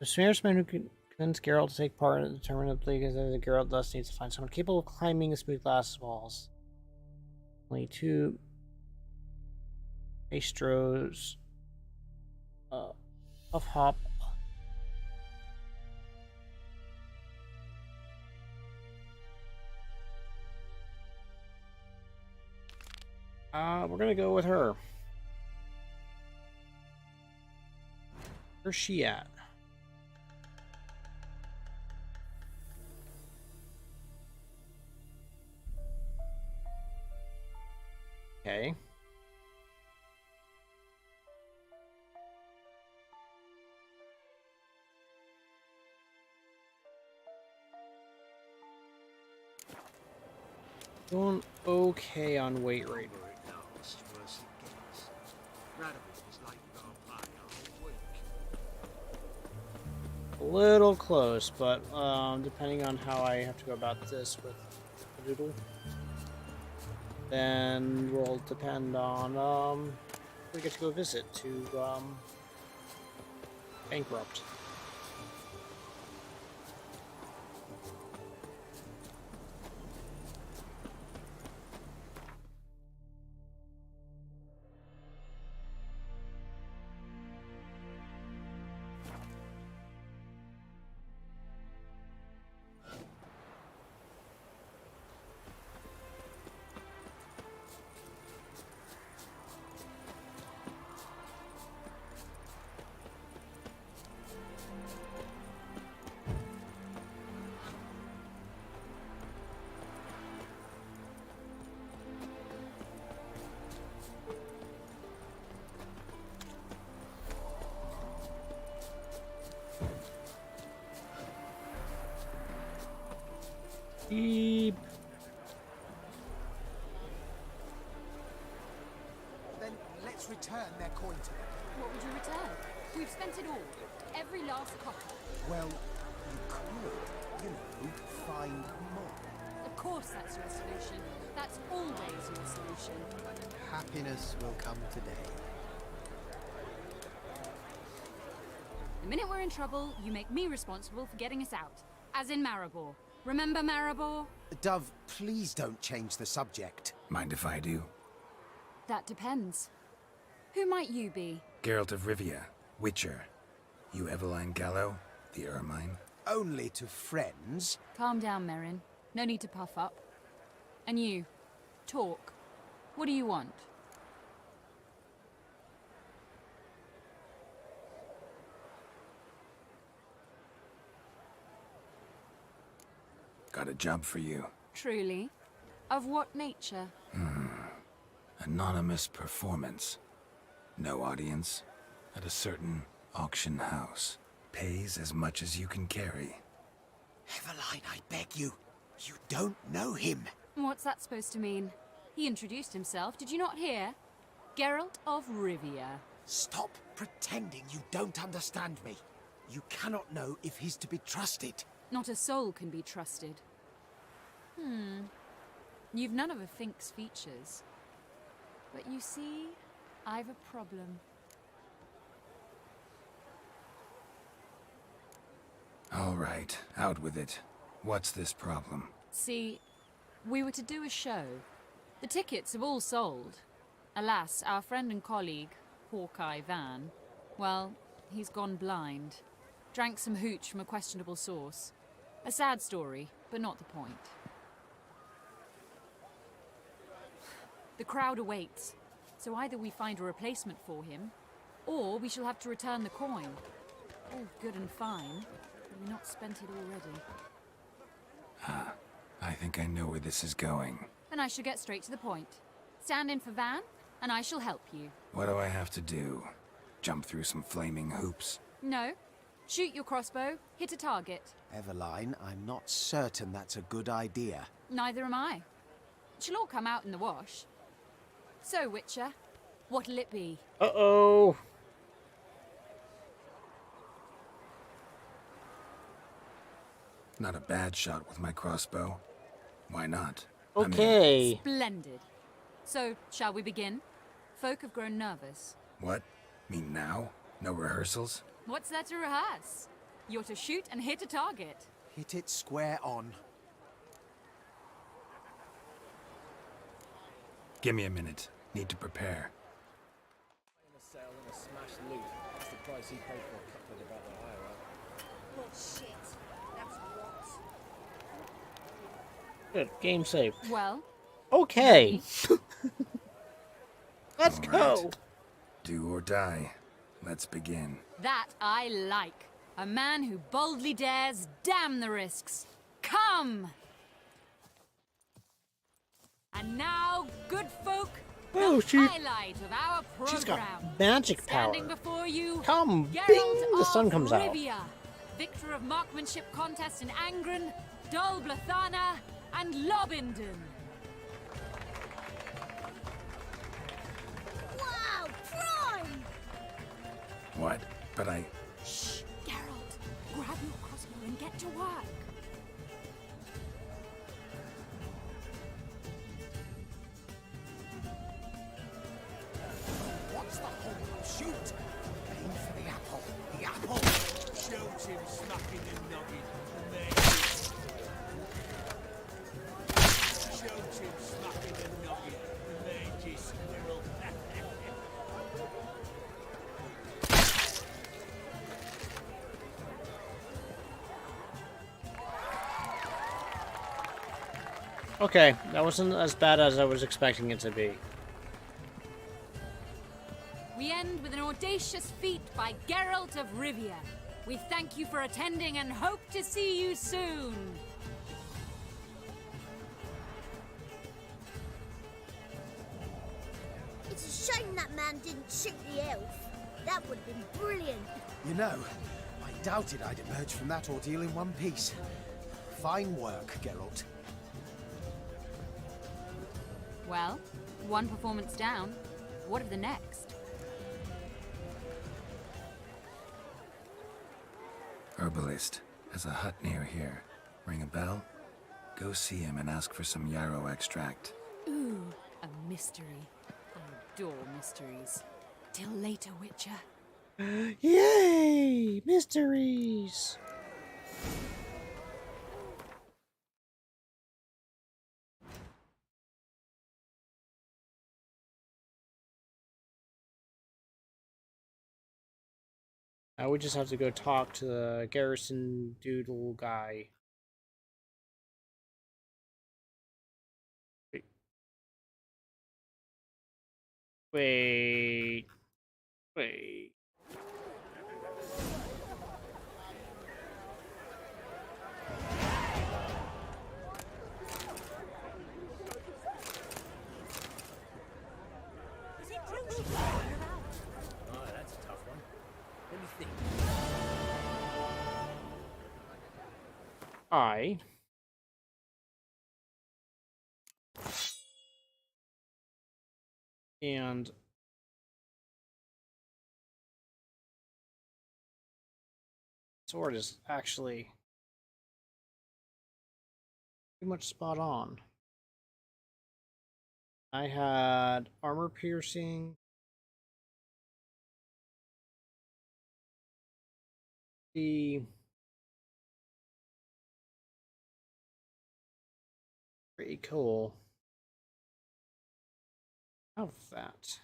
[SPEAKER 1] The Smearsman who can convince Geralt to take part in the tournament of the league is that Geralt thus needs to find someone capable of climbing the smooth glass walls. Only two maestros of hop. We're gonna go with her. Where's she at? Okay. Doing okay on weight rate. A little close, but depending on how I have to go about this with the doodle, then will depend on we get to go visit to bankrupt. Beep.
[SPEAKER 19] Then let's return their coin to them.
[SPEAKER 5] What would you return? We've spent it all. Every last copper.
[SPEAKER 19] Well, you could, you know, find more.
[SPEAKER 5] Of course that's your solution. That's always your solution.
[SPEAKER 19] Happiness will come today.
[SPEAKER 5] The minute we're in trouble, you make me responsible for getting us out. As in Maribor. Remember Maribor?
[SPEAKER 19] Dove, please don't change the subject.
[SPEAKER 4] Mind if I do?
[SPEAKER 5] That depends. Who might you be?
[SPEAKER 4] Geralt of Rivia, Witcher. You Eveline Gallo, the Ermine?
[SPEAKER 19] Only to friends.
[SPEAKER 5] Calm down, Merrin. No need to puff up. And you, talk. What do you want?
[SPEAKER 4] Got a job for you.
[SPEAKER 5] Truly? Of what nature?
[SPEAKER 4] Anonymous performance. No audience. At a certain auction house. Pays as much as you can carry.
[SPEAKER 19] Eveline, I beg you. You don't know him.
[SPEAKER 5] What's that supposed to mean? He introduced himself, did you not hear? Geralt of Rivia.
[SPEAKER 19] Stop pretending you don't understand me. You cannot know if he's to be trusted.
[SPEAKER 5] Not a soul can be trusted. You've none of a Fink's features. But you see, I've a problem.
[SPEAKER 4] All right, out with it. What's this problem?
[SPEAKER 5] See, we were to do a show. The tickets have all sold. Alas, our friend and colleague, Hawkeye Van, well, he's gone blind. Drank some hooch from a questionable source. A sad story, but not the point.
[SPEAKER 20] The crowd awaits. So either we find a replacement for him, or we shall have to return the coin. All good and fine, but we've not spent it already.
[SPEAKER 4] I think I know where this is going.
[SPEAKER 20] And I shall get straight to the point. Stand in for Van, and I shall help you.
[SPEAKER 4] What do I have to do? Jump through some flaming hoops?
[SPEAKER 20] No. Shoot your crossbow, hit a target.
[SPEAKER 19] Eveline, I'm not certain that's a good idea.
[SPEAKER 20] Neither am I. It shall all come out in the wash. So, Witcher, what'll it be?
[SPEAKER 1] Uh-oh.
[SPEAKER 4] Not a bad shot with my crossbow. Why not?
[SPEAKER 1] Okay.
[SPEAKER 20] Splendid. So, shall we begin? Folk have grown nervous.
[SPEAKER 4] What? Me now? No rehearsals?
[SPEAKER 20] What's there to rehearse? You're to shoot and hit a target.
[SPEAKER 19] Hit it square on.
[SPEAKER 4] Give me a minute. Need to prepare.
[SPEAKER 14] A sale and a smashed loot. That's the price he paid for a couplet about the hire.
[SPEAKER 8] Bullshit. That's what.
[SPEAKER 1] Good. Game saved.
[SPEAKER 20] Well.
[SPEAKER 1] Okay. Let's
[SPEAKER 4] All
[SPEAKER 1] go.
[SPEAKER 4] Right. Do or die. Let's begin.
[SPEAKER 20] That I like. A man who boldly dares, damn the risks. Come! And now, good folk,
[SPEAKER 1] Oh,
[SPEAKER 20] the highlight of our program.
[SPEAKER 1] She's got magic power.
[SPEAKER 20] Standing before you,
[SPEAKER 1] Come,
[SPEAKER 20] Geralt
[SPEAKER 1] bing, the
[SPEAKER 20] of
[SPEAKER 1] sun comes out.
[SPEAKER 20] Rivia, victor of marksmanship contests in Angren, Dol Blathana, and Lobindon.
[SPEAKER 8] Wow, prime!
[SPEAKER 4] What? But I...
[SPEAKER 20] Shh, Geralt, grab your crossbow and get to work.
[SPEAKER 7] What's the hold? Shoot! Aim for the apple. The apple! Shoot him smack in the noggin. And there it is. Shoot him smack in the noggin. And there it is, squirrel.
[SPEAKER 1] Okay, that wasn't as bad as I was expecting it to be.
[SPEAKER 20] We end with an audacious feat by Geralt of Rivia. We thank you for attending and hope to see you soon.
[SPEAKER 8] It's a shame that man didn't shoot the elf. That would have been brilliant.
[SPEAKER 19] You know, I doubted I'd emerge from that ordeal in one piece. Fine work, Geralt.
[SPEAKER 20] Well, one performance down. What of the next?
[SPEAKER 4] Herbalist has a hut near here. Ring a bell? Go see him and ask for some yarrow extract.
[SPEAKER 20] Ooh, a mystery. I adore mysteries. Till later, Witcher.
[SPEAKER 1] Yay! Mysteries! Now we just have to go talk to the garrison doodle guy. Wait. Wait.
[SPEAKER 14] Oh, that's a tough one. Let me think.
[SPEAKER 1] I and sword is actually pretty much spot on. I had armor piercing, the pretty cool. Have that.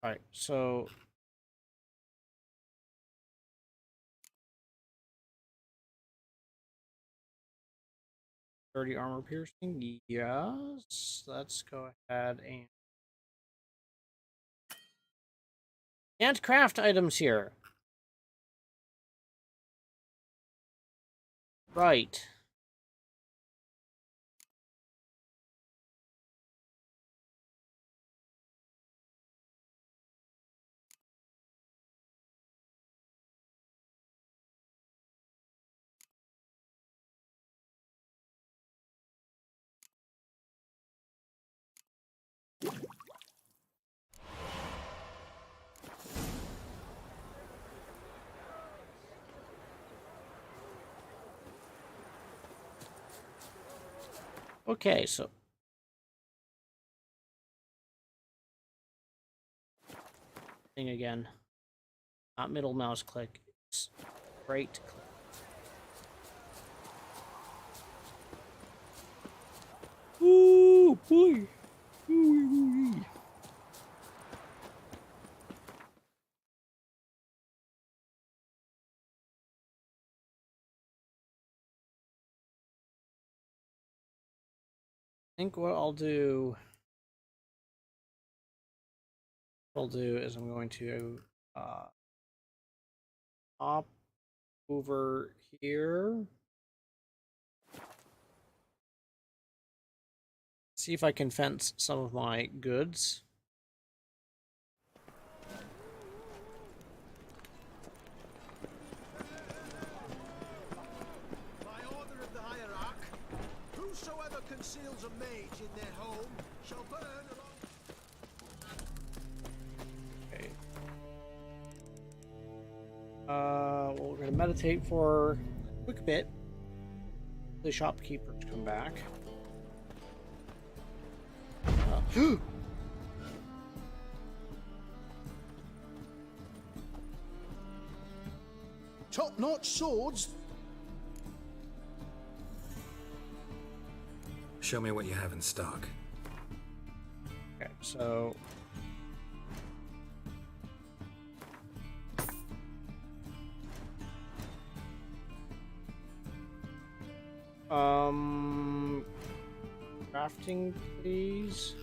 [SPEAKER 1] Alright, so 30 armor piercing. Yes. Let's go ahead and can't craft items here. Right. Okay, so thing again. Not middle mouse click. It's right click. Ooh, boy. Ooh. I think what I'll do is I'm going to hop over here. See if I can fence some of my goods.
[SPEAKER 7] By order of the hierarch, whosoever conceals a mage in their home shall burn along.
[SPEAKER 1] Okay. Well, we're gonna meditate for a quick bit. The shopkeepers come back.
[SPEAKER 10] Top-notch swords?
[SPEAKER 4] Show me what you have in stock.
[SPEAKER 1] Okay, so crafting, please.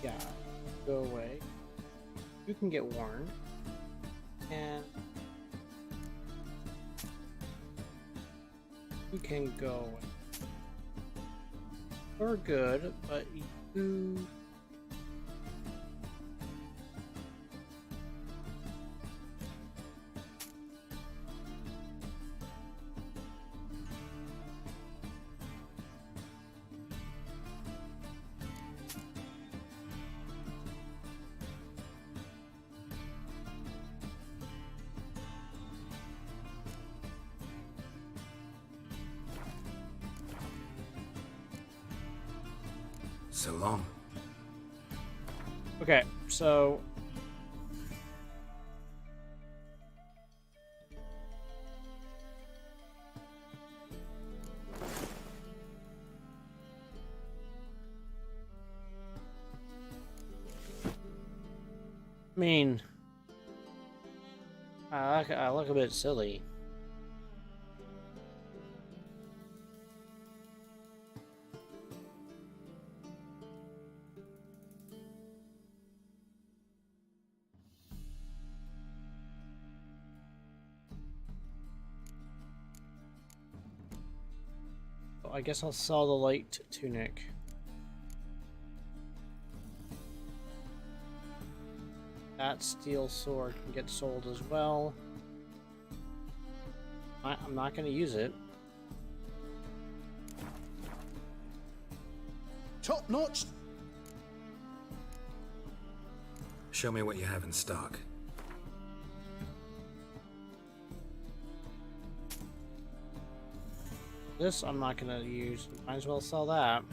[SPEAKER 1] Yeah, go away. You can get warned. And you can go away. You're good, but you...
[SPEAKER 4] So long.
[SPEAKER 1] Okay, so... I mean... I look a bit silly. I guess I'll sell the light tunic. That steel sword can get sold as well. I'm not going to use it.
[SPEAKER 10] Top notch.
[SPEAKER 4] Show me what you have in stock.
[SPEAKER 1] This I'm not going to use. Might as well sell that.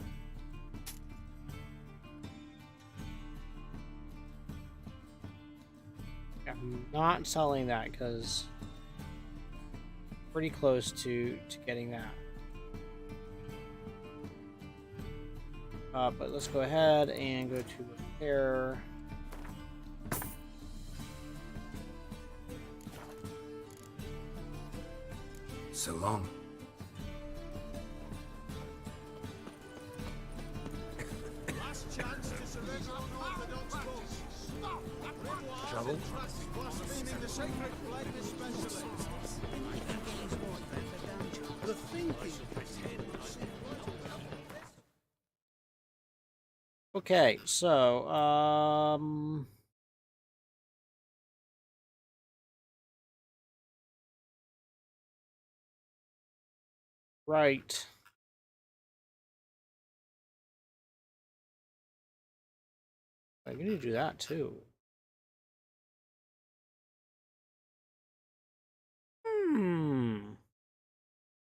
[SPEAKER 1] I'm not selling that because pretty close to getting that. But let's go ahead and go to repair.
[SPEAKER 4] So long.
[SPEAKER 7] Last chance to surrender unorthodox books.
[SPEAKER 10] Trouble?
[SPEAKER 7] Blaspheming the sacred flag especially. The thinking.
[SPEAKER 1] Okay, so right. I'm gonna do that too.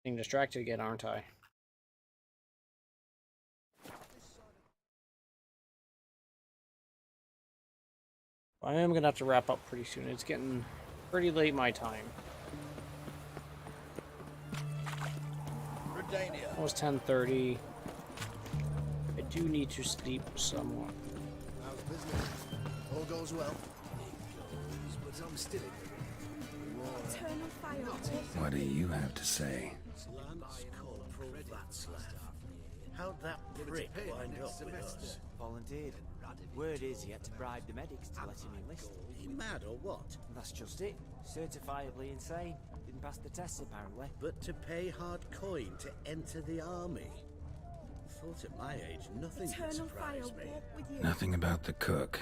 [SPEAKER 1] Being distracted again, aren't I? I am gonna have to wrap up pretty soon. It's getting pretty late my time. Almost 10:30. I do need to sleep somewhat.
[SPEAKER 19] How's business? All goes well. But I'm still
[SPEAKER 8] Eternal fire.
[SPEAKER 4] What do you have to say?
[SPEAKER 16] How'd that prick wind up with us?
[SPEAKER 21] Volunteered. Word is he had to bribe the medics to let him enlist.
[SPEAKER 16] He mad or what?
[SPEAKER 21] That's just it. Certifiably insane. Didn't pass the tests apparently.
[SPEAKER 16] But to pay hard coin to enter the army? Thought at my age nothing could
[SPEAKER 8] Eternal fire.
[SPEAKER 16] surprise me.
[SPEAKER 8] Walk with you.
[SPEAKER 4] Nothing about the cook.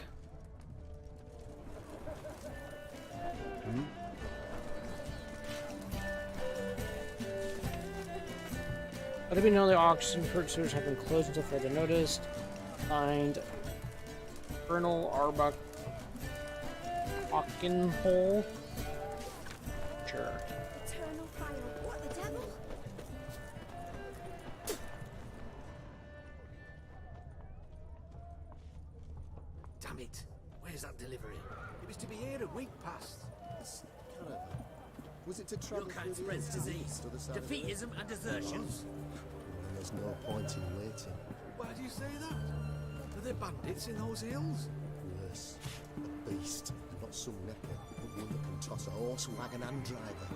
[SPEAKER 1] Let it be known the auction purchasers have been closed until further notice. Signed, Colonel Arbuck Hockenhole. Sure.
[SPEAKER 8] Eternal fire. What the devil?
[SPEAKER 7] Damn it. Where's that delivery? It was to be here a week past.
[SPEAKER 19] Was it to travel
[SPEAKER 7] Your kind
[SPEAKER 19] through
[SPEAKER 7] spreads
[SPEAKER 19] the
[SPEAKER 7] disease,
[SPEAKER 19] other side of the
[SPEAKER 7] defeatism and desertions.
[SPEAKER 19] There's no point in waiting.
[SPEAKER 7] Why do you say that? Are there bandits in those hills?
[SPEAKER 19] Yes, a beast, not some necker, but one that can toss a horse, wagon and driver.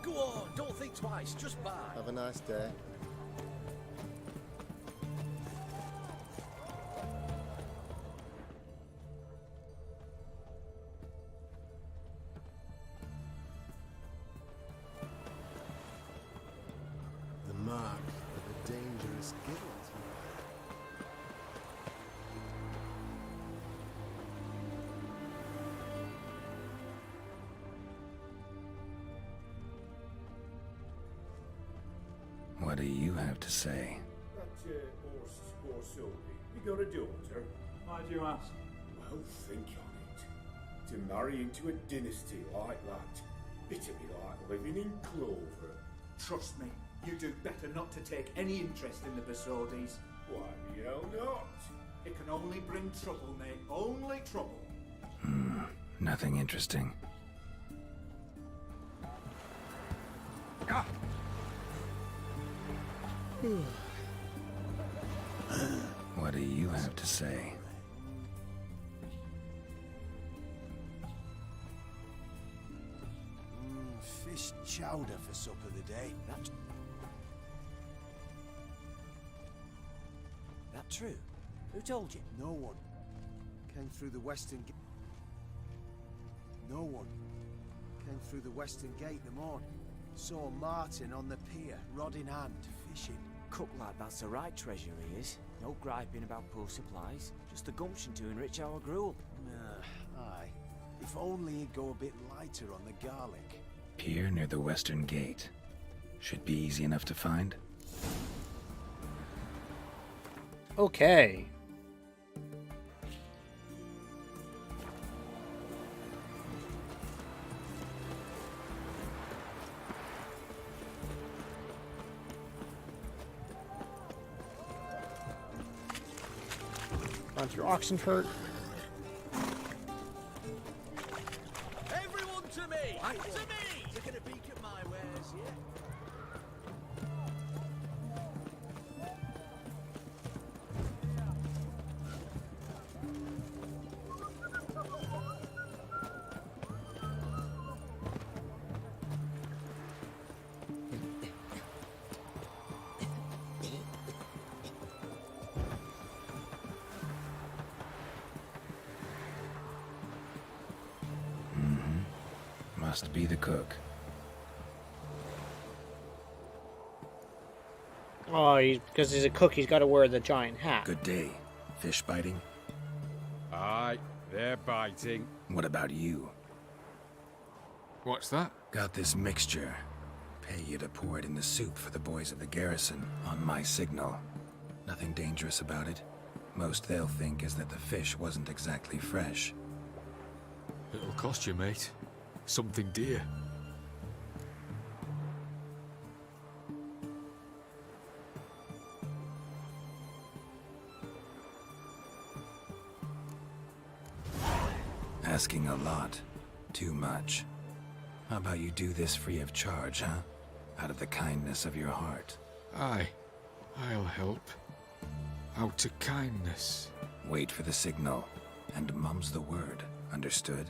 [SPEAKER 7] Go on, don't think twice, just buy.
[SPEAKER 19] Have a nice day. The mark of a dangerous guild.
[SPEAKER 4] What do you have to say?
[SPEAKER 22] That horse Sylvie, you got a daughter? Why do you ask? Well, think on it. To marry into a dynasty like that, it'd be like living in clover.
[SPEAKER 23] Trust me, you do better not to take any interest in the Basodis.
[SPEAKER 22] Why the hell not?
[SPEAKER 23] It can only bring trouble, mate. Only trouble.
[SPEAKER 4] Nothing interesting. What do you have to say?
[SPEAKER 19] Fish chowder for supper today.
[SPEAKER 21] That true? Who told you?
[SPEAKER 19] No one. Came through the western gate. No one. Came through the western gate in the morning. Saw Martin on the pier, rod in hand, fishing.
[SPEAKER 21] Cook like that's the right treasure he is. No griping about poor supplies. Just the gumption to enrich our gruel.
[SPEAKER 19] Aye. If only he'd go a bit lighter on the garlic.
[SPEAKER 4] Pier near the western gate. Should be easy enough to find.
[SPEAKER 1] Okay. On through Oxenfurt.
[SPEAKER 16] Everyone to me! To me! Taking a peek at my wares, yeah?
[SPEAKER 4] Must be the cook.
[SPEAKER 1] Oh, because he's a cook, he's got to wear the giant hat.
[SPEAKER 4] Good day. Fish biting?
[SPEAKER 3] Aye, they're biting.
[SPEAKER 4] What about you?
[SPEAKER 3] What's that?
[SPEAKER 4] Got this mixture. Pay you to pour it in the soup for the boys of the garrison, on my signal. Nothing dangerous about it. Most they'll think is that the fish wasn't exactly fresh.
[SPEAKER 3] It'll cost you, mate. Something dear.
[SPEAKER 4] Asking a lot. Too much. How about you do this free of charge, huh? Out of the kindness of your heart.
[SPEAKER 3] Aye, I'll help. Out of kindness.
[SPEAKER 4] Wait for the signal, and mum's the word. Understood?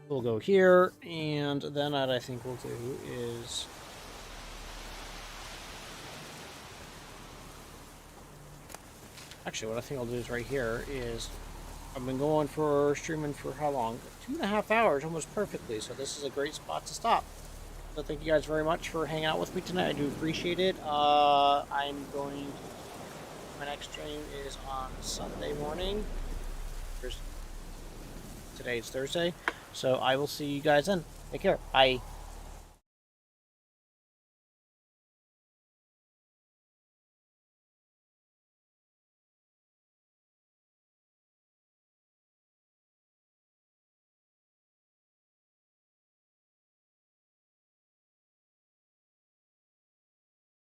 [SPEAKER 1] We'll go here, and then what I think we'll do is... Actually, what I think I'll do is right here is... I've been streaming for how long? 2.5 hours, almost perfectly, so this is a great spot to stop. So thank you guys very much for hanging out with me tonight. I do appreciate it. I'm going... My next stream is on Sunday morning. Today's Thursday. So I will see you guys then. Take care. Bye.